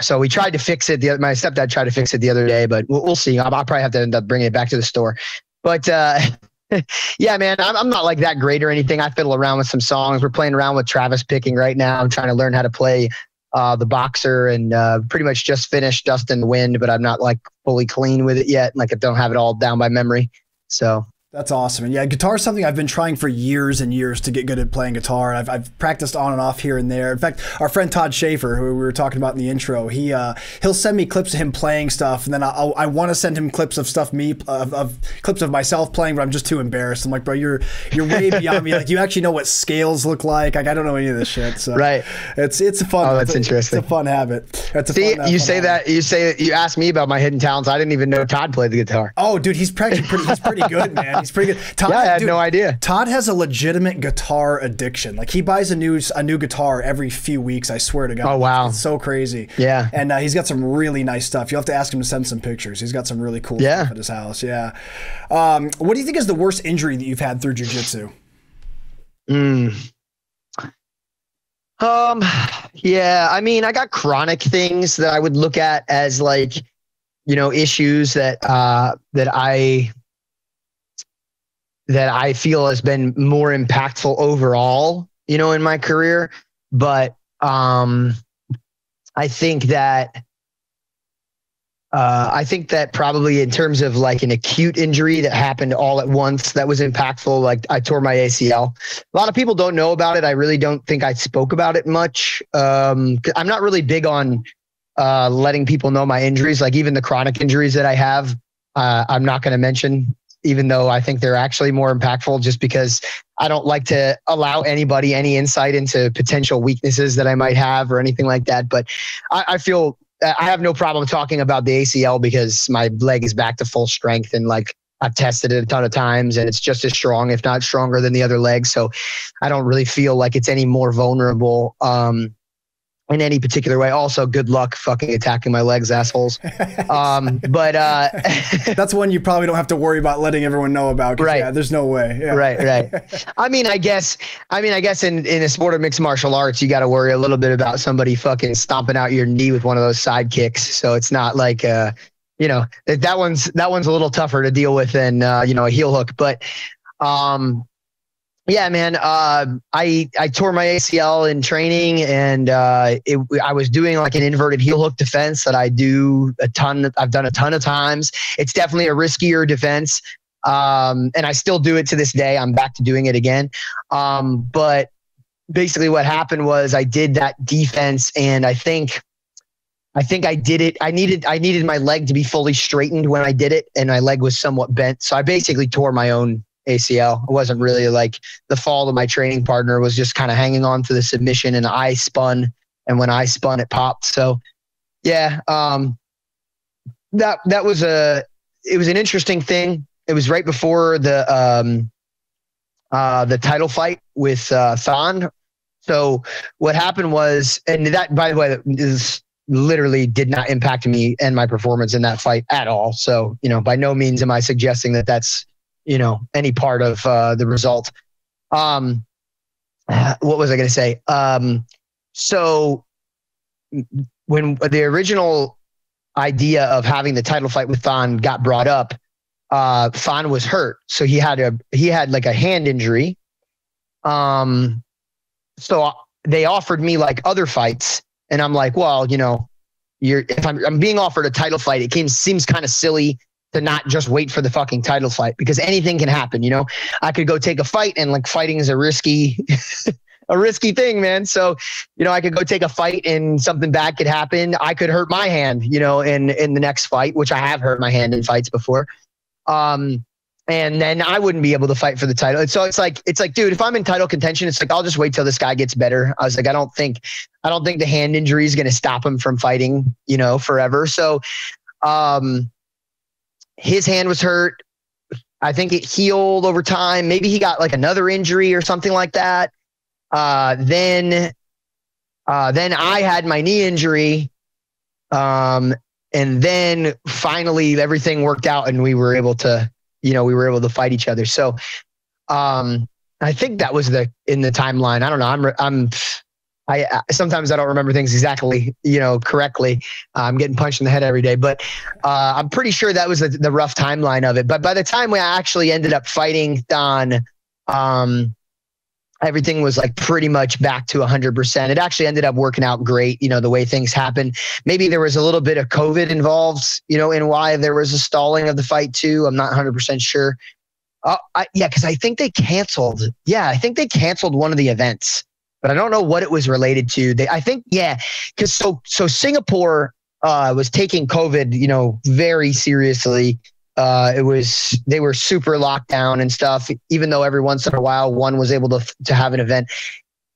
so we tried to fix it. My stepdad tried to fix it the other day, but we'll see. I'll probably have to end up bringing it back to the store. But yeah, man, I'm not like that great or anything. I fiddle around with some songs. We're playing around with Travis picking right now. I'm trying to learn how to play the Boxer and pretty much just finished Dust in the Wind, but I'm not like fully clean with it yet. Like I don't have it all down by memory. So. That's awesome. And yeah, guitar is something I've been trying for years and years to get good at playing guitar. I've practiced on and off here and there. In fact, our friend Todd Schaefer, who we were talking about in the intro, he'll send me clips of him playing stuff, and then I want to send him clips of stuff clips of myself playing, but I'm just too embarrassed. I'm like, bro, you're way beyond me. Like you actually know what scales look like. Like I don't know any of this shit. So right. It's a fun. Oh, that's interesting. It's a fun habit. You asked me about my hidden talents. I didn't even know Todd played the guitar. Oh, dude, he's pretty good, man. He's pretty good. Todd, I had no idea. Todd has a legitimate guitar addiction. Like he buys a new guitar every few weeks. I swear to God. Oh wow, it's so crazy. Yeah, and he's got some really nice stuff. You have to ask him to send some pictures. He's got some really cool stuff at his house. Yeah. What do you think is the worst injury that you've had through jiu-jitsu? Yeah. I mean, I got chronic things that I would look at as like, issues that I feel has been more impactful overall, in my career. But I think that probably in terms of like an acute injury that happened all at once that was impactful, like I tore my ACL. A lot of people don't know about it. I really don't think I spoke about it much. I'm not really big on letting people know my injuries, like even the chronic injuries that I have. I'm not going to mention, even though I think they're actually more impactful, just because I don't like to allow anybody any insight into potential weaknesses that I might have or anything like that. But I feel I have no problem talking about the ACL because my leg is back to full strength, and like I've tested it a ton of times and it's just as strong, if not stronger than the other legs. So I don't really feel like it's any more vulnerable in any particular way. Also, good luck fucking attacking my legs, assholes. But that's one you probably don't have to worry about letting everyone know about. Right. Yeah, there's no way. Yeah. Right. I mean, I guess in a sport of mixed martial arts, you got to worry a little bit about somebody fucking stomping out your knee with one of those side kicks. So it's not like, that one's a little tougher to deal with than, a heel hook. But Yeah, man. I tore my ACL in training, and I was doing like an inverted heel hook defense that I've done a ton of times. It's definitely a riskier defense, and I still do it to this day. I'm back to doing it again. But basically, what happened was I did that defense, and I think I did it. I needed my leg to be fully straightened when I did it, and my leg was somewhat bent. So I basically tore my own ACL. It wasn't really like the fault of my training partner. Was just kind of hanging on to the submission, and I spun, and when I spun, it popped. So yeah, that was it was an interesting thing. It was right before the title fight with Thon. So what happened was, and that, by the way, is literally did not impact me and my performance in that fight at all. So, by no means am I suggesting that that's, any part of the result. What was I going to say? So when the original idea of having the title fight with Thon got brought up, Thon was hurt. So he had like a hand injury. So they offered me like other fights, and I'm like, well, if I'm being offered a title fight, it seems kind of silly to not just wait for the fucking title fight, because anything can happen. I could go take a fight, and like fighting is a risky thing, man. So, I could go take a fight and something bad could happen. I could hurt my hand, in the next fight, which I have hurt my hand in fights before. And then I wouldn't be able to fight for the title. And so it's like, dude, if I'm in title contention, it's like, I'll just wait till this guy gets better. I was like, I don't think the hand injury is going to stop him from fighting, forever. So, his hand was hurt. I think it healed over time. Maybe he got like another injury or something like that. Then I had my knee injury. And then finally everything worked out, and we were able to fight each other. So, I think that was in the timeline. I don't know. Sometimes I don't remember things exactly, correctly. I'm getting punched in the head every day, but I'm pretty sure that was the rough timeline of it. But by the time we actually ended up fighting Don, everything was like pretty much back to 100%. It actually ended up working out great, the way things happened. Maybe there was a little bit of COVID involved, in why there was a stalling of the fight too. I'm not 100% sure. Because I think they canceled. Yeah, I think they canceled one of the events, but I don't know what it was related to. Because so Singapore was taking COVID, very seriously. They were super locked down and stuff, even though every once in a while one was able to have an event.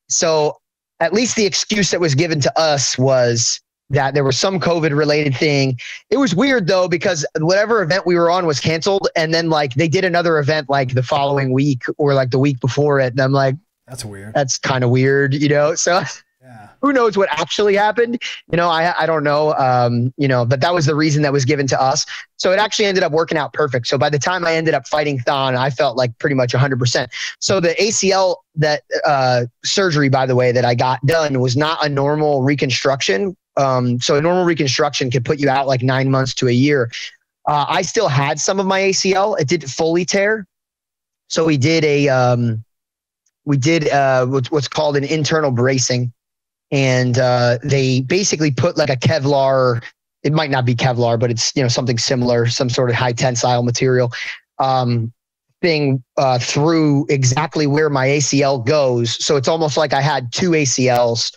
So at least the excuse that was given to us was that there was some COVID related thing. It was weird though, because whatever event we were on was canceled. And then like they did another event like the following week or like the week before it. And I'm like, that's weird. That's kind of weird, So yeah. Who knows what actually happened? I don't know. But that was the reason that was given to us. So it actually ended up working out perfect. So by the time I ended up fighting Thon, I felt like pretty much 100%. So the ACL surgery, by the way, that I got done was not a normal reconstruction. So a normal reconstruction could put you out like 9 months to a year. I still had some of my ACL. It didn't fully tear. So we did what's called an internal bracing. And they basically put like a Kevlar, it might not be Kevlar, but it's, something similar, some sort of high tensile material thing through exactly where my ACL goes. So it's almost like I had two ACLs.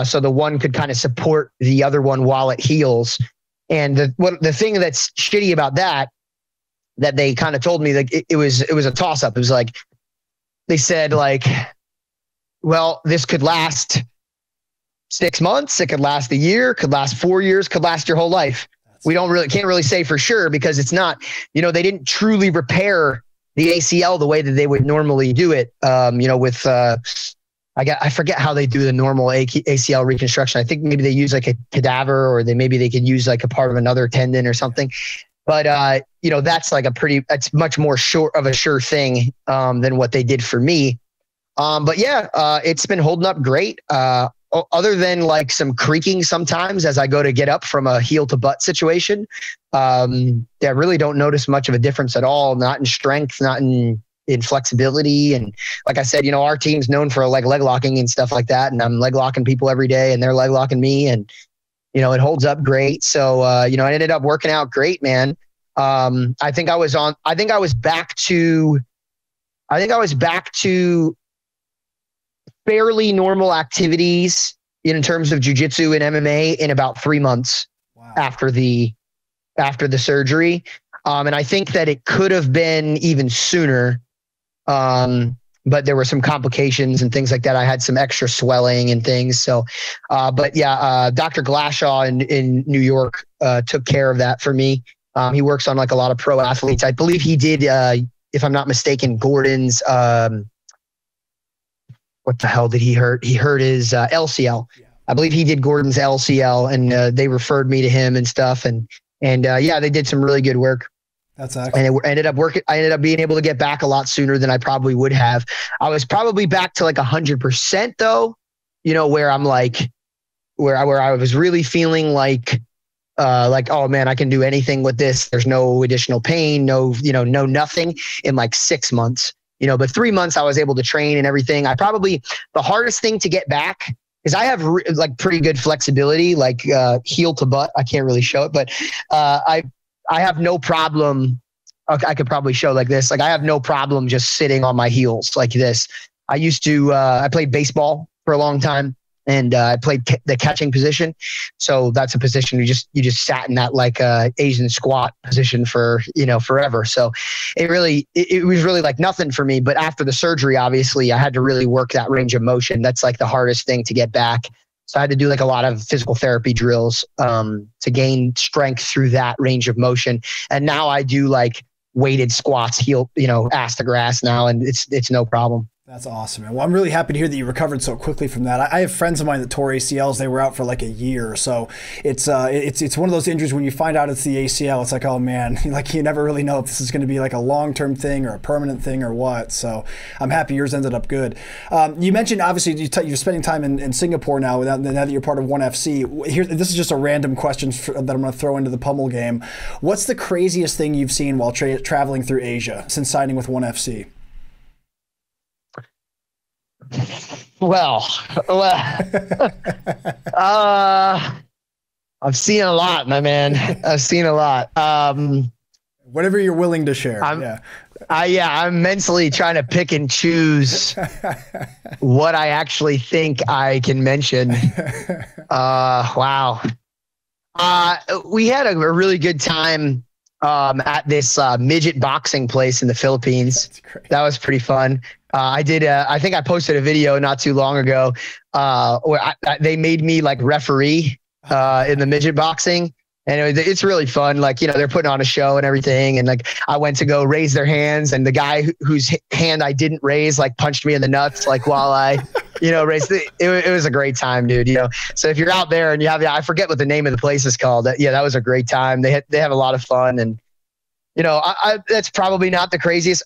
So the one could kind of support the other one while it heals. And the thing that's shitty about that they kind of told me, like it was a toss up. It was like, they said like, well, this could last 6 months. It could last a year, could last 4 years, could last your whole life. We can't really say for sure, because it's not, they didn't truly repair the ACL the way that they would normally do it. With, I forget how they do the normal ACL reconstruction. I think maybe they use like a cadaver, or maybe they can use like a part of another tendon or something. But, that's like it's much more short of a sure thing than what they did for me. But yeah, it's been holding up great. Other than like some creaking sometimes as I go to get up from a heel to butt situation, I really don't notice much of a difference at all. Not in strength, not in, in flexibility. And like I said, you know, our team's known for like leg locking and stuff like that. And I'm leg locking people every day and they're leg locking me, and, you know, it holds up great. So, you know, I ended up working out great, man. I think I was back to fairly normal activities in terms of jiu-jitsu and MMA in about 3 months. Wow. after the surgery. And I think that it could have been even sooner. But there were some complications and things like that. I had some extra swelling and things. So, but yeah, Dr. Glashaw in New York, took care of that for me. He works on like a lot of pro athletes. I believe he did, if I'm not mistaken, Gordon's, what the hell did he hurt? He hurt his LCL. Yeah. I believe he did Gordon's LCL, and they referred me to him and stuff. And yeah, they did some really good work. That's excellent. And I ended up being able to get back a lot sooner than I probably would have. I was probably back to like 100% though, you know, where I'm like, where I was really feeling like, oh man, I can do anything with this. There's no additional pain, no nothing in like 6 months, you know, but 3 months I was able to train and everything. The hardest thing to get back is I have like pretty good flexibility, like heel to butt. I can't really show it, but I have no problem. I could probably show like this. Like I have no problem just sitting on my heels like this. I used to, I played baseball for a long time, and I played the catching position. So that's a position you just sat in that like Asian squat position for, you know, forever. So it was really like nothing for me. But after the surgery, obviously I had to really work that range of motion. That's like the hardest thing to get back. So I had to do like a lot of physical therapy drills to gain strength through that range of motion. And now I do like weighted squats, heel, you know, ass to grass now, and it's no problem. That's awesome, man. Well, I'm really happy to hear that you recovered so quickly from that. I have friends of mine that tore ACLs. They were out for like a year. So it's one of those injuries when you find out it's the ACL, it's like, oh man, like you never really know if this is going to be like a long-term thing or a permanent thing or what. So I'm happy yours ended up good. You mentioned, obviously, you're spending time in Singapore now that you're part of ONE FC. This is just a random question that I'm going to throw into the Pummel game. What's the craziest thing you've seen while traveling through Asia since signing with ONE FC? Well, I've seen a lot, my man. I've seen a lot. Whatever you're willing to share. I'm mentally trying to pick and choose what I actually think I can mention. Wow. We had a really good time at this midget boxing place in the Philippines. That's great. That was pretty fun. I think I posted a video not too long ago where they made me like referee in the midget boxing. And it's really fun. Like, you know, they're putting on a show and everything. And like, I went to go raise their hands, and the guy whose hand I didn't raise, like punched me in the nuts, like while I, you know, raised it. It was a great time, dude. You know, so if you're out there and you have, I forget what the name of the place is called. Yeah, that was a great time. They have a lot of fun, and, you know, that's probably not the craziest.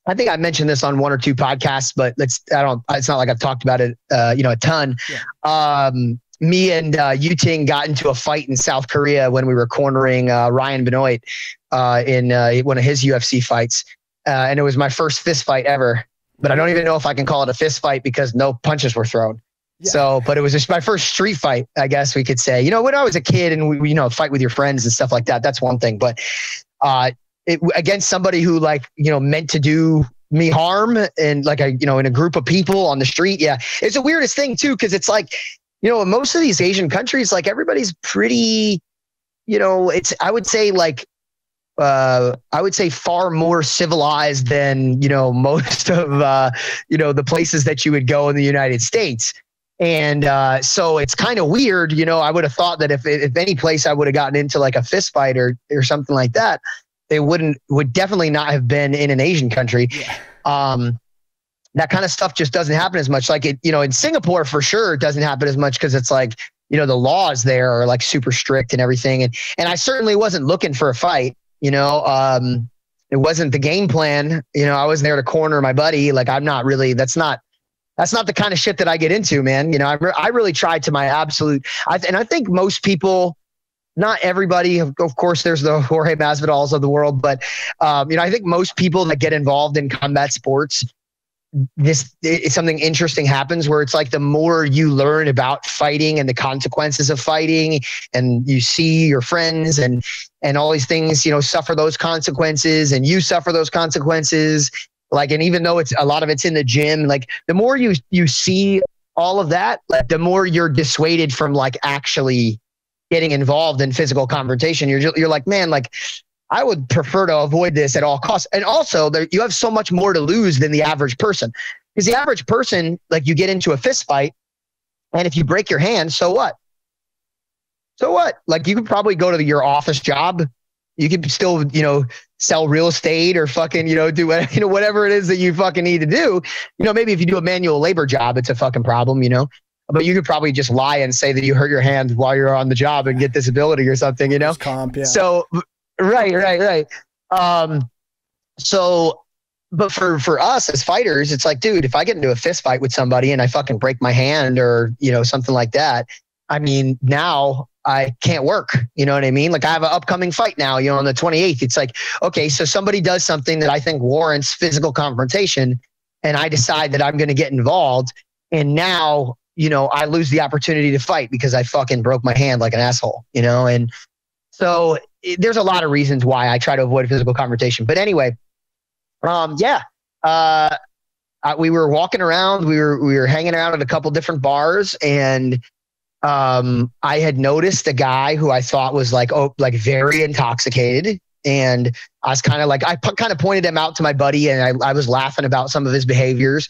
I think I mentioned this on one or two podcasts, but it's not like I've talked about it, you know, a ton. Yeah. Me and Yuting got into a fight in South Korea when we were cornering Ryan Benoit in one of his UFC fights. And it was my first fist fight ever, but I don't even know if I can call it a fist fight because no punches were thrown. Yeah. So, but it was just my first street fight, I guess we could say. You know, when I was a kid and we, you know, fight with your friends and stuff like that, that's one thing. But against somebody who, like, you know, meant to do me harm, and like in a group of people on the street. Yeah. It's the weirdest thing too, because it's like, you know, in most of these Asian countries, like everybody's pretty, you know, I would say far more civilized than, you know, most of, you know, the places that you would go in the United States. And so it's kind of weird, you know. I would have thought that if any place I would have gotten into like a fist fight or something like that, they would definitely not have been in an Asian country. Yeah. That kind of stuff just doesn't happen as much. Like it, you know, in Singapore for sure, it doesn't happen as much because it's like, you know, the laws there are like super strict and everything. And I certainly wasn't looking for a fight, you know. It wasn't the game plan. You know, I was there to corner my buddy. Like I'm not really, that's not the kind of shit that I get into, man. You know, I really tried to my absolute, and I think most people not everybody, of course, there's the Jorge Masvidals of the world, but I think most people that get involved in combat sports, something interesting happens where it's like the more you learn about fighting and the consequences of fighting, and you see your friends and all these things, suffer those consequences, and you suffer those consequences. Like, and even though a lot of it's in the gym, like the more you see all of that, like the more you're dissuaded from like actually getting involved in physical confrontation. You're like, man, like I would prefer to avoid this at all costs. And also you have so much more to lose than the average person, because the average person, like you get into a fist fight, and if you break your hand, so what? So what? Like you could probably go to your office job. You could still, sell real estate or fucking, do whatever it is that you fucking need to do. Maybe if you do a manual labor job, it's a fucking problem, but you could probably just lie and say that you hurt your hand while you're on the job and get disability or something, Comp, yeah. So, right. But for us as fighters, it's like, dude, if I get into a fist fight with somebody and I fucking break my hand or, something like that, I mean, now I can't work. You know what I mean? Like I have an upcoming fight now, on the 28th. It's like, okay, so somebody does something that I think warrants physical confrontation, and I decide that I'm going to get involved. And now, I lose the opportunity to fight because I fucking broke my hand like an asshole, And so there's a lot of reasons why I try to avoid physical confrontation. But anyway, we were walking around, we were hanging out at a couple different bars, and I had noticed a guy who I thought was like very intoxicated. And I was kind of like, I kind of pointed him out to my buddy, and I was laughing about some of his behaviors,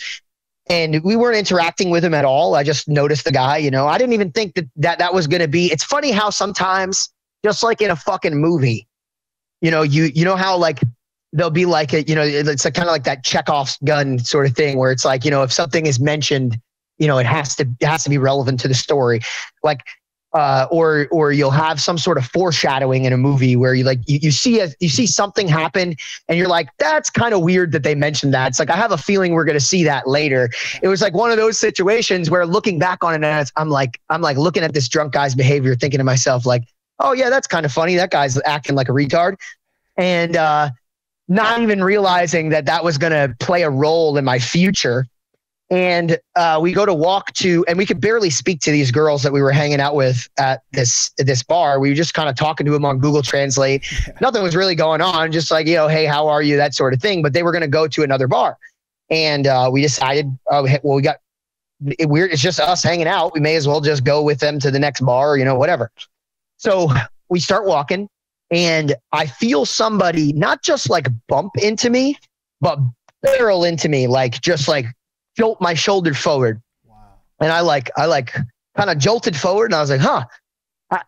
and we weren't interacting with him at all. I just noticed the guy, I didn't even think that was going to be, it's funny how sometimes just like in a fucking movie, you know how like there'll be like it's like kind of like that Chekhov's gun sort of thing where it's like, if something is mentioned, it has to be relevant to the story. Like, or you'll have some sort of foreshadowing in a movie where you see something happen and you're like, that's kind of weird that they mentioned that. It's like, I have a feeling we're going to see that later. It was like one of those situations where looking back on it, I'm like looking at this drunk guy's behavior, thinking to myself like, oh yeah, that's kind of funny. That guy's acting like a retard. And, not even realizing that was going to play a role in my future. And we go to walk to, and we could barely speak to these girls that we were hanging out with at this bar. We were just kind of talking to them on Google Translate. Nothing was really going on, just like, hey, how are you? That sort of thing. But they were going to go to another bar. And we decided, it's just us hanging out. We may as well just go with them to the next bar, whatever. So we start walking, and I feel somebody not just like bump into me, but barrel into me, like just like jolt my shoulder forward. Wow. And I kind of jolted forward, and I was like,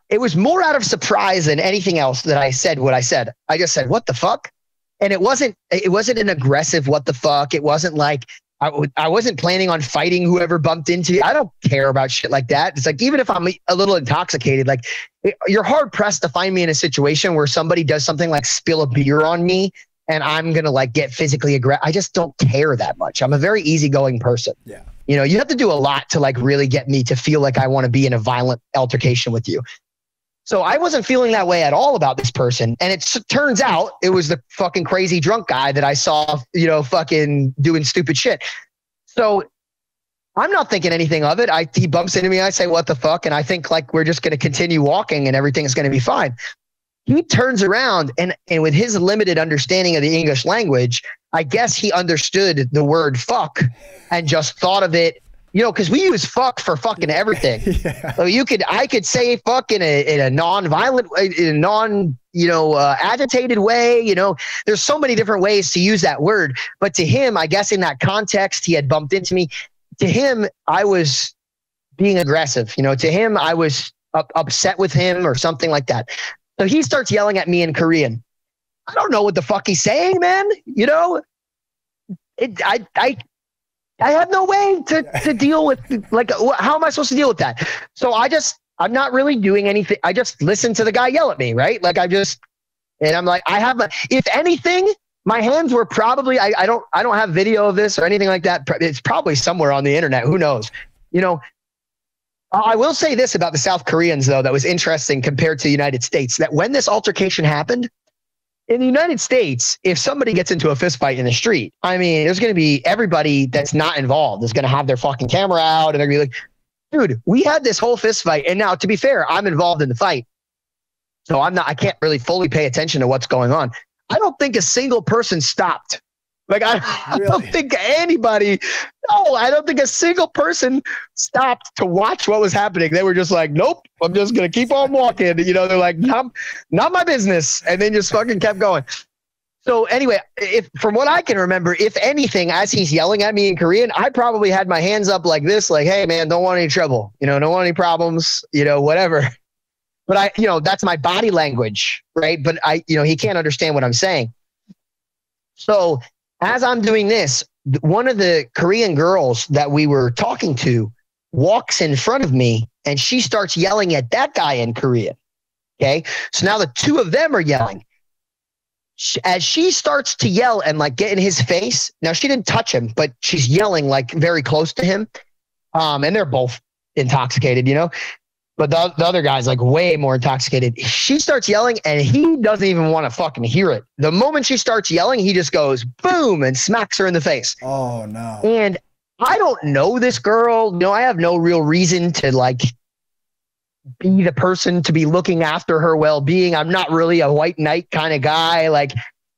it was more out of surprise than anything else that I said what I said. I just said, what the fuck? And it wasn't an aggressive what the fuck. It wasn't like I wasn't planning on fighting whoever bumped into you. I don't care about shit like that. It's like, even if I'm a little intoxicated, like you're hard pressed to find me in a situation where somebody does something like spill a beer on me and I'm going to like get physically aggressive. I just don't care that much. I'm a very easygoing person. Yeah. You have to do a lot to like really get me to feel like I want to be in a violent altercation with you. So I wasn't feeling that way at all about this person. And it turns out it was the fucking crazy drunk guy that I saw, fucking doing stupid shit. So I'm not thinking anything of it. He bumps into me. I say, what the fuck? And I think like, we're just going to continue walking and everything's going to be fine. He turns around and with his limited understanding of the English language, I guess he understood the word fuck and just thought of it, because we use fuck for fucking everything. Yeah. So I could say fuck in a non-violent, in a agitated way. There's so many different ways to use that word. But to him, I guess in that context, he had bumped into me. To him, I was being aggressive. To him, I was upset with him or something like that. So he starts yelling at me in Korean. I don't know what the fuck he's saying, man. I have no way to deal with, like, how am I supposed to deal with that? So I'm not really doing anything. I just listen to the guy yell at me, right? Like and I'm like, if anything, my hands were probably, I don't have video of this or anything like that. It's probably somewhere on the internet. Who knows? I will say this about the South Koreans, though, that was interesting compared to the United States, that when this altercation happened, in the United States, if somebody gets into a fist fight in the street, I mean, there's going to be everybody that's not involved is going to have their fucking camera out and they're going to be like, dude, we had this whole fist fight. And now, to be fair, I'm involved in the fight. So I can't really fully pay attention to what's going on. I don't think a single person stopped. Like, I don't think anybody, I don't think a single person stopped to watch what was happening. They were just like, nope, I'm just going to keep on walking. You know, they're like, not my business. And then just fucking kept going. So anyway, from what I can remember, if anything, as he's yelling at me in Korean, I probably had my hands up like this, like, hey man, don't want any trouble, you know, don't want any problems, you know, whatever. But that's my body language, right? But he can't understand what I'm saying. So as I'm doing this, one of the Korean girls that we were talking to walks in front of me and she starts yelling at that guy in Korean. Okay. So now the two of them are yelling. As she starts to yell and like get in his face, now she didn't touch him, but she's yelling like very close to him. And they're both intoxicated, you know, but the other guy's like way more intoxicated. She starts yelling and he doesn't even want to fucking hear it. The moment she starts yelling, he just goes boom and smacks her in the face. Oh no. And I don't know this girl. No, I have no real reason to like be the person to be looking after her well-being. I'm not really a white knight kind of guy. Like,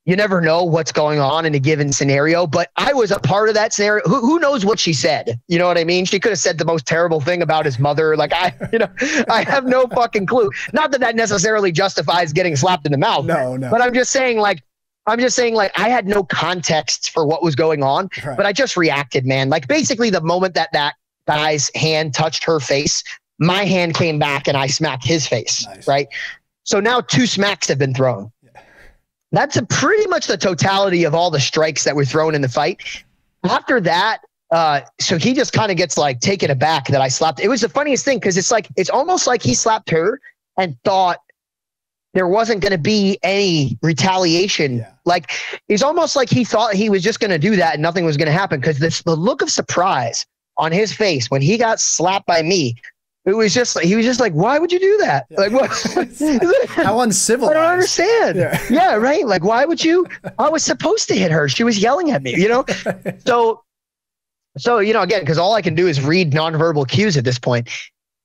you never know what's going on in a given scenario, but I was a part of that scenario. Who knows what she said? You know what I mean? She could have said the most terrible thing about his mother. Like I have no fucking clue. Not that necessarily justifies getting slapped in the mouth. No. But I'm just saying like, I had no context for what was going on, right. But I just reacted, man. Like basically the moment that guy's hand touched her face, my hand came back and I smacked his face. Nice. Right? So now 2 smacks have been thrown. That's pretty much the totality of all the strikes that were thrown in the fight. After that, so he just kind of gets like taken aback that I slapped. It was the funniest thing because it's almost like he slapped her and thought there wasn't going to be any retaliation. Yeah. Like it's almost like he thought he was just going to do that and nothing was going to happen because the look of surprise on his face when he got slapped by me. He was just like, why would you do that? Yeah. Like, what? How uncivilized. I don't understand. Yeah, right. Like, why would you? I was supposed to hit her. She was yelling at me, you know? So, again, because all I can do is read nonverbal cues at this point.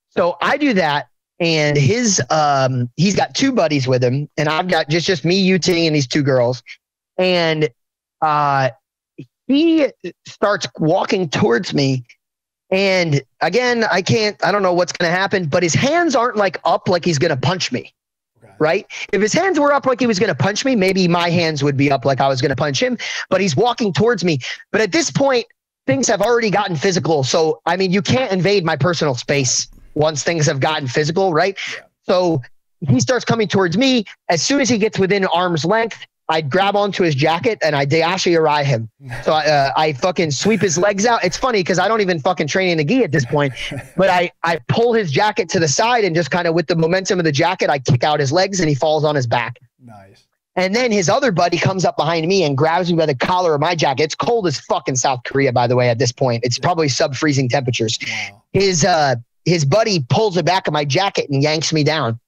So I do that. And he's got 2 buddies with him. And I've got just me, Yu-Ting, and these 2 girls. And he starts walking towards me. And again, I don't know what's going to happen, but his hands aren't like up like he's going to punch me. Okay. Right? If his hands were up like he was going to punch me, maybe my hands would be up like I was going to punch him, but he's walking towards me. But at this point, things have already gotten physical. So, I mean, you can't invade my personal space once things have gotten physical, right? Yeah. So he starts coming towards me. As soon as he gets within arm's length, I grab onto his jacket and I dashi-arai him. So I fucking sweep his legs out. It's funny because I don't even fucking train in the gi at this point, but I pull his jacket to the side and just kind of with the momentum of the jacket, I kick out his legs and he falls on his back. Nice. And then his other buddy comes up behind me and grabs me by the collar of my jacket. It's cold as fuck in South Korea, by the way, at this point. It's probably sub-freezing temperatures. Wow. His buddy pulls the back of my jacket and yanks me down.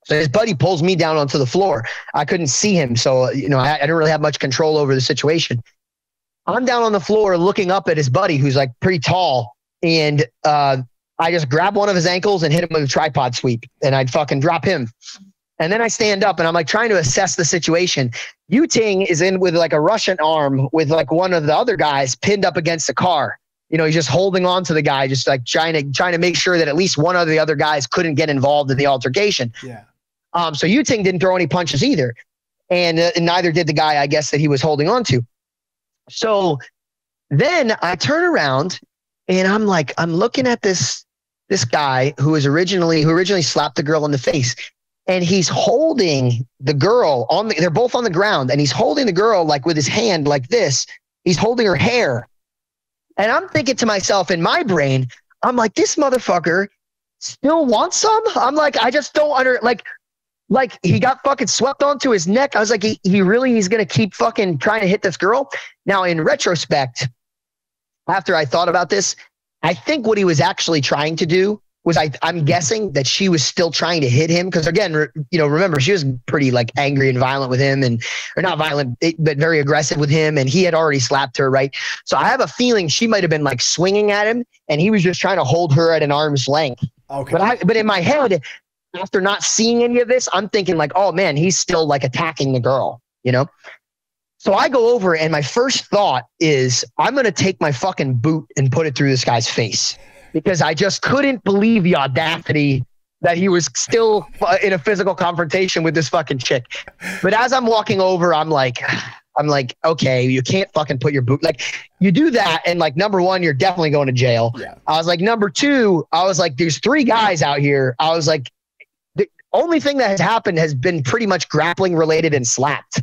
So his buddy pulls me down onto the floor. I couldn't see him. So, I didn't really have much control over the situation. I'm down on the floor looking up at his buddy who's like pretty tall. And I just grab one of his ankles and hit him with a tripod sweep and I'd fucking drop him. And then I stand up and I'm like trying to assess the situation. Yu-Ting is in with like a Russian arm with like one of the other guys pinned up against a car. He's just holding on to the guy, just like trying to make sure that at least one of the other guys couldn't get involved in the altercation. Yeah. So Yu-Ting didn't throw any punches either. And neither did the guy, I guess, that he was holding on to. So then I turn around and I'm looking at this guy who originally slapped the girl in the face. And he's holding the girl they're both on the ground and he's holding the girl like with his hand like this. He's holding her hair. And I'm thinking to myself in my brain, I'm like, this motherfucker still wants some? I'm like, I just don't like he got fucking swept onto his neck. I was like, he's going to keep fucking trying to hit this girl. Now, in retrospect, after I thought about this, I think what he was actually trying to do I'm guessing that she was still trying to hit him. Because again, remember, she was pretty like angry and violent with him, or not violent, but very aggressive with him. And he had already slapped her. Right. So I have a feeling she might've been like swinging at him and he was just trying to hold her at an arm's length. Okay. But in my head, after not seeing any of this, I'm thinking like, oh man, he's still like attacking the girl, So I go over and my first thought is I'm going to take my fucking boot and put it through this guy's face, because I just couldn't believe the audacity that he was still in a physical confrontation with this fucking chick. But as I'm walking over, I'm like, okay, you can't fucking put your boot. Like, you do that, and like, number one, you're definitely going to jail. Yeah. I was like, number two, I was like, there's 3 guys out here. I was like, the only thing that has happened has been pretty much grappling related and slapped.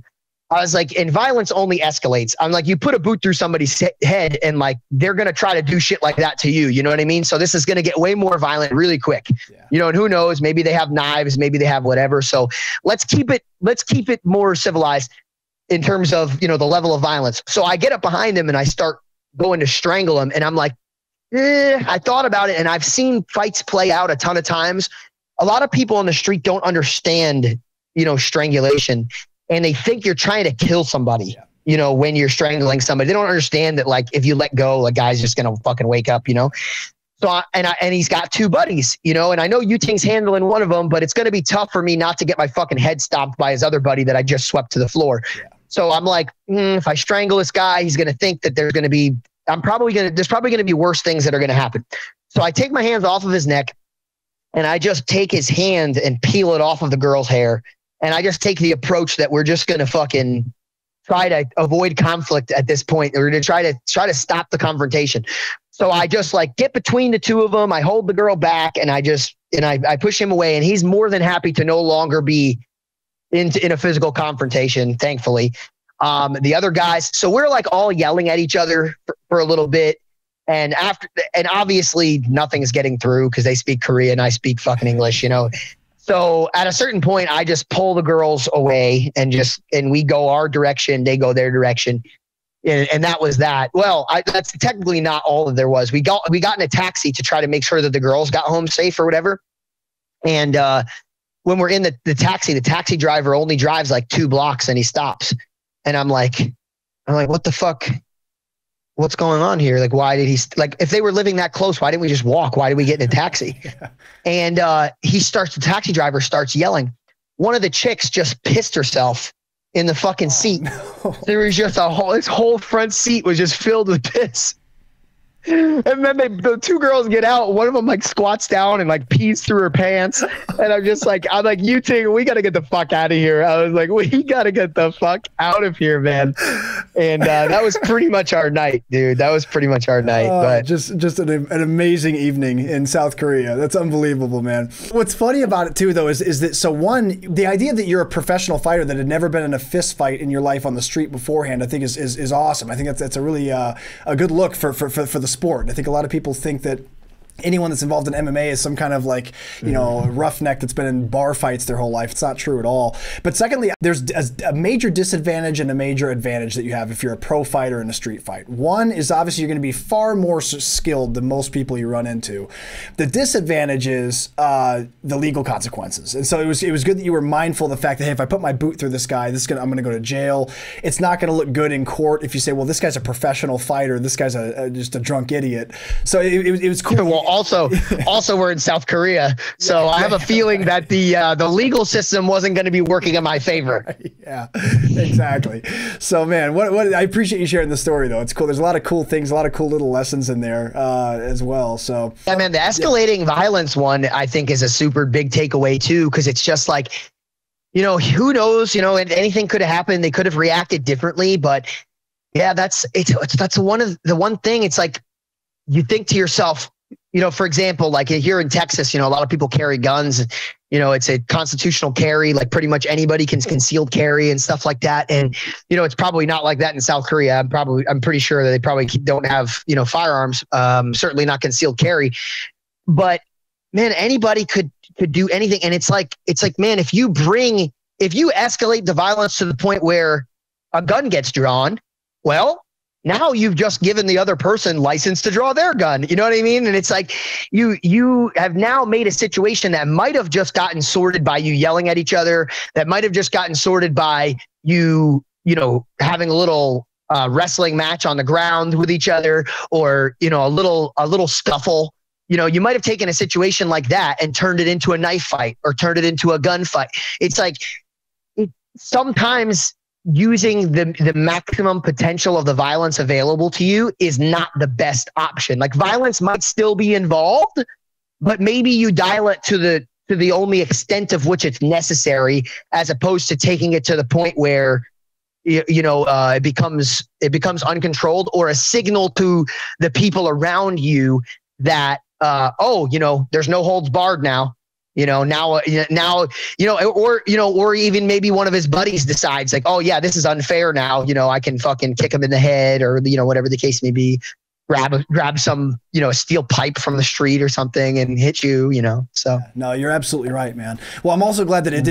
I was like, and violence only escalates. I'm like, you put a boot through somebody's head and like, they're going to try to do shit like that to you. You know what I mean? So this is going to get way more violent really quick, and who knows, maybe they have knives, maybe they have whatever. So let's keep it more civilized in terms of, the level of violence. So I get up behind him and I start going to strangle him. And I'm like, I thought about it, and I've seen fights play out a ton of times. A lot of people on the street don't understand, strangulation. And they think you're trying to kill somebody, when you're strangling somebody. They don't understand that, like, if you let go, a guy's just going to fucking wake up, So, and he's got 2 buddies, and I know Yu-Ting's handling one of them, but it's going to be tough for me not to get my fucking head stomped by his other buddy that I just swept to the floor. Yeah. So I'm like, if I strangle this guy, he's going to think that there's probably going to be worse things that are going to happen. So I take my hands off of his neck and I just take his hand and peel it off of the girl's hair. And I just take the approach that we're just going to fucking try to avoid conflict at this point. We're going to try to stop the confrontation. So I just like get between the 2 of them. I hold the girl back and I push him away, and he's more than happy to no longer be in a physical confrontation, thankfully. The other guys, so we're like all yelling at each other for a little bit. And obviously nothing's getting through because they speak Korean. I speak fucking English, So at a certain point, I just pull the girls away and we go our direction. They go their direction. And that was that. Well, that's technically not all that there was. We got in a taxi to try to make sure that the girls got home safe or whatever. And when we're in the taxi driver only drives like 2 blocks and he stops. And I'm like, what the fuck? What's going on here? Like, why did he, like, if they were living that close, why didn't we just walk? Why did we get in a taxi? Yeah. And the taxi driver starts yelling. One of the chicks just pissed herself in the fucking seat. No. There was just this whole front seat was just filled with piss. And then the 2 girls get out. One of them like squats down and like pees through her pants. And I'm like, Yu-Ting, we got to get the fuck out of here. I was like, we got to get the fuck out of here, man. And that was pretty much our night, dude. That was pretty much our night. But just an amazing evening in South Korea. That's unbelievable, man. What's funny about it too, though, is that the idea that you're a professional fighter that had never been in a fist fight in your life on the street beforehand, I think is awesome. I think that's a really a good look for the sport. I think a lot of people think that anyone that's involved in MMA is some kind of like, roughneck that's been in bar fights their whole life. It's not true at all. But secondly, there's a major disadvantage and a major advantage that you have if you're a pro fighter in a street fight. One is obviously you're going to be far more skilled than most people you run into. The disadvantage is the legal consequences. And so it was good that you were mindful of the fact that, hey, if I put my boot through this guy, I'm going to go to jail. It's not going to look good in court if you say, well, this guy's a professional fighter. This guy's just a drunk idiot. So it was cool. Well, also we're in South Korea, so I have a feeling that the legal system wasn't going to be working in my favor. Yeah, exactly. So, man, what I appreciate you sharing the story, though. It's cool. There's a lot of cool things, a lot of cool little lessons in there as well. So, yeah, man, the escalating violence one, I think, is a super big takeaway too, because it's just like, who knows? And anything could have happened. They could have reacted differently, but yeah, that's one thing. It's like you think to yourself. For example, like here in Texas, a lot of people carry guns. It's a constitutional carry. Like pretty much anybody can concealed carry and stuff like that. And it's probably not like that in South Korea. I'm pretty sure that they probably don't have firearms. Certainly not concealed carry. But man, anybody could do anything. And it's like man, if you escalate the violence to the point where a gun gets drawn, well, now you've just given the other person license to draw their gun. You know what I mean? And it's like you have now made a situation that might have just gotten sorted by you yelling at each other, that might have just gotten sorted by you having a little wrestling match on the ground with each other, or, a little scuffle. You might have taken a situation like that and turned it into a knife fight or turned it into a gunfight. It's like sometimes using the maximum potential of the violence available to you is not the best option. Like, violence might still be involved, but maybe you dial it to the only extent of which it's necessary, as opposed to taking it to the point where it becomes uncontrolled, or a signal to the people around you that there's no holds barred now. Or even maybe one of his buddies decides, like, oh yeah, this is unfair now. I can fucking kick him in the head, or whatever the case may be. Grab some, steel pipe from the street or something and hit you, so. No, you're absolutely right, man. Well, I'm also glad that it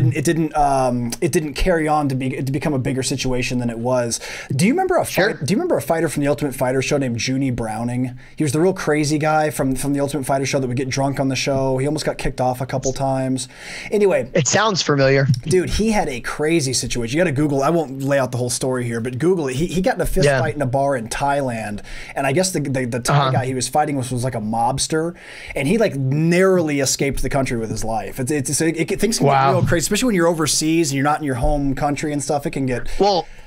didn't carry on to become a bigger situation than it was. Do you remember a fighter from the Ultimate Fighter show named Junie Browning? He was the real crazy guy from the Ultimate Fighter show that would get drunk on the show. He almost got kicked off a couple times. Anyway, it sounds familiar. Dude, he had a crazy situation. You got to Google. I won't lay out the whole story here, but Google it. He got in a fist fight in a bar in Thailand, and I guess the Thai guy he was fighting was like a mobster, and he like narrowly escaped the country with his life. Things can get real crazy, especially when you're overseas and you're not in your home country and stuff. It can get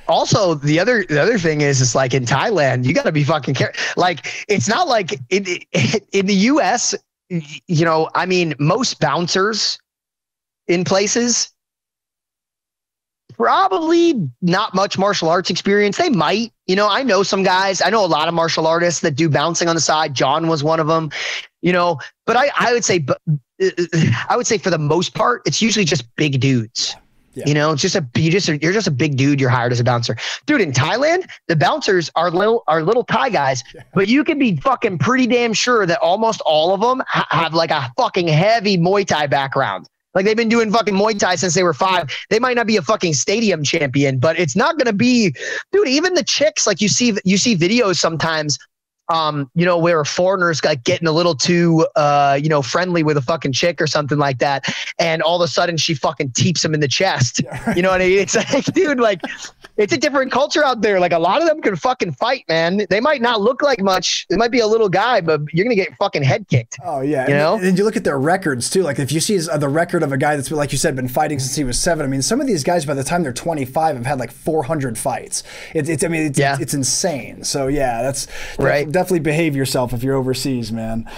Also, the other thing is like in Thailand, you got to be fucking careful. Like, it's not like in the U.S. Most bouncers in places probably not much martial arts experience. They might, I know some guys. I know a lot of martial artists that do bouncing on the side. John was one of them, But I would say for the most part, it's usually just big dudes. Yeah. You're just a big dude. You're hired as a bouncer, dude. In Thailand, the bouncers are little Thai guys, but you can be fucking pretty damn sure that almost all of them have like a fucking heavy Muay Thai background. Like, they've been doing fucking Muay Thai since they were 5. They might not be a fucking stadium champion, but it's not going to be, dude, even the chicks, like you see videos sometimes, where foreigners like getting a little too, friendly with a fucking chick or something like that. And all of a sudden she fucking teeps him in the chest. Yeah, right. You know what I mean? It's like, dude, like, it's a different culture out there. Like, a lot of them can fucking fight, man. They might not look like much. They might be a little guy, but you're going to get fucking head kicked. Oh yeah. And you look at their records too. Like, if you see the record of a guy that's, like you said, been fighting since he was 7. I mean, some of these guys by the time they're 25 have had like 400 fights. It's insane. So yeah, that's right. Definitely behave yourself if you're overseas, man.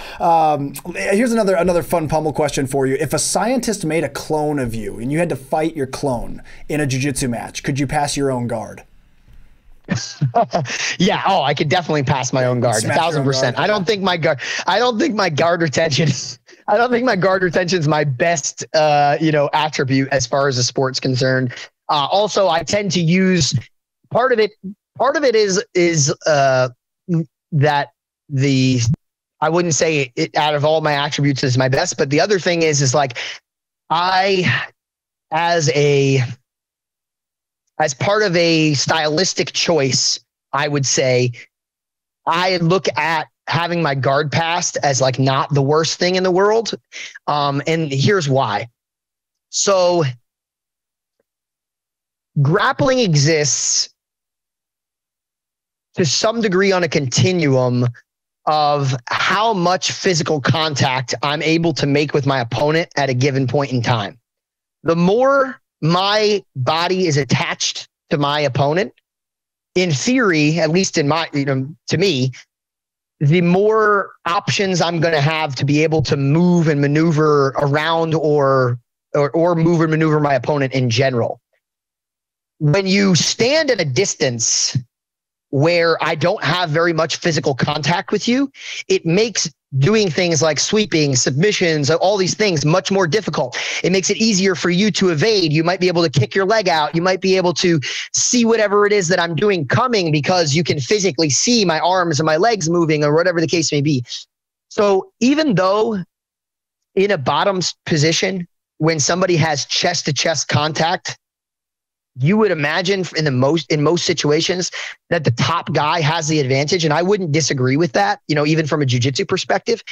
Here's another fun Pummel question for you. If a scientist made a clone of you and you had to fight your clone in a jiu-jitsu match, could you pass your own guard? Yeah. Oh, I could definitely pass my own guard. 1,000%. I don't think my guard retention is my best, attribute as far as the sport's concerned. Also, I tend to use part of it is that I wouldn't say it out of all my attributes is my best, but the other thing is like, as part of a stylistic choice, I would say I look at having my guard passed as like not the worst thing in the world. And here's why. So grappling exists to some degree on a continuum of how much physical contact I'm able to make with my opponent at a given point in time. The more my body is attached to my opponent, in theory, at least in my, to me, the more options I'm going to have to be able to move and maneuver around or move and maneuver my opponent in general. When you stand at a distance where I don't have very much physical contact with you, it makes doing things like sweeping, submissions, all these things much more difficult. It makes it easier for you to evade. You might be able to kick your leg out. You might be able to see whatever it is that I'm doing coming because you can physically see my arms and my legs moving or whatever the case may be. So even though in a bottom position, when somebody has chest to chest contact, you would imagine in most situations that the top guy has the advantage. And I wouldn't disagree with that, even from a jiu-jitsu perspective.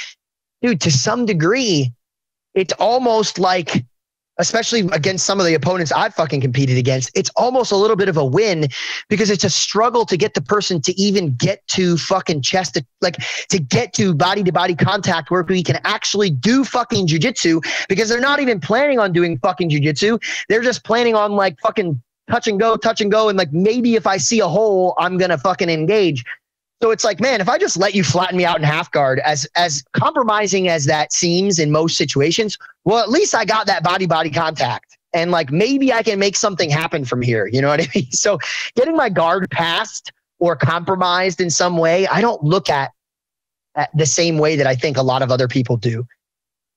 Dude, to some degree, it's almost like, especially against some of the opponents I've fucking competed against, it's almost a little bit of a win because it's a struggle to get the person to even get to fucking chest, to get to body contact where we can actually do fucking jiu-jitsu, because they're not even planning on doing fucking jiu-jitsu. They're just planning on like fucking touch and go. And like, maybe if I see a hole, I'm going to fucking engage. So it's like, man, if I just let you flatten me out in half guard, as compromising as that seems in most situations, well, at least I got that body contact. And like, maybe I can make something happen from here. You know what I mean? So getting my guard passed or compromised in some way, I don't look at the same way that I think a lot of other people do.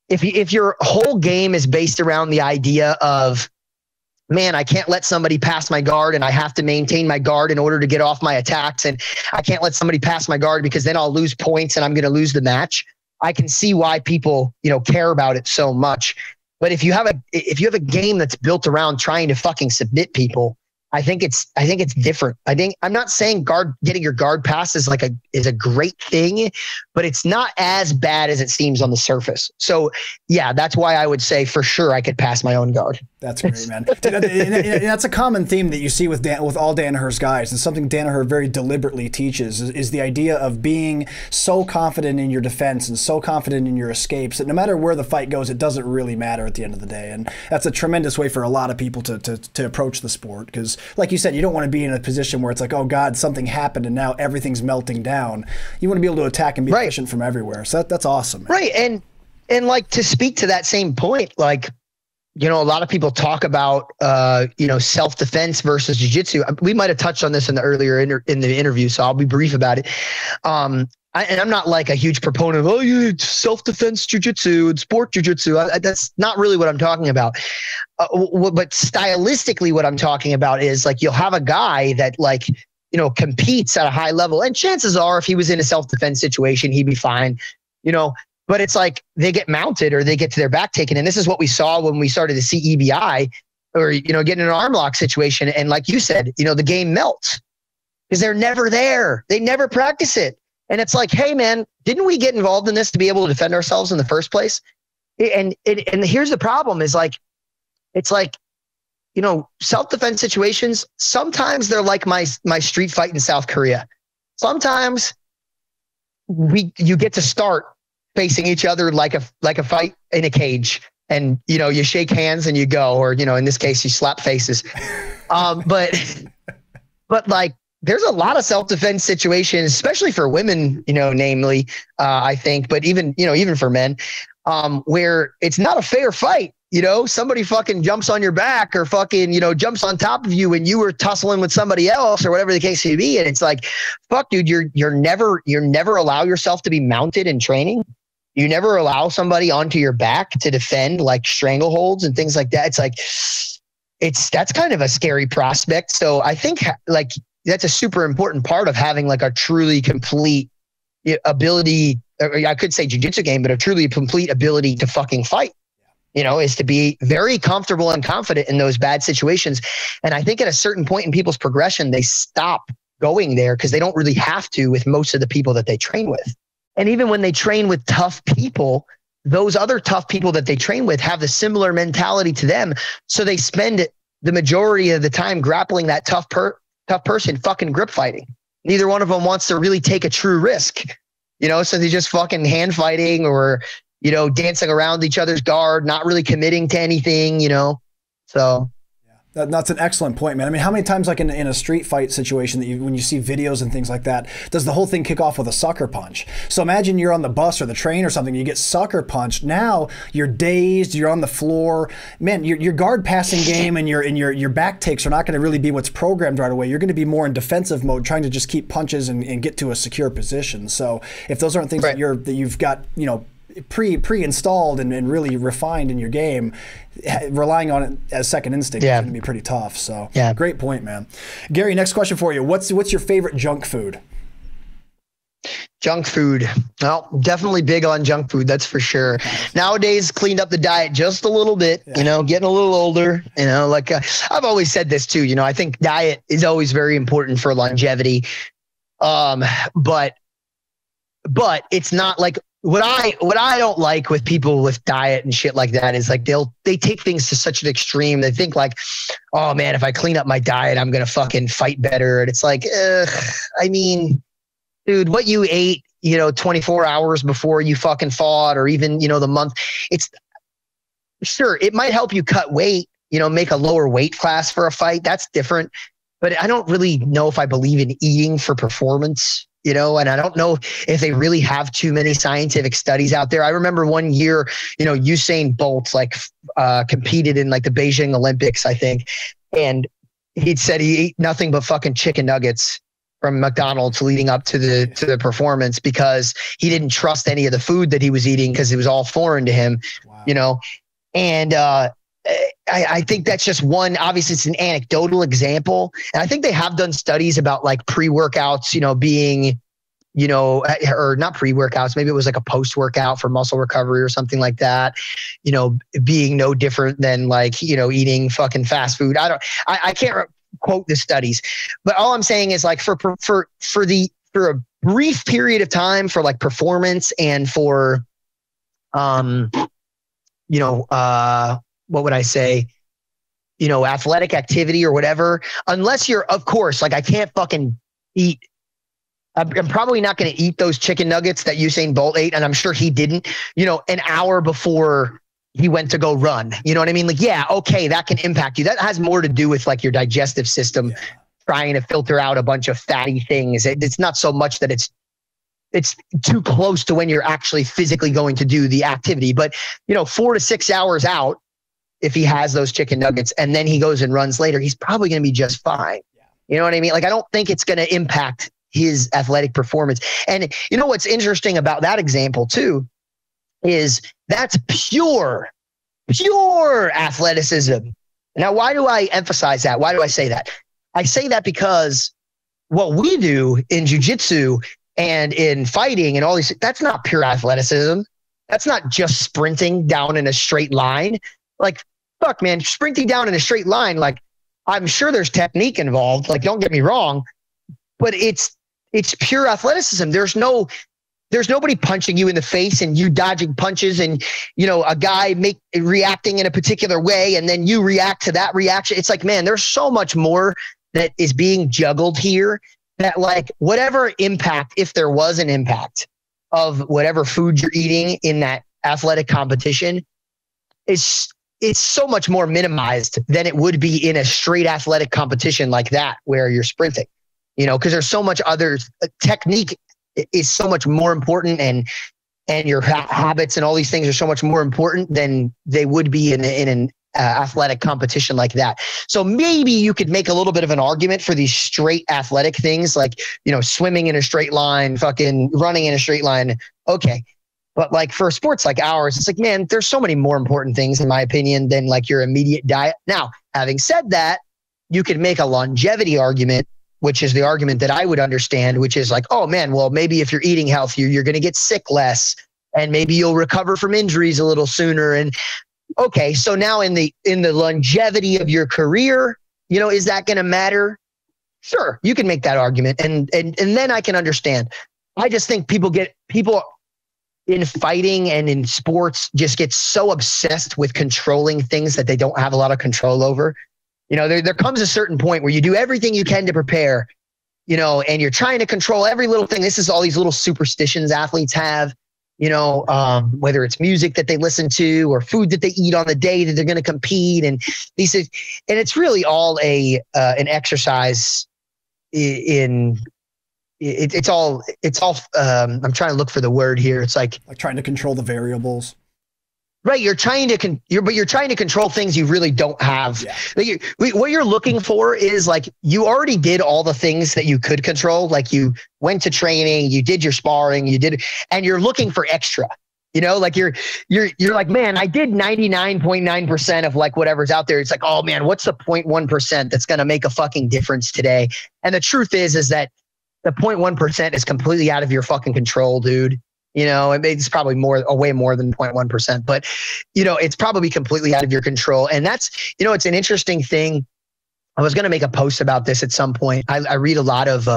If your whole game is based around the idea of, man, I can't let somebody pass my guard and I have to maintain my guard in order to get off my attacks, and I can't let somebody pass my guard because then I'll lose points and I'm going to lose the match. I can see why people, care about it so much. But if you have a game that's built around trying to fucking submit people, I think it's different. I'm not saying getting your guard passed is a great thing, but it's not as bad as it seems on the surface. So yeah, that's why I would say for sure I could pass my own guard. That's great, man. And that's a common theme that you see with all Danaher's guys, and something Danaher very deliberately teaches is the idea of being so confident in your defense and so confident in your escapes that no matter where the fight goes, it doesn't really matter at the end of the day. And that's a tremendous way for a lot of people to approach the sport, because like you said, you don't want to be in a position where it's like, oh God, something happened and now everything's melting down. You want to be able to attack and be efficient from everywhere. So that's awesome, man. Right. And like, to speak to that same point, like, a lot of people talk about, self-defense versus jiu-jitsu. We might have touched on this in the interview, so I'll be brief about it. And I'm not like a huge proponent of, self-defense jiu-jitsu and sport jiu-jitsu. That's not really what I'm talking about. But stylistically, what I'm talking about is like, you'll have a guy that competes at a high level, and chances are if he was in a self-defense situation, he'd be fine, But it's like they get mounted or they get to their back taken. And this is what we saw when we started to see EBI or, getting in an arm lock situation. And like you said, the game melts because they're never there. They never practice it. And it's like, hey, man, didn't we get involved in this to be able to defend ourselves in the first place? And here's the problem is like, it's like, self-defense situations, sometimes they're like my street fight in South Korea. Sometimes you get to start facing each other like a fight in a cage, and you shake hands and you go, or in this case you slap faces. But like, there's a lot of self-defense situations, especially for women, namely, I think, but even for men, where it's not a fair fight. Somebody fucking jumps on your back or fucking, jumps on top of you and you were tussling with somebody else or whatever the case may be. And it's like, fuck, dude, you're never allow yourself to be mounted in training. You never allow somebody onto your back to defend, like strangleholds and things like that. It's like, that's kind of a scary prospect. So I think like that's a super important part of having like a truly complete ability. I could say jiu-jitsu game, but a truly complete ability to fucking fight, is to be very comfortable and confident in those bad situations. And I think at a certain point in people's progression, they stop going there because they don't really have to with most of the people that they train with. And even when they train with tough people, those other tough people that they train with have the similar mentality to them. So they spend the majority of the time grappling that tough person fucking grip fighting. Neither one of them wants to really take a true risk, so they just fucking hand fighting or, dancing around each other's guard, not really committing to anything, so. That's an excellent point, man. I mean, how many times, like in a street fight situation, when you see videos and things like that, does the whole thing kick off with a sucker punch? So imagine you're on the bus or the train or something, you get sucker punched. Now you're dazed, you're on the floor. Man, your guard passing game and your back takes are not going to really be what's programmed right away. You're going to be more in defensive mode, trying to just keep punches and get to a secure position. So if those aren't things that you've got, pre-installed and really refined in your game, relying on it as second instinct is going to be pretty tough. So great point, man. Garry, next question for you. What's your favorite junk food? Junk food. Well, definitely big on junk food. That's for sure. Nowadays, cleaned up the diet just a little bit, you know, getting a little older, you know, like I've always said this too, you know, I think diet is always very important for longevity. But it's not like what I don't like with people with diet and shit like that is like, they take things to such an extreme. They think like, oh man, if I clean up my diet, I'm going to fucking fight better. And it's like, I mean, dude, what you ate, you know, 24 hours before you fucking fought, or even, you know, the month, it's sure, it might help you cut weight, you know, make a lower weight class for a fight. That's different. But I don't really know if I believe in eating for performance, you know, and I don't know if they really have too many scientific studies out there. I remember one year, you know, Usain Bolt like competed in like the Beijing Olympics, I think. And he'd said he ate nothing but fucking chicken nuggets from McDonald's leading up to the performance, because he didn't trust any of the food that he was eating because it was all foreign to him, you know? And I think that's just one, obviously it's an anecdotal example. And I think they have done studies about like pre-workouts, you know, being, you know, or not pre-workouts, maybe it was like a post-workout for muscle recovery or something like that, you know, being no different than like, you know, eating fucking fast food. I can't quote the studies, but all I'm saying is like for a brief period of time, for like performance and for, you know, what would I say? You know, athletic activity or whatever, unless you're, of course, like I can't fucking eat. I'm probably not going to eat those chicken nuggets that Usain Bolt ate. And I'm sure he didn't, you know, an hour before he went to go run. You know what I mean? Like, yeah, okay, that can impact you. That has more to do with like your digestive system trying to filter out a bunch of fatty things. It's not so much that it's too close to when you're actually physically going to do the activity. But, you know, 4 to 6 hours out, if he has those chicken nuggets and then he goes and runs later, he's probably going to be just fine. You know what I mean? Like, I don't think it's going to impact his athletic performance. And you know what's interesting about that example too is that's pure athleticism. Now, why do I emphasize that? Why do I say that? I say that because what we do in jiu-jitsu and in fighting and all these, that's not pure athleticism. That's not just sprinting down in a straight line. Like, fuck, man, sprinting down in a straight line, like, I'm sure there's technique involved. Like, don't get me wrong, but it's pure athleticism. There's nobody punching you in the face and you dodging punches and, you know, a guy reacting in a particular way and then you react to that reaction. It's like, man, there's so much more that is being juggled here that, like, whatever impact, if there was an impact of whatever food you're eating in that athletic competition, it's so much more minimized than it would be in a straight athletic competition like that, where you're sprinting, you know, because there's so much other technique is so much more important, and your habits and all these things are so much more important than they would be in an athletic competition like that. So maybe you could make a little bit of an argument for these straight athletic things, like, you know, swimming in a straight line, fucking running in a straight line. Okay. But like for sports like ours, it's like, man, there's so many more important things, in my opinion, than like your immediate diet. Now, having said that, you could make a longevity argument, which is the argument that I would understand, which is like, oh man, well, maybe if you're eating healthier, you're going to get sick less, and maybe you'll recover from injuries a little sooner. And okay, so now in the longevity of your career, you know, is that going to matter? Sure, you can make that argument, and then I can understand. I just think people in fighting and in sports just get so obsessed with controlling things that they don't have a lot of control over. You know, there comes a certain point where you do everything you can to prepare, you know, and you're trying to control every little thing. This is all these little superstitions athletes have, you know, whether it's music that they listen to or food that they eat on the day that they're going to compete. And it's really all an exercise in it's all I'm trying to look for the word here. It's like trying to control the variables. Right, you're trying to control things you really don't have. Yeah. Like what you're looking for is like, you already did all the things that you could control. Like, you went to training, you did your sparring, and you're looking for extra. You know, like you're like, man, I did 99.9% of like whatever's out there. It's like, oh man, what's the 0.1% that's going to make a fucking difference today? And the truth is that the 0.1% is completely out of your fucking control, dude. You know, it's probably way more than 0.1%, but you know, it's probably completely out of your control. And that's, you know, it's an interesting thing. I was going to make a post about this at some point. I read a lot of,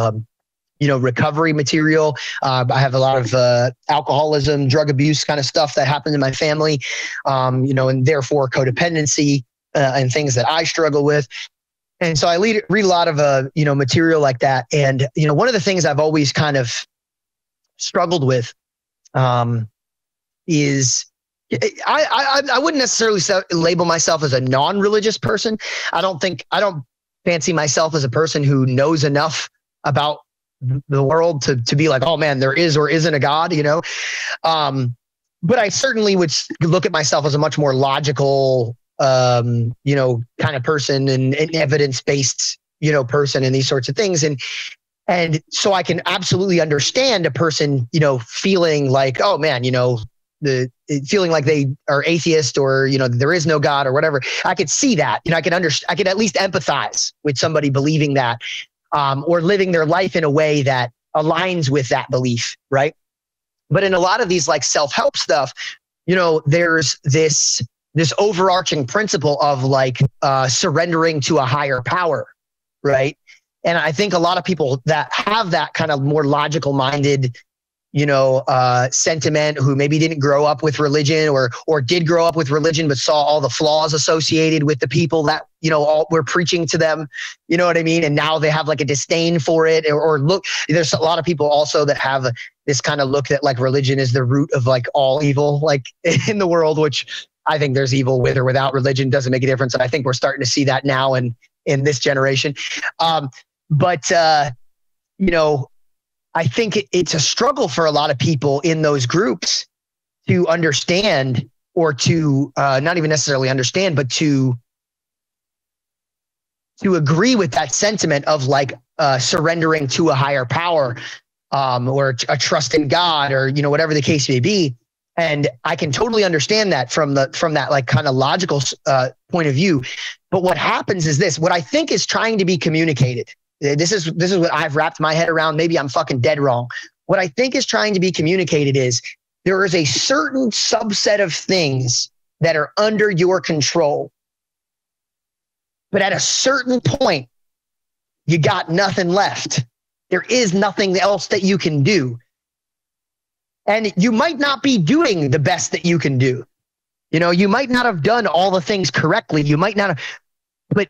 you know, recovery material. I have a lot of alcoholism, drug abuse kind of stuff that happened in my family, you know, and therefore codependency and things that I struggle with. And so I read a lot of, you know, material like that. And, you know, one of the things I've always kind of struggled with is I wouldn't necessarily label myself as a non-religious person. I don't fancy myself as a person who knows enough about the world to be like, oh man, there is or isn't a God, you know? But I certainly would look at myself as a much more logical, you know, kind of person and evidence-based, you know, person and these sorts of things. And so I can absolutely understand a person, you know, feeling like, oh man, you know, feeling like they are atheist or, you know, there is no God or whatever. I could see that, you know, I could at least empathize with somebody believing that, or living their life in a way that aligns with that belief. Right. But in a lot of these like self-help stuff, you know, there's this overarching principle of like, surrendering to a higher power. Right. And I think a lot of people that have that kind of more logical minded, you know, sentiment, who maybe didn't grow up with religion or did grow up with religion, but saw all the flaws associated with the people that, you know, all were preaching to them, you know what I mean? And now they have like a disdain for it or look, there's a lot of people also that have this kind of look that like religion is the root of like all evil, like in the world, which I think there's evil with or without religion, doesn't make a difference. And I think we're starting to see that now in this generation. But you know, I think it's a struggle for a lot of people in those groups to understand or to not even necessarily understand, but to agree with that sentiment of like surrendering to a higher power or a trust in God or, you know, whatever the case may be. And I can totally understand that from that like kind of logical point of view. But what happens is this, what I think is trying to be communicated. This is what I've wrapped my head around. Maybe I'm fucking dead wrong. What I think is trying to be communicated is there is a certain subset of things that are under your control. But at a certain point, you got nothing left. There is nothing else that you can do. And you might not be doing the best that you can do. You know, you might not have done all the things correctly. You might not have, but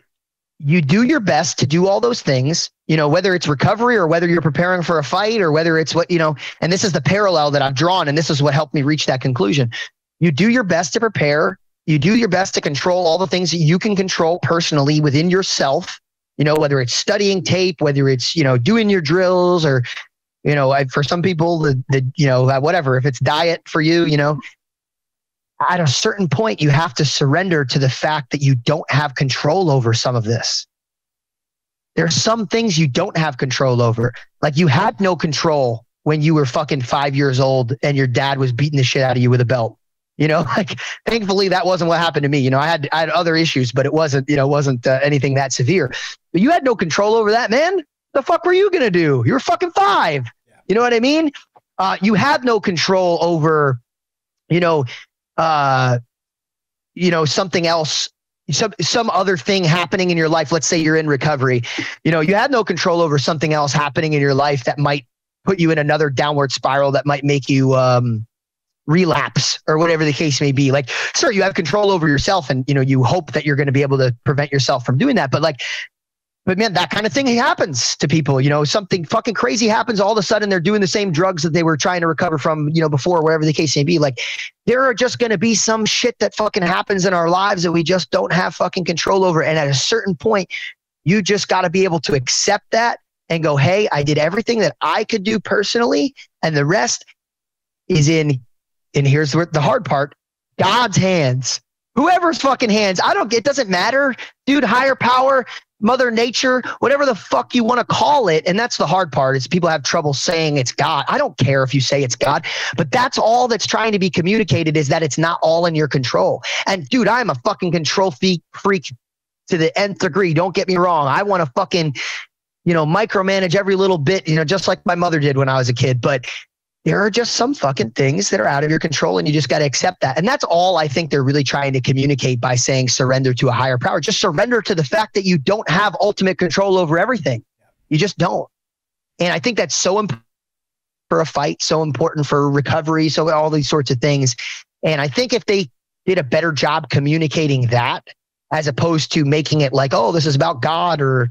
you do your best to do all those things, you know, whether it's recovery or whether you're preparing for a fight or whether it's what, you know, and this is the parallel that I've drawn. And this is what helped me reach that conclusion. You do your best to prepare. You do your best to control all the things that you can control personally within yourself, you know, whether it's studying tape, whether it's, you know, doing your drills or, you know, for some people, the you know, whatever, if it's diet for you, you know, at a certain point, you have to surrender to the fact that you don't have control over some of this. There's some things you don't have control over. Like you had no control when you were fucking 5 years old and your dad was beating the shit out of you with a belt. You know, like thankfully that wasn't what happened to me. You know, I had other issues, but it wasn't anything that severe. But you had no control over that, man. The fuck were you going to do? You were fucking 5. Yeah. You know what I mean? You had no control over, something else, some other thing happening in your life. Let's say you're in recovery. You know, you had no control over something else happening in your life that might put you in another downward spiral that might make you relapse or whatever the case may be. Like, sure, you have control over yourself and, you know, you hope that you're going to be able to prevent yourself from doing that. But man, that kind of thing happens to people. You know, something fucking crazy happens. All of a sudden they're doing the same drugs that they were trying to recover from, you know, before, wherever the case may be. Like, there are just going to be some shit that fucking happens in our lives that we just don't have fucking control over. And at a certain point, you just got to be able to accept that and go, hey, I did everything that I could do personally. And the rest is in, and here's the hard part, God's hands. Whoever's fucking hands. It doesn't matter, dude. Higher power, Mother Nature, whatever the fuck you want to call it. And that's the hard part, is people have trouble saying it's God. I don't care if you say it's God, but that's all that's trying to be communicated, is that it's not all in your control. And dude, I'm a fucking control freak to the nth degree. Don't get me wrong. I want to fucking micromanage every little bit, just like my mother did when I was a kid. But there are just some fucking things that are out of your control, and you just got to accept that. And that's all I think they're really trying to communicate by saying surrender to a higher power. Just surrender to the fact that you don't have ultimate control over everything. You just don't. And I think that's so important for a fight, so important for recovery, so all these sorts of things. And I think if they did a better job communicating that, as opposed to making it like, oh, this is about God, or,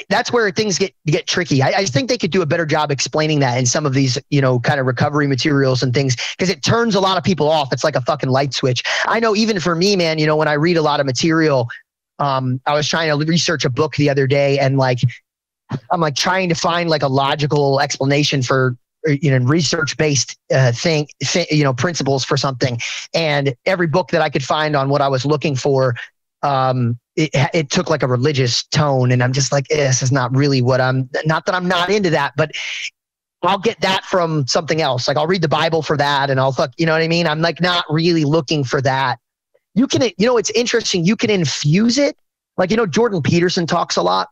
that's where things get tricky. I just think they could do a better job explaining that in some of these, kind of recovery materials and things, because it turns a lot of people off. It's like a fucking light switch. I know even for me, man, when I read a lot of material, I was trying to research a book the other day, and I'm trying to find like a logical explanation for, research-based principles for something. And every book that I could find on what I was looking for, it took like a religious tone. And I'm just like, this is not really what not that I'm not into that, but I'll get that from something else. Like I'll read the Bible for that, and you know what I mean? I'm like not really looking for that. You can, it's interesting. You can infuse it. Like, Jordan Peterson talks a lot,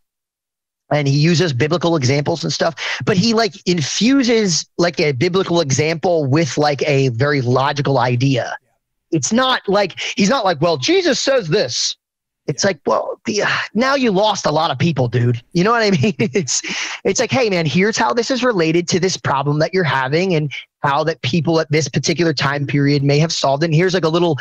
and he uses biblical examples and stuff, but he infuses like a biblical example with like a very logical idea. It's not like, he's not like, well, Jesus says this. It's like, well, now you lost a lot of people, dude. You know what I mean? It's like, hey man, here's how this is related to this problem that you're having, and how that people at this particular time period may have solved it. And here's like a little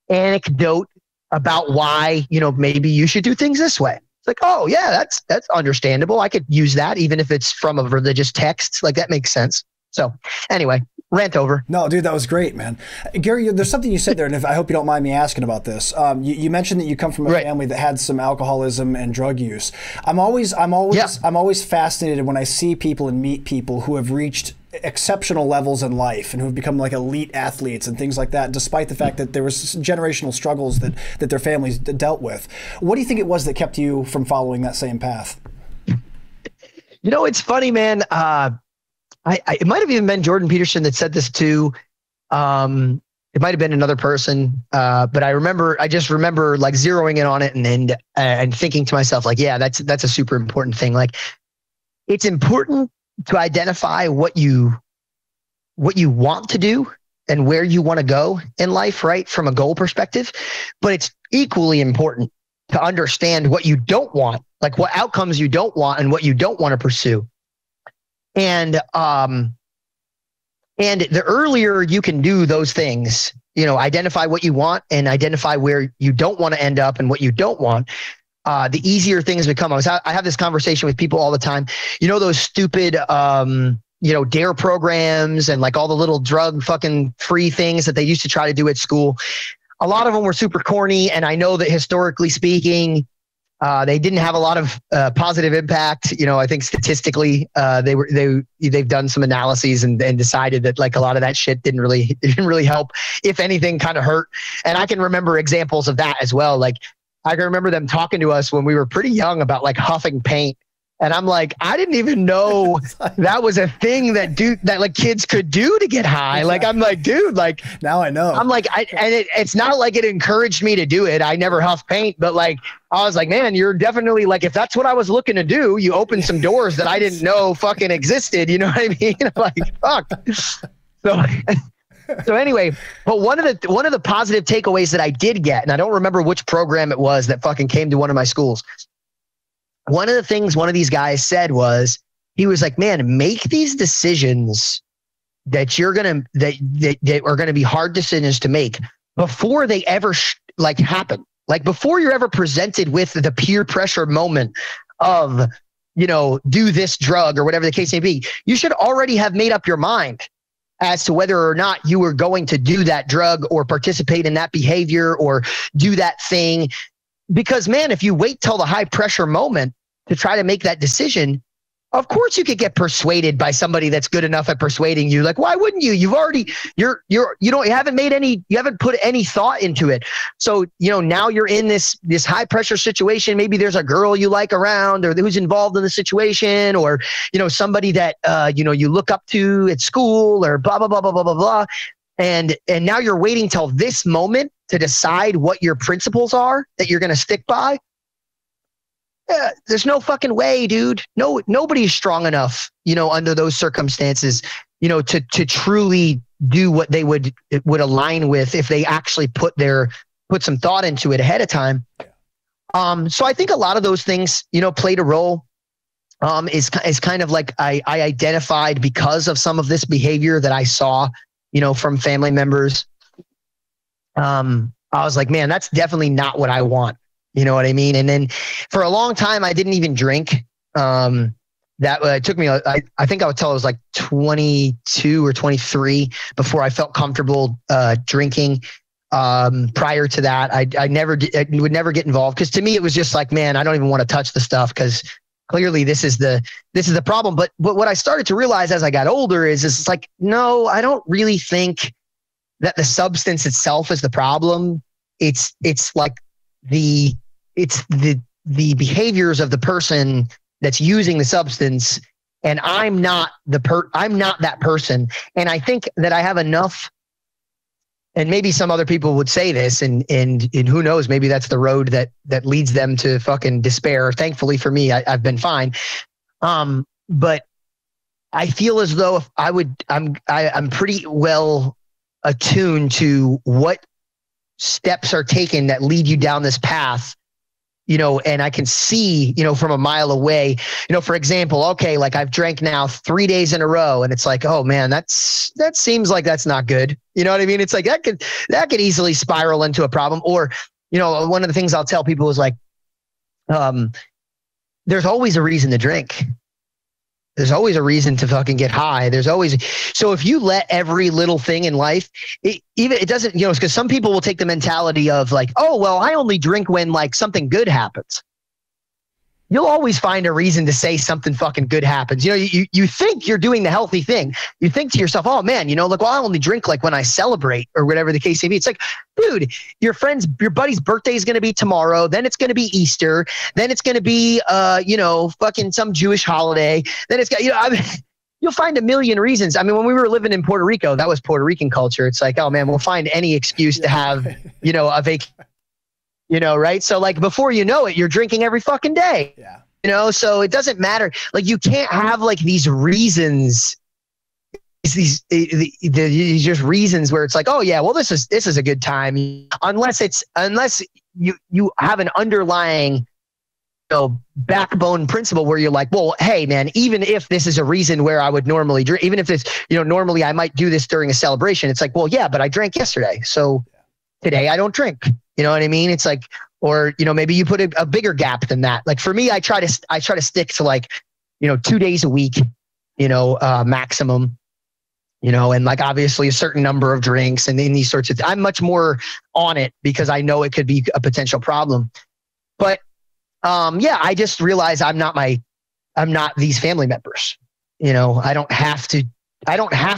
anecdote about why, maybe you should do things this way. It's like, oh yeah, that's understandable. I could use that even if it's from a religious text. Like that makes sense. So anyway, rant over. No, dude, that was great, man. Gary, there's something you said there, and I hope you don't mind me asking about this. You mentioned that you come from a family that had some alcoholism and drug use. I'm always fascinated when I see people and meet people who have reached exceptional levels in life and who have become like elite athletes and things like that, despite the fact that there was generational struggles that their families dealt with. What do you think it was that kept you from following that same path? It's funny, man. It might have even been Jordan Peterson that said this too. It might have been another person, but I just remember like zeroing in on it and thinking to myself, like, yeah, that's a super important thing. Like, it's important to identify what you want to do and where you want to go in life, right? From a goal perspective, but it's equally important to understand what you don't want, like what outcomes you don't want and what you don't want to pursue. And the earlier you can do those things, identify what you want and identify where you don't want to end up and what you don't want, the easier things become. I have this conversation with people all the time. Those stupid, DARE programs and like all the little drug fucking free things that they used to try to do at school. A lot of them were super corny. And I know that historically speaking, they didn't have a lot of positive impact. I think statistically, they've done some analyses and decided that like a lot of that shit didn't really help. If anything, kind of hurt. And I can remember examples of that as well. Like I can remember them talking to us when we were pretty young about like huffing paint. And I'm like, I didn't even know that was a thing that like kids could do to get high. Like, I'm like, dude, like now I know. I'm like, it's not like it encouraged me to do it. I never huff paint, but like, I was like, man, you're definitely like, if that's what I was looking to do, you opened some doors that I didn't know fucking existed. You know what I mean? Like, fuck. So anyway, but one of the positive takeaways that I did get, and I don't remember which program it was that fucking came to one of my schools. One of the things one of these guys said was, he was like, man, make these decisions that that are going to be hard decisions to make before they ever happen. Like before you're ever presented with the peer pressure moment of, do this drug or whatever the case may be, you should already have made up your mind as to whether or not you were going to do that drug or participate in that behavior or do that thing. Because man, if you wait till the high pressure moment to try to make that decision, of course you could get persuaded by somebody that's good enough at persuading you. Like, why wouldn't you? You haven't put any thought into it. So, now you're in this high pressure situation. Maybe there's a girl you like around or who's involved in the situation, or, somebody that, you look up to at school or blah, blah, blah, blah, blah, blah, blah. And now you're waiting till this moment to decide what your principles are that you're going to stick by. there's no fucking way, dude. No, nobody's strong enough, under those circumstances, to truly do what they would align with if they actually put some thought into it ahead of time. So I think a lot of those things, played a role. Is kind of like I identified because of some of this behavior that I saw, from family members. I was like, man, that's definitely not what I want. You know what I mean? And then for a long time, I didn't even drink. That took me, I think I would tell it was like 22 or 23 before I felt comfortable drinking. Prior to that, I would never get involved, because to me, it was just like, man, I don't even want to touch the stuff, because clearly this is the problem. But what I started to realize as I got older is it's like, no, I don't really think that the substance itself is the problem. It's like the behaviors of the person that's using the substance, and I'm not that person. And I think that I have enough, and maybe some other people would say this, and who knows, maybe that's the road that leads them to fucking despair. Thankfully for me, I've been fine. But I feel as though if I'm pretty well attuned to what steps are taken that lead you down this path, and I can see, from a mile away, for example, okay, like I've drank now 3 days in a row, and it's like, oh man, that seems like that's not good. You know what I mean? It's like that could easily spiral into a problem. Or, one of the things I'll tell people is like, there's always a reason to drink. There's always a reason to fucking get high. So if you let every little thing in life, it doesn't, because some people will take the mentality of like, oh, well, I only drink when like something good happens. You'll always find a reason to say something fucking good happens. You think you're doing the healthy thing. You think to yourself, oh man, like, well, I only drink like when I celebrate or whatever the case may be. It's like, dude, your buddy's birthday is going to be tomorrow. Then it's going to be Easter. Then it's going to be, fucking some Jewish holiday. Then it's got, you'll find a million reasons. I mean, when we were living in Puerto Rico, that was Puerto Rican culture. It's like, oh man, we'll find any excuse to have, a vacation. Right? So like before you know it, you're drinking every fucking day. Yeah. So it doesn't matter. Like you can't have like these reasons, these just reasons where it's like, oh yeah, well this is a good time, unless you have an underlying backbone principle where you're like, well, hey man, even if this is a reason where I would normally drink, even if it's normally I might do this during a celebration, it's like, well yeah, but I drank yesterday, so today I don't drink. You know what I mean? It's like, or, maybe you put a bigger gap than that. Like for me, I try to stick to like, 2 days a week, maximum, and like obviously a certain number of drinks and these sorts of, I'm much more on it because I know it could be a potential problem. But yeah, I just realized I'm not these family members. I don't have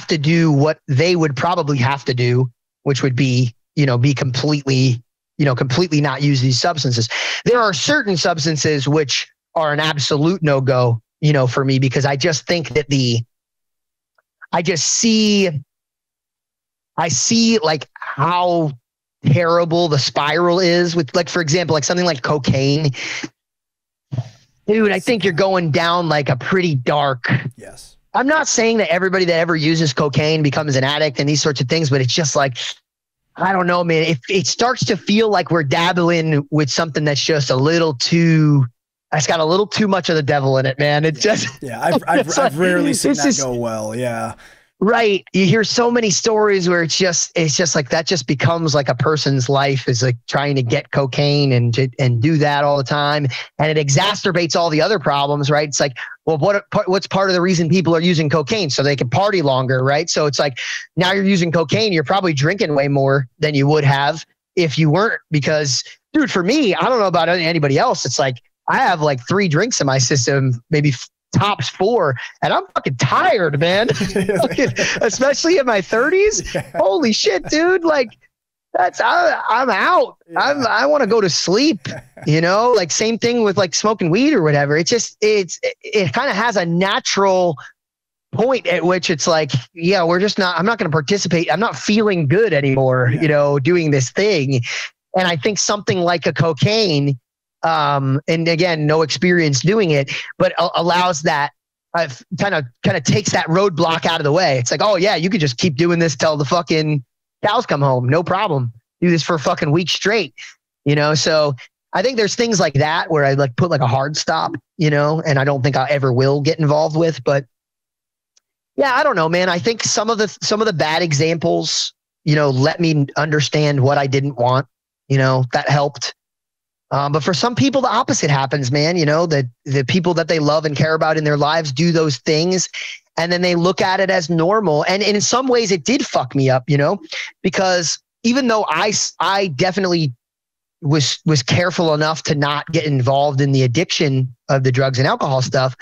to do what they would probably have to do, which would be, be completely not use these substances. There are certain substances which are an absolute no-go, for me, because I just think that I see like how terrible the spiral is with, like, for example, like something like cocaine. Dude, I think you're going down like a pretty dark. Yes. I'm not saying that everybody that ever uses cocaine becomes an addict and these sorts of things, but it's just like, I don't know, man. If it starts to feel like we're dabbling with something that's just it's got a little too much of the devil in it, man. It just, I've rarely seen that go well. Yeah. Right. You hear so many stories where it's just like that just becomes like a person's life is like trying to get cocaine and do that all the time. And it exacerbates all the other problems, right? It's like, well, what's part of the reason people are using cocaine? So they can party longer, right? So it's like now you're using cocaine, you're probably drinking way more than you would have if you weren't, because dude, for me, I don't know about anybody else. It's like, I have like 3 drinks in my system, maybe tops 4, and I'm fucking tired, man. Especially in my 30s. Yeah. Holy shit, dude. Like I'm out. Yeah. I want to go to sleep, like same thing with like smoking weed or whatever. It kind of has a natural point at which it's like, yeah, I'm not going to participate. I'm not feeling good anymore, doing this thing. And I think something like a cocaine, And again, no experience doing it, but allows that kind of takes that roadblock out of the way. It's like, oh yeah, you could just keep doing this till the fucking cows come home. No problem. Do this for a fucking week straight, So I think there's things like that where I like put like a hard stop, and I don't think I ever will get involved with, but yeah, I don't know, man. I think some of the bad examples, let me understand what I didn't want, that helped. But for some people, the opposite happens, man. The people that they love and care about in their lives do those things, and then they look at it as normal. And in some ways it did fuck me up, because even though I definitely was careful enough to not get involved in the addiction of the drugs and alcohol stuff,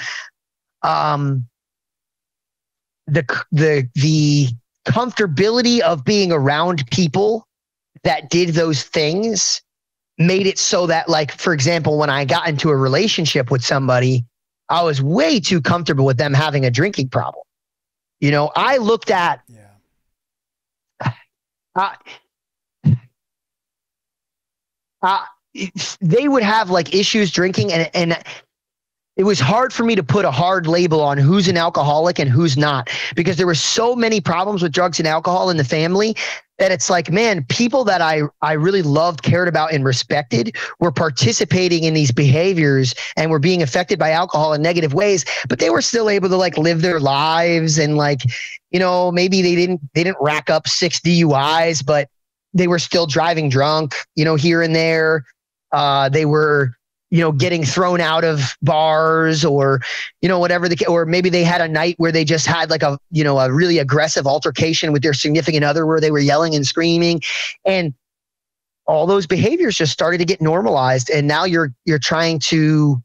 the comfortability of being around people that did those things made it so that, like, for example, when I got into a relationship with somebody, I was way too comfortable with them having a drinking problem. I looked at, they would have like issues drinking, and it was hard for me to put a hard label on who's an alcoholic and who's not, because there were so many problems with drugs and alcohol in the family that it's like, man, people that I really loved, cared about, and respected were participating in these behaviors and were being affected by alcohol in negative ways, but they were still able to like live their lives, and like, maybe they didn't rack up 6 DUIs, but they were still driving drunk, here and there. They were, getting thrown out of bars, or, whatever or maybe they had a night where they just had like a really aggressive altercation with their significant other where they were yelling and screaming, and all those behaviors just started to get normalized. And now you're trying to,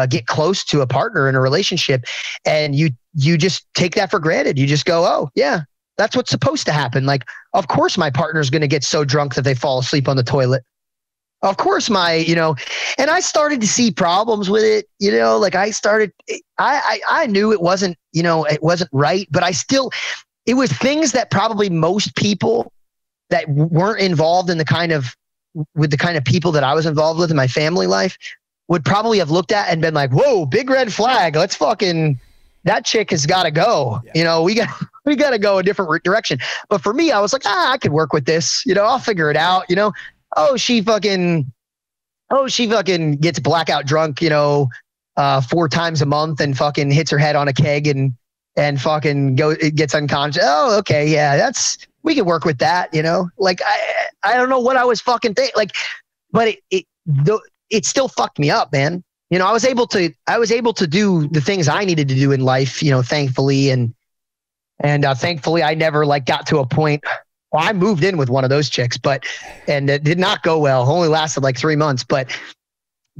get close to a partner in a relationship, and you just take that for granted. You just go, oh yeah, that's what's supposed to happen. Like, of course my partner's going to get so drunk that they fall asleep on the toilet. Of course and I started to see problems with it, like I knew it wasn't, it wasn't right, but it was things that probably most people that weren't involved in the kind of people that I was involved with in my family life would probably have looked at and been like, whoa, big red flag. Let's that chick has got to go. Yeah. We got to go a different direction. But for me, I was like, I could work with this, I'll figure it out, Oh, she fucking gets blackout drunk, 4 times a month and fucking hits her head on a keg and fucking gets unconscious. Oh, okay. Yeah. We can work with that, like, I don't know what I was fucking thinking, like, but it still fucked me up, man. I was able to do the things I needed to do in life, thankfully. And thankfully I never like got to a point. Well, I moved in with one of those chicks, and it did not go well. Only lasted like 3 months, but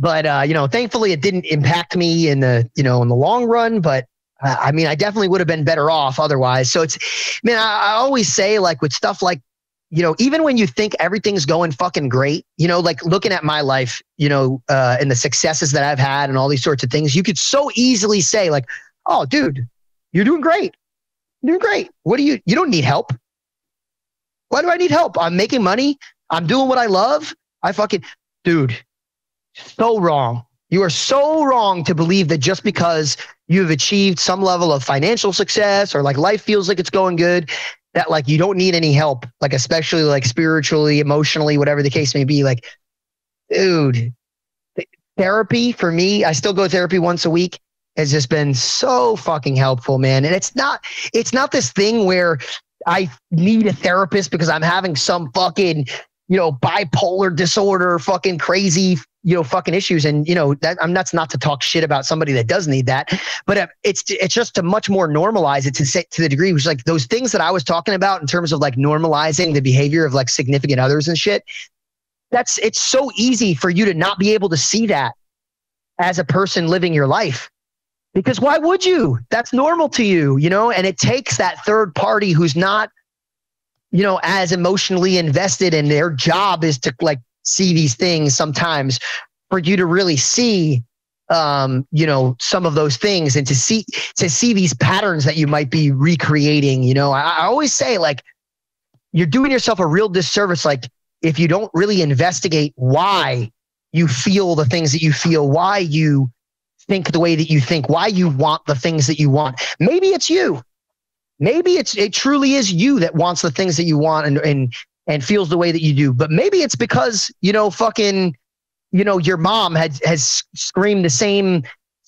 thankfully it didn't impact me in the long run. But I mean, I definitely would have been better off otherwise. So I always say, like, with stuff like, even when you think everything's going fucking great, like looking at my life, and the successes that I've had and all these sorts of things, you could so easily say like, oh, dude, you're doing great. You're doing great. You don't need help. Why do I need help? I'm making money. I'm doing what I love. Dude, so wrong. You are so wrong to believe that just because you've achieved some level of financial success or like life feels like it's going good, that like you don't need any help, like especially like spiritually, emotionally, whatever the case may be. Like, dude, therapy for me, I still go to therapy once a week, has just been so fucking helpful, man. And it's not this thing where I need a therapist because I'm having some fucking, bipolar disorder, fucking crazy, fucking issues. And, that's not to talk shit about somebody that does need that, but it's just to much more normalize it to the degree, which like those things that I was talking about in terms of like normalizing the behavior of like significant others and shit. It's so easy for you to not be able to see that as a person living your life. Because why would you? That's normal to you, and it takes that third party who's not, as emotionally invested, and their job is to like see these things sometimes for you to really see, some of those things and to see these patterns that you might be recreating. I always say, like, you're doing yourself a real disservice. Like, if you don't really investigate why you feel the things that you feel, why you think the way that you think, why you want the things that you want. Maybe it's you. Maybe it truly is you that wants the things that you want and feels the way that you do. But maybe it's because, your mom has screamed the same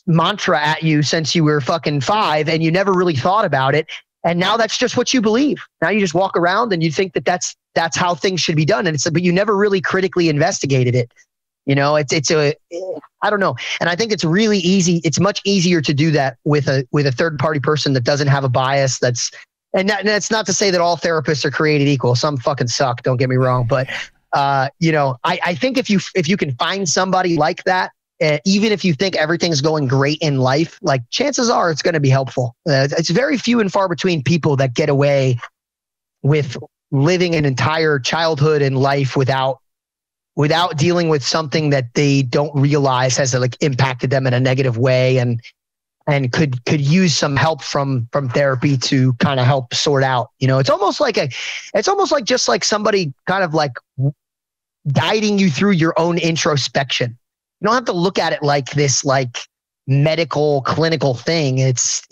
mantra at you since you were fucking 5 and you never really thought about it. And now that's just what you believe. Now you just walk around and you think that that's how things should be done. And but you never really critically investigated it. I don't know. And I think it's really easy. It's much easier to do that with a third party person that doesn't have a bias. That's not to say that all therapists are created equal. Some fucking suck. Don't get me wrong. But, I think if you can find somebody like that, even if you think everything's going great in life, like chances are it's going to be helpful. It's very few and far between people that get away with living an entire childhood and life without dealing with something that they don't realize has like impacted them in a negative way and could use some help from therapy to kind of help sort out. It's almost like just like somebody kind of like guiding you through your own introspection. You don't have to look at it like this, like medical clinical thing. It's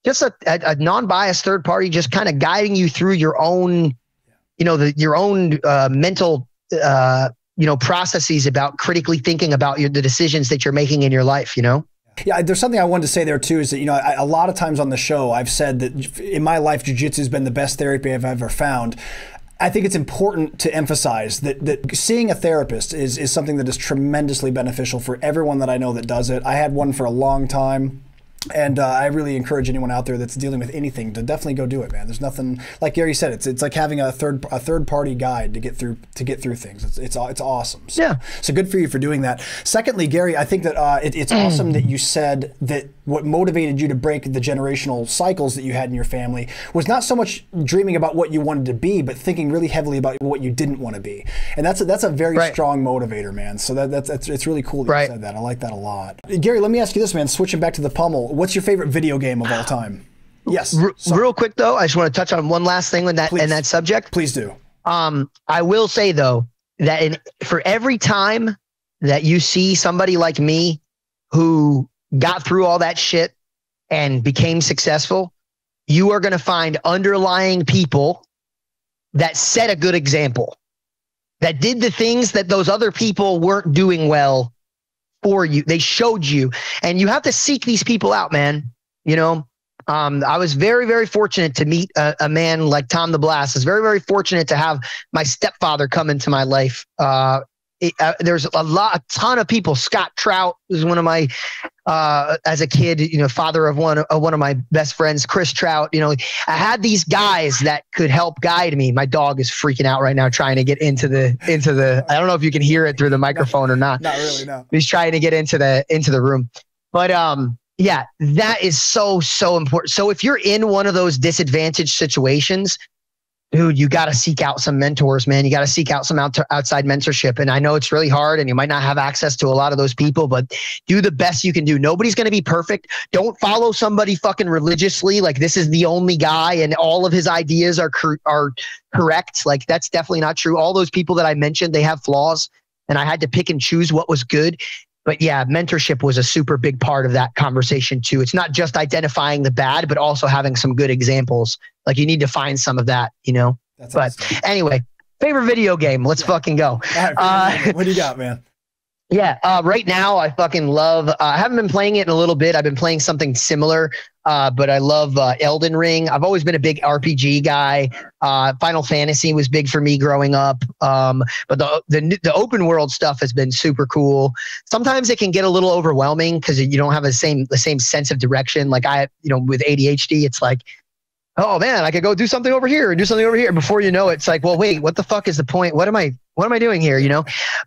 just a non-biased third party, just kind of guiding you through your own, your own mental, processes about critically thinking about the decisions that you're making in your life, Yeah, there's something I wanted to say there too, is that, a lot of times on the show, I've said that in my life, jiu-jitsu has been the best therapy I've ever found. I think it's important to emphasize that seeing a therapist is something that is tremendously beneficial for everyone that I know that does it. I had one for a long time. And I really encourage anyone out there that's dealing with anything to definitely go do it, man. There's nothing, like Garry said, it's like having a third party guide to get through things. It's awesome. So good for you for doing that. Secondly, Garry, I think that it's awesome that you said that what motivated you to break the generational cycles that you had in your family was not so much dreaming about what you wanted to be, but thinking really heavily about what you didn't want to be. And that's a very strong motivator, man. So it's really cool that you said that. I like that a lot. Garry, let me ask you this, man. Switching back to the Pummel. What's your favorite video game of all time? Yes. Real quick though, I just want to touch on one last thing in that subject. Please do. I will say though that for every time that you see somebody like me who got through all that shit and became successful, you are going to find underlying people that set a good example, that did the things that those other people weren't doing well for you. They showed you, and you have to seek these people out, man. I was very, very fortunate to meet a man like Tom the Blast. I was very, very fortunate to have my stepfather come into my life. There's a ton of people. Scott Trout was one of my, as a kid, father of one of my best friends, Chris Trout. I had these guys that could help guide me. My dog is freaking out right now, trying to get into the. I don't know if you can hear it through the microphone or not. Not really, no. He's trying to get into the room, but yeah, that is so important. So if you're in one of those disadvantaged situations, dude, you got to seek out some mentors, man. You got to seek out some outside mentorship. And I know it's really hard and you might not have access to a lot of those people, but do the best you can do. Nobody's going to be perfect. Don't follow somebody fucking religiously. Like this is the only guy and all of his ideas are correct. Like that's definitely not true. All those people that I mentioned, they have flaws and I had to pick and choose what was good. But yeah, mentorship was a super big part of that conversation too. It's not just identifying the bad, but also having some good examples. Like you need to find some of that, That's but awesome. Anyway, favorite video game. Let's fucking go. All right, what do you got, man? Yeah. Right now I fucking love, I haven't been playing it in a little bit. I've been playing something similar, but I love Elden Ring. I've always been a big RPG guy. Final Fantasy was big for me growing up. But the open world stuff has been super cool. Sometimes it can get a little overwhelming because you don't have the same sense of direction. Like with ADHD, it's like, oh man, I could go do something over here and do something over here. Before you know it, it's like, well, wait, what the fuck is the point? What am I doing here?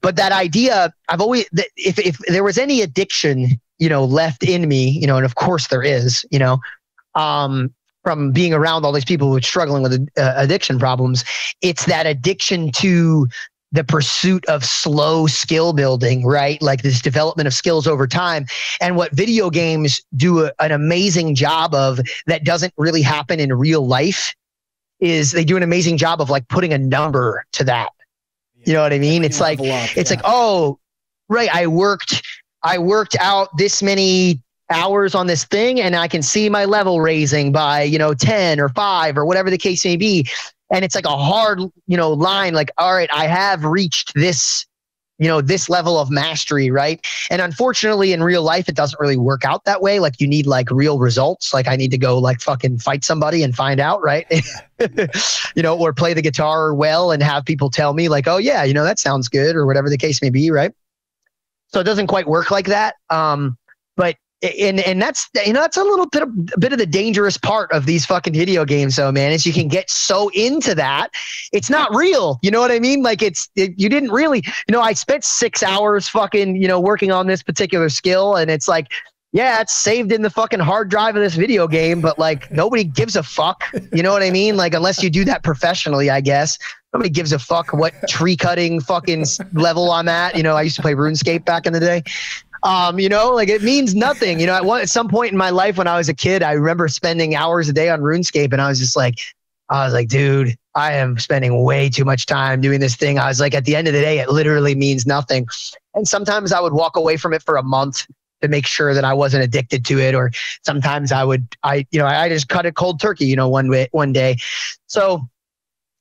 But that idea, I've always, if there was any addiction, left in me, and of course there is, from being around all these people who are struggling with addiction problems, it's that addiction to the pursuit of slow skill building, right? Like this development of skills over time. And what video games do an amazing job of that doesn't really happen in real life is they do an amazing job of like putting a number to that. You know what I mean? It's like, oh, right, I worked out this many hours on this thing and I can see my level raising by, 10 or 5 or whatever the case may be. And it's like a hard, line, like, all right, I have reached this, this level of mastery. Right. And unfortunately in real life, it doesn't really work out that way. Like you need like real results. Like I need to go like fucking fight somebody and find out. Right. Or play the guitar well and have people tell me like, oh yeah, that sounds good or whatever the case may be. Right. So it doesn't quite work like that. But that's that's a little bit of the dangerous part of these fucking video games though, man, is you can get so into that it's not real. You know what I mean? Like you didn't really, I spent 6 hours fucking, working on this particular skill, and it's like, yeah, it's saved in the fucking hard drive of this video game, but like nobody gives a fuck. You know what I mean? Like unless you do that professionally, I guess. Nobody gives a fuck what tree cutting fucking level I'm at. I used to play RuneScape back in the day. Like it means nothing. At some point in my life when I was a kid, I remember spending hours a day on RuneScape, and I was like, dude, I am spending way too much time doing this thing. I was like, at the end of the day, it literally means nothing. And sometimes I would walk away from it for a month to make sure that I wasn't addicted to it. Or sometimes I just cut it cold turkey, one day. So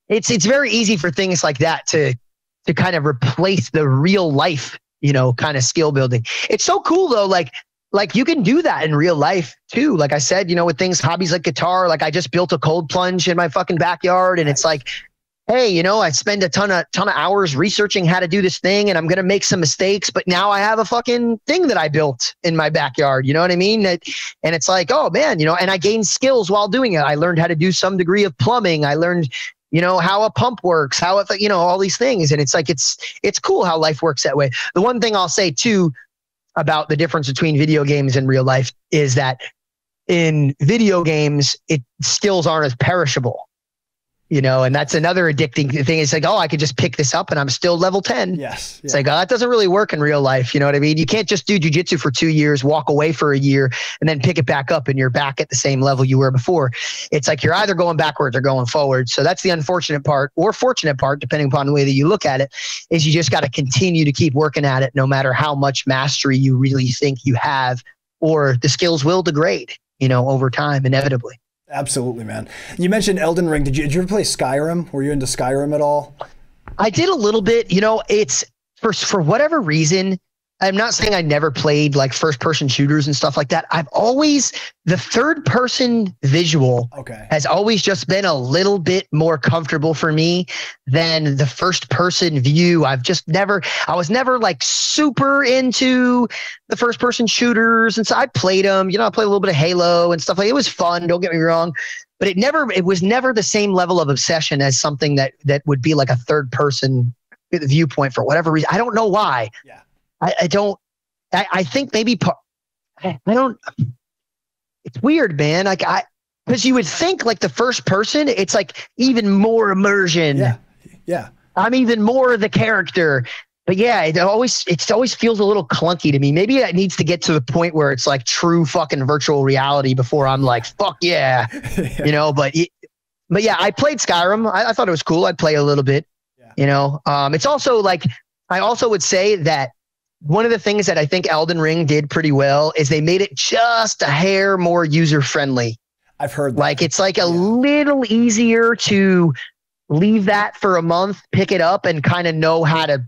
it's very easy for things like that to kind of replace the real life, kind of skill building. It's so cool though. Like you can do that in real life too. Like I said, with things, hobbies like guitar, like I just built a cold plunge in my fucking backyard, and it's like, hey, I spend a ton of hours researching how to do this thing, and I'm going to make some mistakes, but now I have a fucking thing that I built in my backyard. You know what I mean? And it's like, oh man, and I gained skills while doing it. I learned how to do some degree of plumbing. I learned, how a pump works, how it, all these things. And it's like, it's cool how life works that way. The one thing I'll say too about the difference between video games and real life is that in video games, skills aren't as perishable. And that's another addicting thing. It's like, oh, I could just pick this up and I'm still level 10. Yes. Yeah. It's like, oh, that doesn't really work in real life. You know what I mean? You can't just do jiu-jitsu for 2 years, walk away for a year, and then pick it back up and you're back at the same level you were before. It's like you're either going backwards or going forward. So that's the unfortunate part, or fortunate part, depending upon the way that you look at it, is you just got to continue to keep working at it no matter how much mastery you really think you have, or the skills will degrade, over time, inevitably. Absolutely, man. You mentioned Elden Ring. Did you ever play Skyrim? Were you into Skyrim at all? I did a little bit. It's for whatever reason. I'm not saying I never played like first person shooters and stuff like that. The third person visual has always just been a little bit more comfortable for me than the first person view. I was never like super into the first person shooters. And so I played them, I played a little bit of Halo and stuff like that. It was fun. Don't get me wrong, but it was never the same level of obsession as something that would be like a third person viewpoint for whatever reason. I don't know why. Yeah. I think maybe it's weird, man. Like because you would think like the first person, it's like even more immersion. Yeah. Yeah. I'm even more the character, but yeah, it always feels a little clunky to me. Maybe it needs to get to the point where it's like true fucking virtual reality before I'm like, fuck yeah, but yeah, I played Skyrim. I thought it was cool. I'd play a little bit, it's also like, I also would say that one of the things that I think Elden Ring did pretty well is they made it just a hair more user-friendly. I've heard that. Like it's like a little easier to leave that for a month, pick it up, and kind of know how to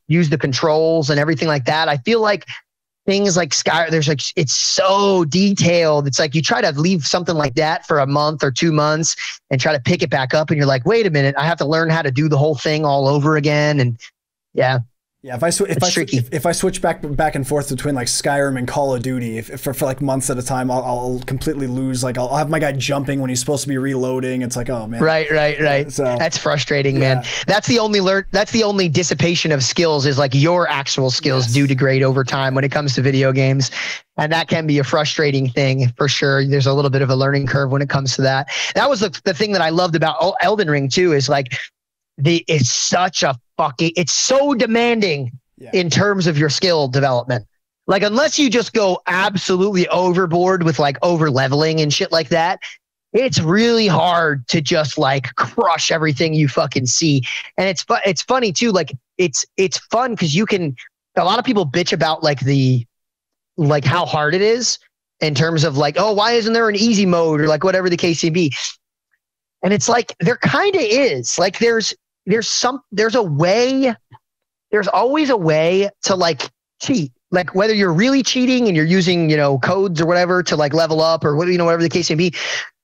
use the controls and everything like that. I feel like things like Skyrim, it's so detailed. It's like you try to leave something like that for a month or 2 months and try to pick it back up, and you're like, wait a minute, I have to learn how to do the whole thing all over again. And yeah. Yeah, if I switch back and forth between like Skyrim and Call of Duty, for like months at a time, I'll completely lose. Like I'll have my guy jumping when he's supposed to be reloading. It's like, oh man. Right. So that's frustrating, man. That's the only dissipation of skills, is like your actual skills do degrade over time when it comes to video games. And that can be a frustrating thing for sure. There's a little bit of a learning curve when it comes to that. That was the thing that I loved about Elden Ring too, is like it's so demanding in terms of your skill development. Like, unless you just go absolutely overboard with like over leveling and shit like that, it's really hard to just like crush everything you fucking see. And it's funny too. Like it's fun because you can a lot of people bitch about like how hard it is in terms of like, oh, why isn't there an easy mode or like whatever the case may be? And it's like, there kind of is. Like there's a way, there's always a way to like cheat. Like whether you're really cheating and you're using, codes or whatever to like level up or whatever the case may be.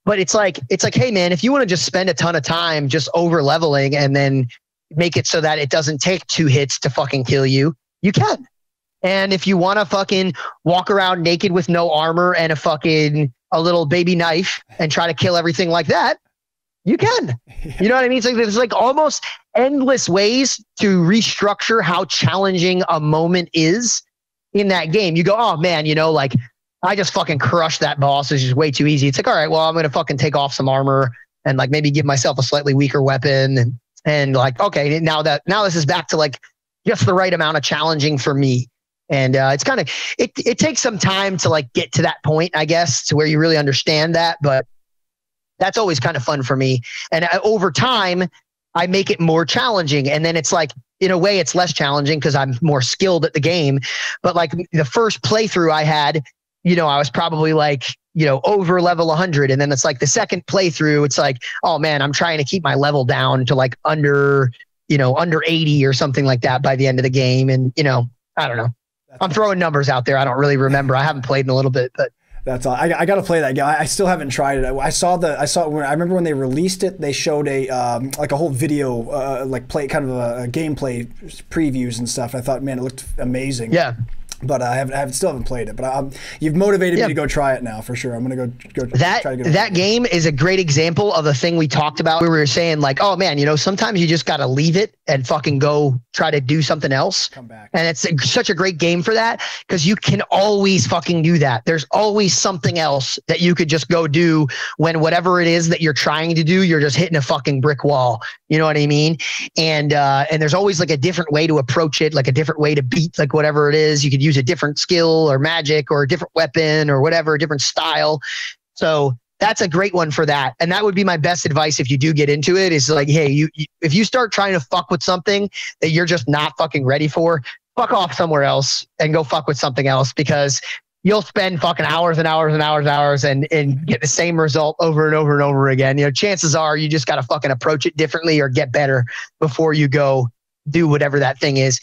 But it's like, hey man, if you want to just spend a ton of time just over leveling and then make it so that it doesn't take 2 hits to fucking kill you, you can. And if you want to fucking walk around naked with no armor and a little baby knife and try to kill everything like that, you can. You know what I mean? It's like there's like almost endless ways to restructure how challenging a moment is in that game. You go, oh man, like I just fucking crushed that boss. It's just way too easy. It's like, all right, well, I'm going to fucking take off some armor and like maybe give myself a slightly weaker weapon. And like, okay, now this is back to like just the right amount of challenging for me. And it's kind of, it takes some time to like get to that point, I guess, to where you really understand that. But that's always kind of fun for me. And over time, I make it more challenging. And then it's like, in a way, it's less challenging because I'm more skilled at the game. But like the first playthrough I had, I was probably like, over level 100. And then it's like the second playthrough, it's like, oh man, I'm trying to keep my level down to like under 80 or something like that by the end of the game. And, I don't know. I'm throwing numbers out there. I don't really remember. I haven't played in a little bit, but that's all. I got to play that game. I still haven't tried it. I remember when they released it, they showed a whole video, like kind of a gameplay previews and stuff. I thought, man, it looked amazing. Yeah. But I still haven't played it. But you've motivated me to go try it now for sure. I'm gonna go that try to get it. That game is a great example of a thing we talked about. We were saying like, oh man, sometimes you just gotta leave it and fucking go try to do something else. Come back. And it's such a great game for that because you can always fucking do that. There's always something else that you could just go do when whatever it is that you're trying to do, you're just hitting a fucking brick wall. You know what I mean? And there's always like a different way to approach it, like a different way to beat like whatever it is. You could use a different skill or magic or a different weapon or whatever, a different style. So that's a great one for that. And that would be my best advice if you do get into it is like, hey, if you start trying to fuck with something that you're just not fucking ready for, fuck off somewhere else and go fuck with something else because you'll spend fucking hours and hours and hours and hours and get the same result over and over and over again. Chances are you just got to fucking approach it differently or get better before you go do whatever that thing is.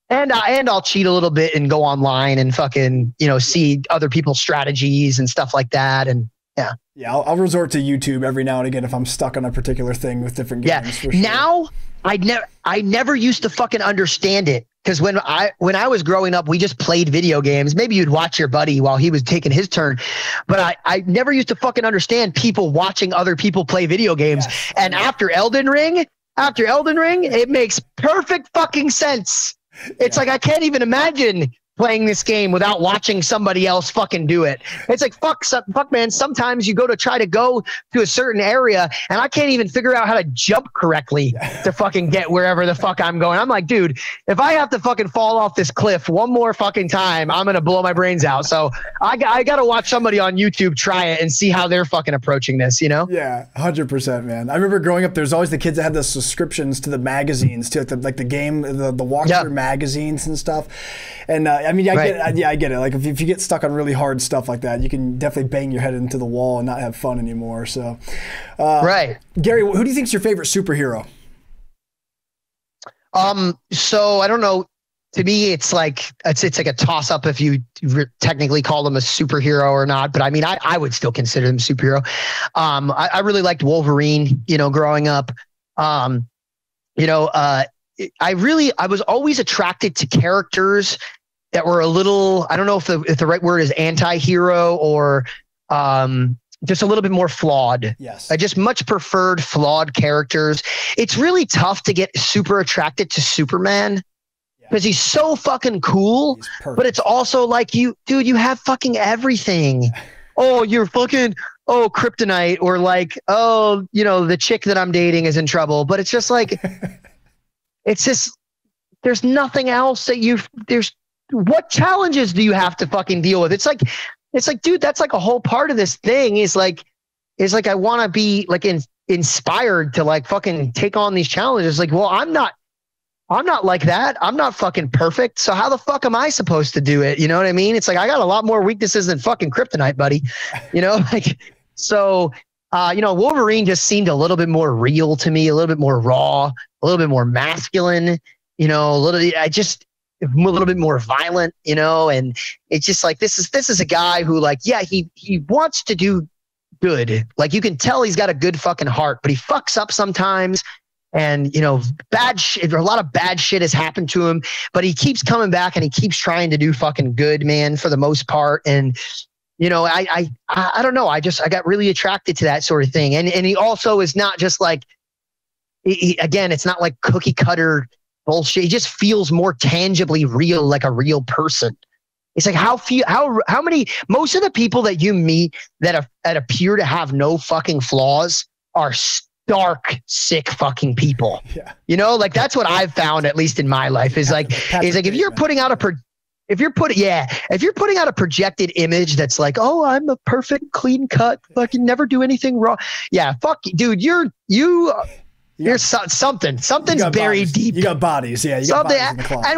And I'll cheat a little bit and go online and fucking, see other people's strategies and stuff like that. And yeah. Yeah, I'll resort to YouTube every now and again if I'm stuck on a particular thing with different games. Yeah. For sure. Now I never used to fucking understand it. Because when I was growing up, we just played video games. Maybe you'd watch your buddy while he was taking his turn. But I never used to fucking understand people watching other people play video games. Yes. And after Elden Ring, it makes perfect fucking sense. It's like I can't even imagine playing this game without watching somebody else fucking do it. It's like, fuck man, sometimes you go to try to go to a certain area and I can't even figure out how to jump correctly to fucking get wherever the fuck I'm going. I'm like, dude, if I have to fucking fall off this cliff one more fucking time, I'm going to blow my brains out. So I got to watch somebody on YouTube try it and see how they're fucking approaching this, Yeah, 100%, man. I remember growing up, there's always the kids that had the subscriptions to the magazines, to like the game, the walkthrough magazines and stuff. And I get it. Like if you get stuck on really hard stuff like that, you can definitely bang your head into the wall and not have fun anymore. So, right. Garry, who do you think is your favorite superhero? So I don't know. To me, it's like a toss up if you technically call them a superhero or not. But I mean, I would still consider them superhero. I really liked Wolverine. Growing up. I was always attracted to characters that were a little, I don't know if the right word is anti-hero or just a little bit more flawed. Yes. I just much preferred flawed characters. It's really tough to get super attracted to Superman because he's so fucking cool, but it's also like you have fucking everything. Oh, you're fucking, kryptonite, or like, the chick that I'm dating is in trouble. But it's just like, there's nothing else that what challenges do you have to fucking deal with? It's like, dude, that's like a whole part of this thing is like I want to be like inspired to like fucking take on these challenges. Like, well, I'm not I'm not like that. I'm not fucking perfect. So how the fuck am I supposed to do it? You know what I mean? It's like, I got a lot more weaknesses than fucking kryptonite, buddy. You know, like, so, you know, Wolverine just seemed a little bit more real to me, a little bit more raw, a little bit more masculine, you know, a little bit more violent, you know, and it's just like, this is a guy who, like, yeah, he wants to do good. Like, you can tell he's got a good fucking heart, but he fucks up sometimes. And, you know, a lot of bad shit has happened to him, but he keeps coming back and he keeps trying to do fucking good, man, for the most part. And, you know, I don't know. I got really attracted to that sort of thing. And he also is not just like, again, it's not like cookie cutter bullshit. He just feels more tangibly real, like a real person. It's like, how many, most of the people that you meet that appear to have no fucking flaws are dark, sick fucking people. Yeah. You know, like, that's what I've found, at least in my life, is like, if you're putting out a projected image that's like, oh, I'm a perfect, clean cut, fucking never do anything wrong. Yeah. Fuck, dude, something's buried deep. You got bodies. Yeah. You got bodies in the closet.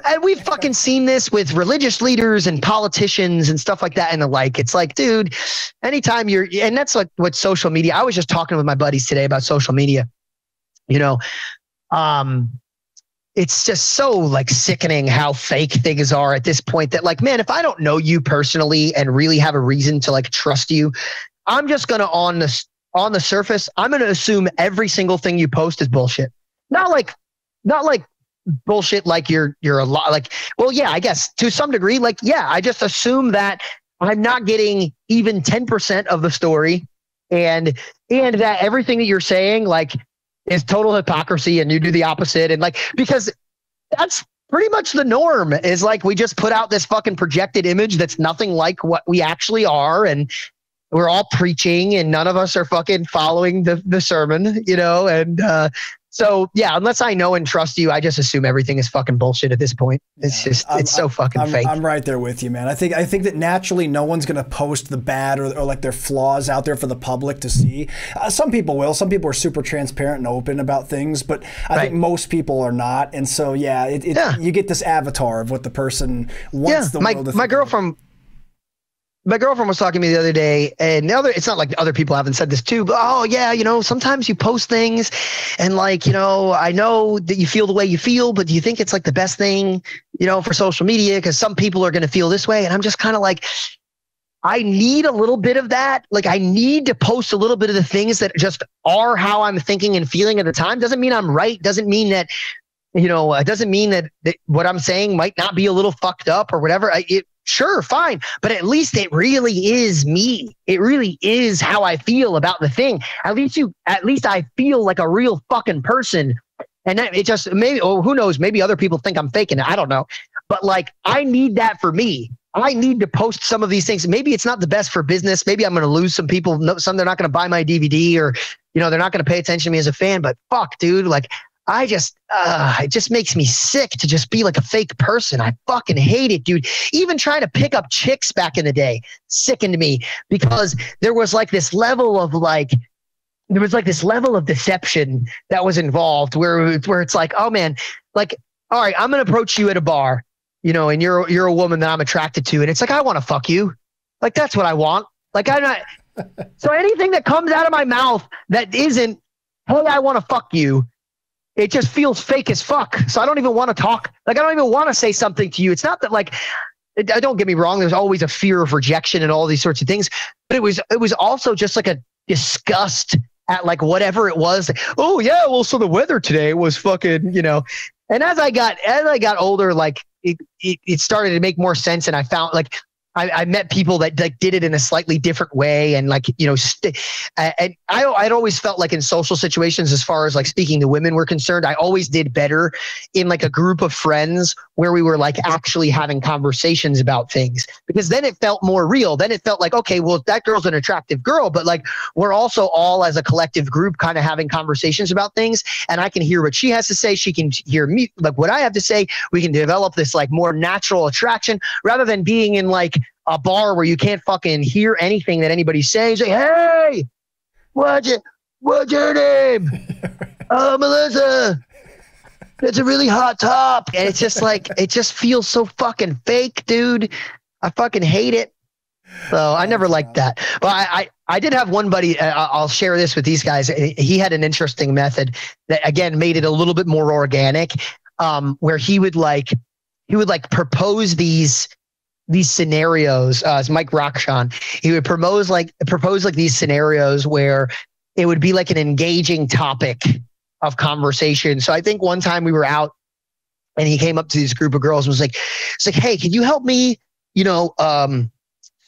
And we've fucking seen this with religious leaders and politicians and stuff like that and the like. It's like, dude, anytime and that's like what social media, I was just talking with my buddies today about social media, you know, it's just so, like, sickening how fake things are at this point, that, like, man, if I don't know you personally and really have a reason to, like, trust you, I'm just going to, on the surface, I'm going to assume every single thing you post is bullshit. Not like bullshit like you're a lot, like, well, yeah, I guess to some degree, like, yeah, I just assume that I'm not getting even 10% of the story, and that everything that you're saying, like, is total hypocrisy, and you do the opposite. And, like, because that's pretty much the norm, is like, we just put out this fucking projected image that's nothing like what we actually are. And we're all preaching and none of us are fucking following the sermon, you know? And so, yeah, unless I know and trust you, I just assume everything is fucking bullshit at this point. It's just, it's so fucking fake. I'm right there with you, man. I think that naturally no one's going to post the bad or like their flaws out there for the public to see. Some people will. Some people are super transparent and open about things, but I think most people are not. And so, yeah, you get this avatar of what the person wants the world to think. My girlfriend was talking to me the other day, and it's not like other people haven't said this too, but, oh yeah, you know, sometimes you post things and, like, you know, I know that you feel the way you feel, but do you think it's like the best thing, you know, for social media? Because some people are going to feel this way. And I'm just kind of like, I need a little bit of that. Like, I need to post a little bit of the things that just are how I'm thinking and feeling at the time. Doesn't mean I'm right. Doesn't mean that, you know, it doesn't mean that what I'm saying might not be a little fucked up or whatever. Sure, fine. But at least it really is me. It really is how I feel about the thing. At least I feel like a real fucking person. And it just, maybe, who knows, maybe other people think I'm faking it. I don't know. But, like, I need that for me. I need to post some of these things. Maybe it's not the best for business. Maybe I'm going to lose some people. Some, they're not going to buy my DVD, or, you know, they're not going to pay attention to me as a fan. But fuck, dude, like, it just makes me sick to just be like a fake person. I fucking hate it, dude. Even trying to pick up chicks back in the day sickened me, because there was like this level of deception that was involved where it's like, oh man, like, all right, I'm going to approach you at a bar, you know, and you're a woman that I'm attracted to. And it's like, I want to fuck you. Like, that's what I want. Like, I'm not. So anything that comes out of my mouth that isn't, hey, I want to fuck you, it just feels fake as fuck. So I don't even want to talk. Like, I don't even want to say something to you. It's not that, like, don't get me wrong, there's always a fear of rejection and all these sorts of things. But it was also just like a disgust at, like, whatever it was. Like, oh yeah, well, so the weather today was fucking, you know. And as I got older, like, it started to make more sense. And I found, like, I met people that, like, did it in a slightly different way. And, like, you know, and I'd always felt like in social situations, as far as, like, speaking to women were concerned, I always did better in, like, a group of friends where we were, like, actually having conversations about things, because then it felt more real. Then it felt like, okay, well, that girl's an attractive girl, but, like, we're also all as a collective group kind of having conversations about things. And I can hear what she has to say. She can hear me, like, what I have to say. We can develop this, like, more natural attraction, rather than being in, like, a bar where you can't fucking hear anything that anybody's saying. Say, hey, what's your name? Oh, Melissa. it's a really hot top. And it's just like, it just feels so fucking fake, dude. I fucking hate it. So I never liked that. But I did have one buddy, I'll share this with these guys. He had an interesting method that, again, made it a little bit more organic, where he would propose these scenarios. It's Mike Rockshon. He would propose these scenarios where it would be like an engaging topic of conversation. So I think one time we were out and he came up to this group of girls and was like, hey, can you help me,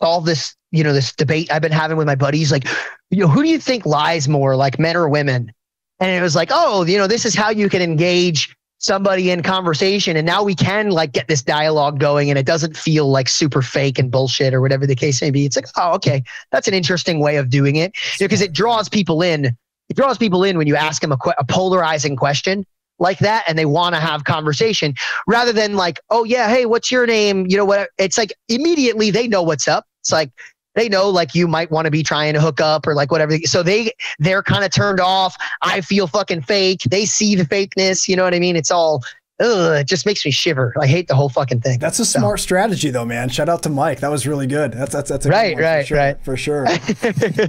solve this, this debate I've been having with my buddies? Like, who do you think lies more, like men or women? And it was like, oh, this is how you can engage somebody in conversation. And now we can like get this dialogue going and it doesn't feel like super fake and bullshit or whatever the case may be. It's like, oh, okay, that's an interesting way of doing it, because it draws people in. It draws people in when you ask them a polarizing question like that, and they want to have conversation rather than like, oh yeah, hey, what's your name? What? It's like immediately they know what's up. It's like they know like you might want to be trying to hook up or like whatever. So they're kind of turned off. I feel fucking fake. They see the fakeness. You know what I mean? It's all. It just makes me shiver. I hate the whole fucking thing. That's a smart strategy, though, man. Shout out to Mike. That was really good. That's a right, for sure.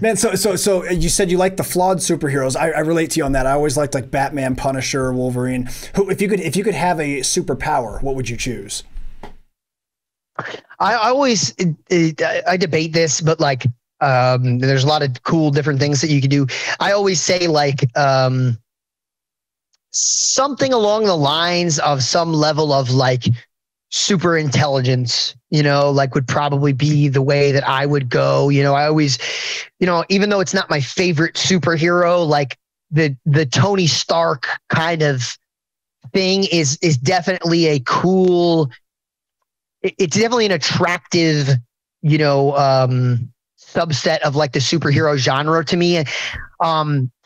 Man, so you said you like the flawed superheroes. I relate to you on that. I always liked like Batman, Punisher, Wolverine. If you could have a superpower, what would you choose? I always I debate this, but like there's a lot of cool different things that you can do. I always say like something along the lines of some level of like super intelligence, like would probably be the way that I would go. I always, even though it's not my favorite superhero, like the Tony Stark kind of thing is definitely a cool, it's definitely an attractive, subset of like the superhero genre to me.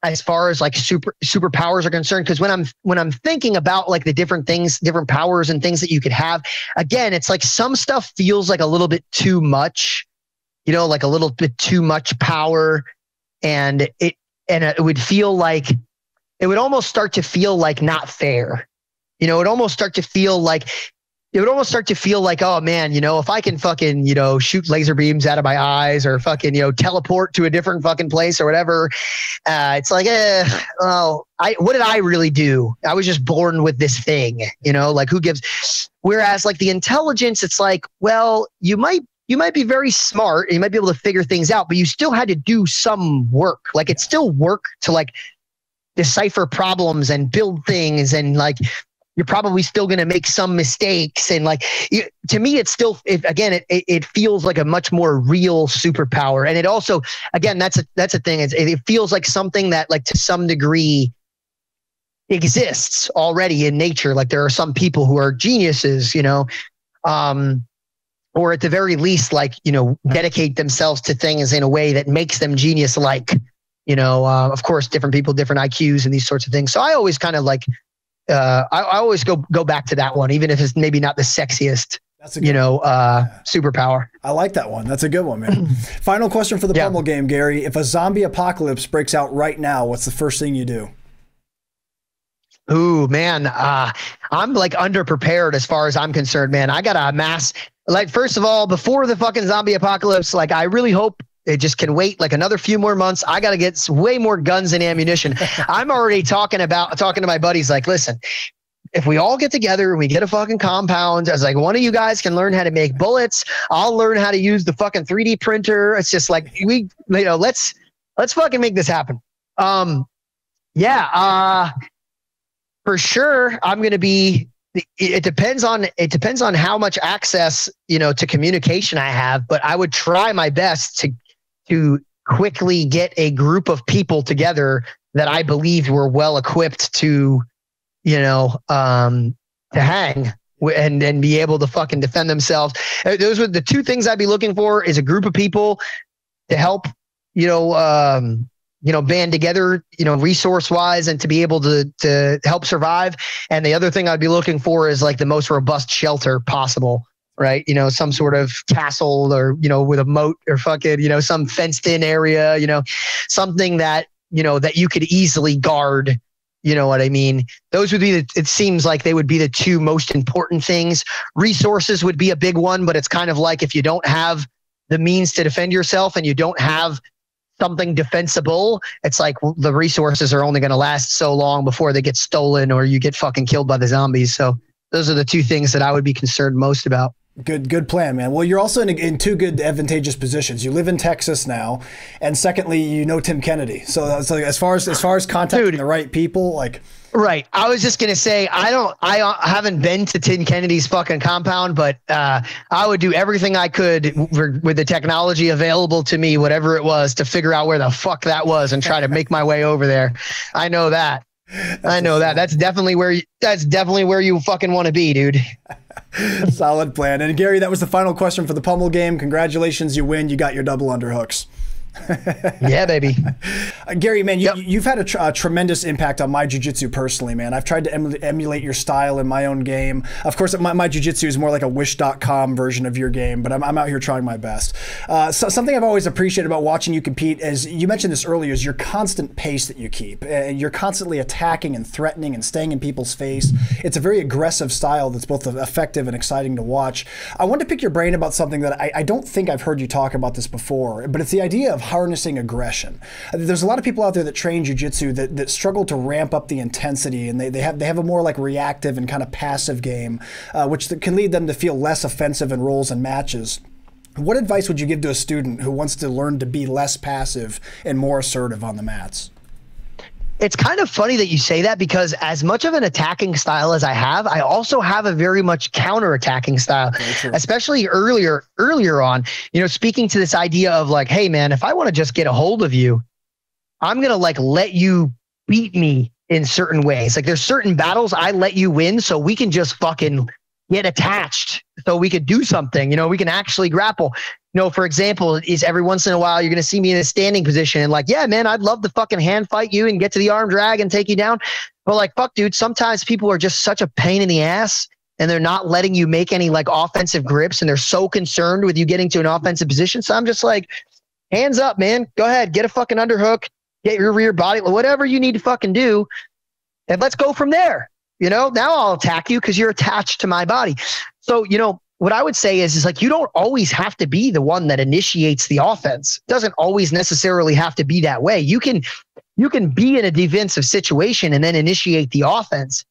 As far as like superpowers are concerned, because when I'm thinking about like the different things, different powers and things that you could have, again, it's like some stuff feels like a little bit too much, like a little bit too much power, and it would feel like it would almost start to feel like not fair. It would almost start to feel like. Oh man, if I can fucking, shoot laser beams out of my eyes or fucking, teleport to a different fucking place or whatever. It's like, what did I really do? I was just born with this thing, like who gives, whereas like the intelligence, it's like, well, you might be very smart and you might be able to figure things out, but you still had to do some work. Like it's still work to like decipher problems and build things, and like, you're probably still going to make some mistakes. And like, to me, it's still, it feels like a much more real superpower. And it also, again, that's a thing. It feels like something that like to some degree exists already in nature. Like there are some people who are geniuses, or at the very least, like, dedicate themselves to things in a way that makes them genius-like, of course, different people, different IQs and these sorts of things. So I always kind of like, I always go back to that one, even if it's maybe not the sexiest, that's a good superpower. I like that one. That's a good one, man. Final question for the Pummel game, Gary. If a zombie apocalypse breaks out right now, what's the first thing you do? Ooh, man. I'm like underprepared as far as I'm concerned, man. I got to amass, like, first of all, before the fucking zombie apocalypse, like, I really hope it just can wait like another few more months. I got to get way more guns and ammunition. I'm already talking to my buddies, like, listen, if we all get together and we get a fucking compound, I was like, one of you guys can learn how to make bullets. I'll learn how to use the fucking 3D printer. It's just like, let's fucking make this happen. For sure. I'm going to be, it depends on how much access, to communication I have, but I would try my best to quickly get a group of people together that I believed were well equipped to, to hang and be able to fucking defend themselves. Those were the two things I'd be looking for, is a group of people to help, band together, resource wise, and to be able to help survive. And the other thing I'd be looking for is like the most robust shelter possible. Right. Some sort of castle or, with a moat or fucking, some fenced in area, something that, that you could easily guard You know what I mean? Those would be it seems like they would be the two most important things. Resources would be a big one, but it's kind of like if you don't have the means to defend yourself and you don't have something defensible, it's like the resources are only going to last so long before they get stolen or you get fucking killed by the zombies. So those are the two things that I would be concerned most about. Good plan, man. Well, you're also in two good advantageous positions. You live in Texas now, and secondly, you know Tim Kennedy. So that's like as far as contacting the right people, like. Right. I was just going to say, I haven't been to Tim Kennedy's fucking compound, but I would do everything I could with the technology available to me, whatever it was, to figure out where the fuck that was and try to make my way over there. I know that. That's definitely where you fucking want to be, dude. Solid plan. And Garry, that was the final question for the Pummel game. Congratulations, you win. You got your double underhooks. Yeah, baby. Garry, man, you've had a tremendous impact on my jiu-jitsu personally, man. I've tried to emulate your style in my own game. Of course, my jiu-jitsu is more like a wish.com version of your game, but I'm out here trying my best. So something I've always appreciated about watching you compete, as you mentioned this earlier, is your constant pace that you keep. You're constantly attacking and threatening and staying in people's face. It's a very aggressive style that's both effective and exciting to watch. I wanted to pick your brain about something that I don't think I've heard you talk about this before, but it's the idea of harnessing aggression. There's a lot of people out there that train jiu-jitsu that struggle to ramp up the intensity, and they have a more like reactive and kind of passive game, which can lead them to feel less offensive in roles and matches. What advice would you give to a student who wants to learn to be less passive and more assertive on the mats? It's kind of funny that you say that, because as much of an attacking style as I have, I also have a very much counter-attacking style, especially earlier on, speaking to this idea of like, hey man, if I want to just get a hold of you, I'm going to like let you beat me in certain ways. Like there's certain battles I let you win so we can just fucking get attached, so we could do something, we can actually grapple. For example, is every once in a while you're going to see me in a standing position and like, yeah, man, I'd love to fucking hand fight you and get to the arm drag and take you down. But like, fuck, dude, sometimes people are just such a pain in the ass and they're not letting you make any like offensive grips, and they're so concerned with you getting to an offensive position. So I'm just like, hands up, man, go ahead, get a fucking underhook, get your rear body, whatever you need to fucking do. And let's go from there. Now I'll attack you because you're attached to my body. So, what I would say is like, you don't always have to be the one that initiates the offense. It doesn't always necessarily have to be that way. You can be in a defensive situation and then initiate the offense.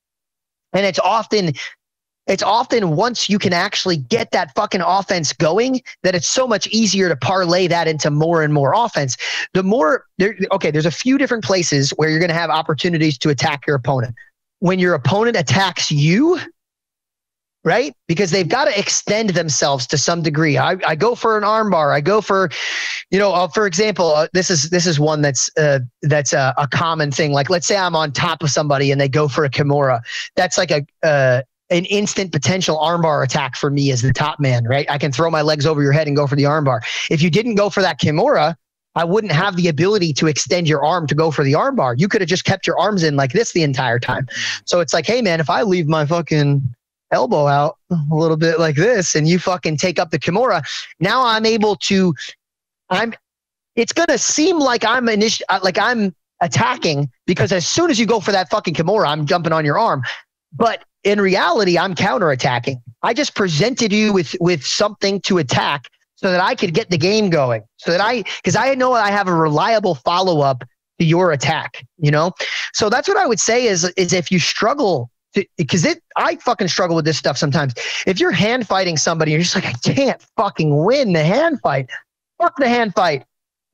And it's often once you can actually get that fucking offense going, that it's so much easier to parlay that into more and more offense. There's a few different places where you're going to have opportunities to attack your opponent. When your opponent attacks you, right? Because they've got to extend themselves to some degree. I go for an arm bar. I go for, for example, this is one that's a common thing. Like, let's say I'm on top of somebody and they go for a Kimura. That's like an instant potential armbar attack for me as the top man, right? I can throw my legs over your head and go for the armbar. If you didn't go for that Kimura, I wouldn't have the ability to extend your arm to go for the armbar. You could have just kept your arms in like this the entire time. So it's like, hey man, if I leave my fucking elbow out a little bit like this and you fucking take up the Kimura, now I'm able to, it's going to seem like I'm attacking, because as soon as you go for that fucking Kimura, I'm jumping on your arm. But in reality, I'm counterattacking. I just presented you with something to attack so that I could get the game going, because I know I have a reliable follow-up to your attack, So that's what I would say is if you struggle, I fucking struggle with this stuff sometimes. If you're hand fighting somebody, you're just like, I can't fucking win the hand fight. Fuck the hand fight.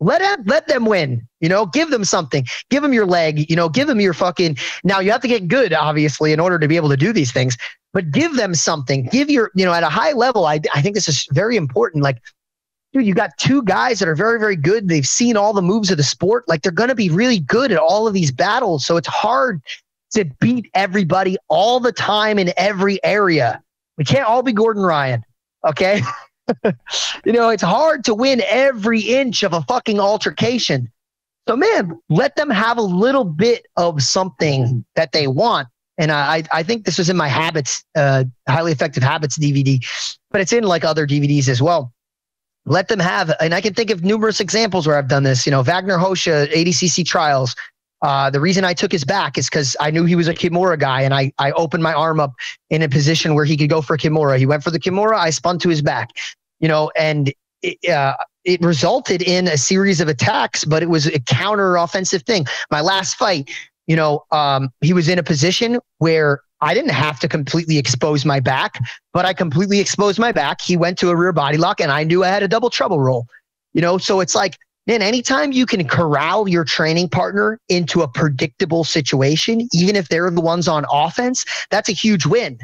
Let them win. Give them something. Give them your leg. Give them your fucking. Now you have to get good, obviously, in order to be able to do these things. But give them something. Give your, at a high level. I think this is very important. Like, dude, you got two guys that are very, very good. They've seen all the moves of the sport. Like, they're going to be really good at all of these battles. So it's hard to beat everybody all the time in every area. We can't all be Gordon Ryan, okay? It's hard to win every inch of a fucking altercation. So, man, let them have a little bit of something that they want. And I think this was in my Habits, Highly Effective Habits DVD, but it's in like other DVDs as well. Let them have, and I can think of numerous examples where I've done this, Wagner Hosha, ADCC trials. The reason I took his back is because I knew he was a Kimura guy, and I opened my arm up in a position where he could go for Kimura. He went for the Kimura. I spun to his back, and it resulted in a series of attacks, but it was a counter offensive thing. My last fight, he was in a position where I didn't have to completely expose my back, but I completely exposed my back. He went to a rear body lock, and I knew I had a double trouble roll, so it's like, man, anytime you can corral your training partner into a predictable situation, even if they're the ones on offense, that's a huge win,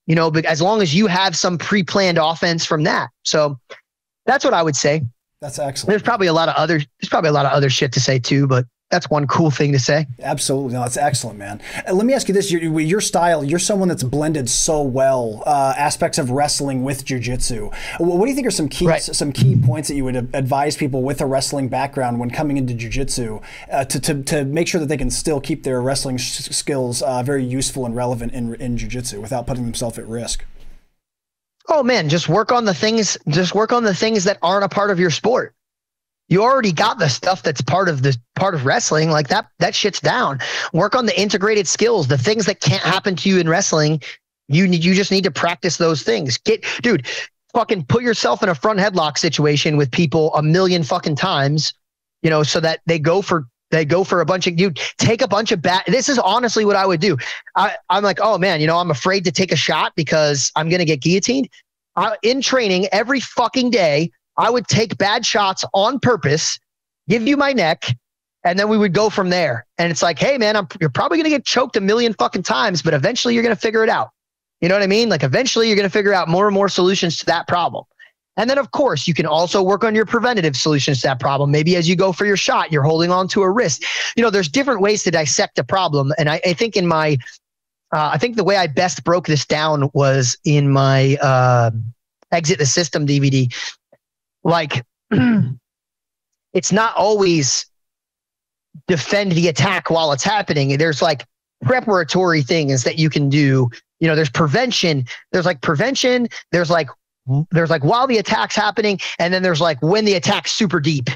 but as long as you have some pre-planned offense from that. So that's what I would say. That's excellent. There's probably a lot of other shit to say too, but that's one cool thing to say. Absolutely. No, that's excellent, man. Let me ask you this. Your style, you're someone that's blended so well aspects of wrestling with jiu-jitsu. What do you think are some key points that you would advise people with a wrestling background when coming into jiu-jitsu to make sure that they can still keep their wrestling skills very useful and relevant in jiu-jitsu without putting themselves at risk? Oh man, just work on the things that aren't a part of your sport. You already got the stuff that's part of wrestling, like that shit's down. Work on the integrated skills, the things that can't happen to you in wrestling. You just need to practice those things. Fucking put yourself in a front headlock situation with people a million fucking times, so that they go for a bunch of, take a bunch of this is honestly what I would do. I'm like, oh man, I'm afraid to take a shot because I'm going to get guillotined. In training every fucking day, I would take bad shots on purpose, give you my neck, and then we would go from there. And it's like, hey man, you're probably going to get choked a million fucking times, but eventually you're going to figure it out. You know what I mean? Like eventually you're going to figure out more and more solutions to that problem. And then of course you can also work on your preventative solutions to that problem. Maybe as you go for your shot, you're holding on to a wrist. There's different ways to dissect a problem. And I think I think the way I best broke this down was in my Exit the System DVD. Like, it's not always defend the attack while it's happening. There's like preparatory things that you can do. There's prevention. There's like prevention. There's like while the attack's happening, and then there's like when the attack's super deep.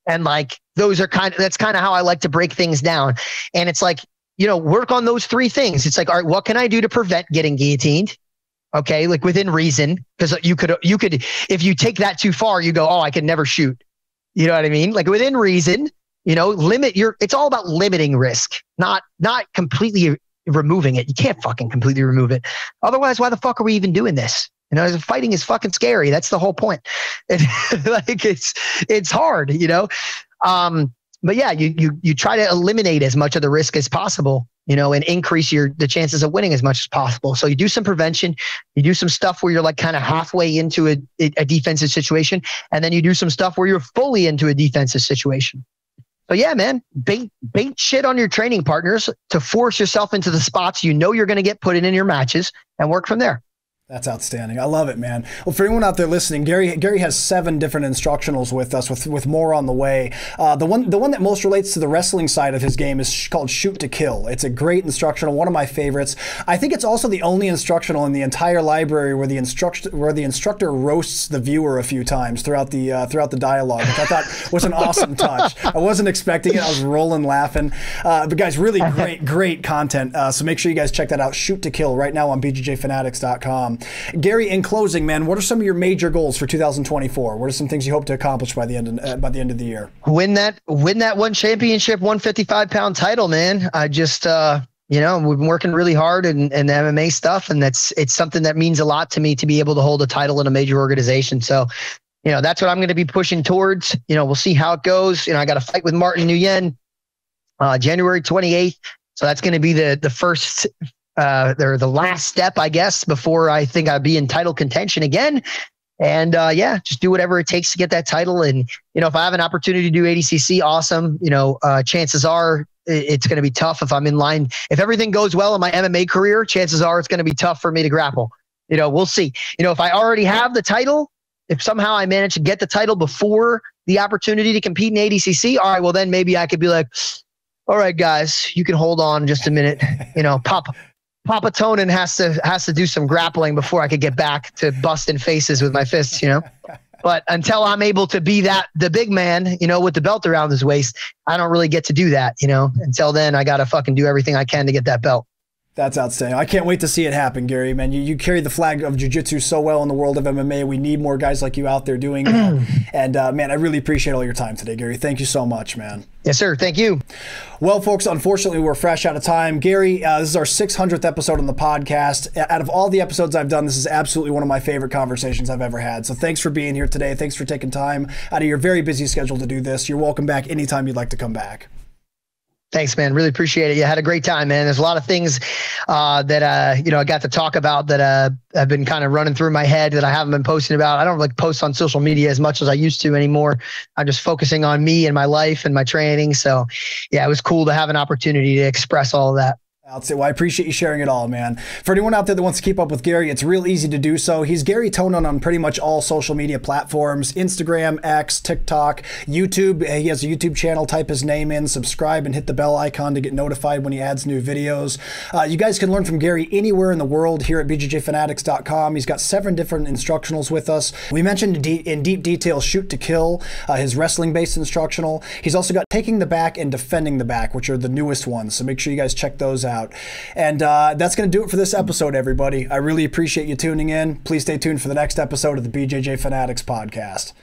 And like that's kind of how I like to break things down. And it's like, work on those three things. It's like, all right, what can I do to prevent getting guillotined? Okay, like within reason, because you could, if you take that too far, you go, oh, I could never shoot. You know what I mean? Like within reason, it's all about limiting risk, not completely removing it. You can't fucking completely remove it. Otherwise, why the fuck are we even doing this? Fighting is fucking scary. That's the whole point. It's hard, but yeah, you try to eliminate as much of the risk as possible, and increase the chances of winning as much as possible. So you do some prevention, you do some stuff where you're like kind of halfway into a defensive situation, and then you do some stuff where you're fully into a defensive situation. So yeah, man, bait shit on your training partners to force yourself into the spots you're going to get put in your matches, and work from there. That's outstanding. I love it, man. Well, for anyone out there listening, Garry has 7 different instructionals with us, with more on the way. The one that most relates to the wrestling side of his game is called Shoot to Kill. It's a great instructional, one of my favorites. I think it's also the only instructional in the entire library where the instructor roasts the viewer a few times throughout the dialogue, which I thought was an awesome touch. I wasn't expecting it. I was rolling laughing. But guys, really great content. So make sure you guys check that out. Shoot to Kill right now on BJJFanatics.com. Garry, in closing, man, what are some of your major goals for 2024? What are some things you hope to accomplish by the end of the year? Win that one championship 155-pound title, man. I just we've been working really hard in the MMA stuff, and it's something that means a lot to me to be able to hold a title in a major organization. So, that's what I'm going to be pushing towards. We'll see how it goes. I got a fight with Martin Nguyen January 28th. So that's going to be the first they're the last step, I guess, before I think I'd be in title contention again. And just do whatever it takes to get that title. And, if I have an opportunity to do ADCC, awesome. Chances are it's going to be tough if I'm in line. If everything goes well in my MMA career, chances are it's going to be tough for me to grapple. We'll see. If I already have the title, if somehow I manage to get the title before the opportunity to compete in ADCC, all right, well, then maybe I could be like, all right, guys, you can hold on just a minute. Papa Tonon has to do some grappling before I could get back to busting faces with my fists, But until I'm able to be the big man, with the belt around his waist, I don't really get to do that. Until then, I got to fucking do everything I can to get that belt. That's outstanding. I can't wait to see it happen, Garry, man. You carry the flag of jiu-jitsu so well in the world of MMA. We need more guys like you out there doing it. And, man, I really appreciate all your time today, Garry. Thank you so much, man. Yes, sir. Thank you. Well, folks, unfortunately, we're fresh out of time. Garry, this is our 600th episode on the podcast. Out of all the episodes I've done, this is absolutely one of my favorite conversations I've ever had. So thanks for being here today. Thanks for taking time out of your very busy schedule to do this. You're welcome back anytime you'd like to come back. Thanks, man. Really appreciate it. You had a great time, man. There's a lot of things that I got to talk about that have been kind of running through my head that I haven't been posting about. I don't really post on social media as much as I used to anymore. I'm just focusing on me and my life and my training. So, yeah, it was cool to have an opportunity to express all of that. Well, I appreciate you sharing it all, man. For anyone out there that wants to keep up with Garry, it's real easy to do so. He's Garry Tonon on pretty much all social media platforms: Instagram, X, TikTok, YouTube. He has a YouTube channel. Type his name in, subscribe, and hit the bell icon to get notified when he adds new videos. You guys can learn from Garry anywhere in the world here at BJJFanatics.com. He's got 7 different instructionals with us. We mentioned in deep detail Shoot to Kill, his wrestling-based instructional. He's also got Taking the Back and Defending the Back, which are the newest ones. So make sure you guys check those out. And that's going to do it for this episode, everybody. I really appreciate you tuning in. Please stay tuned for the next episode of the BJJ Fanatics Podcast.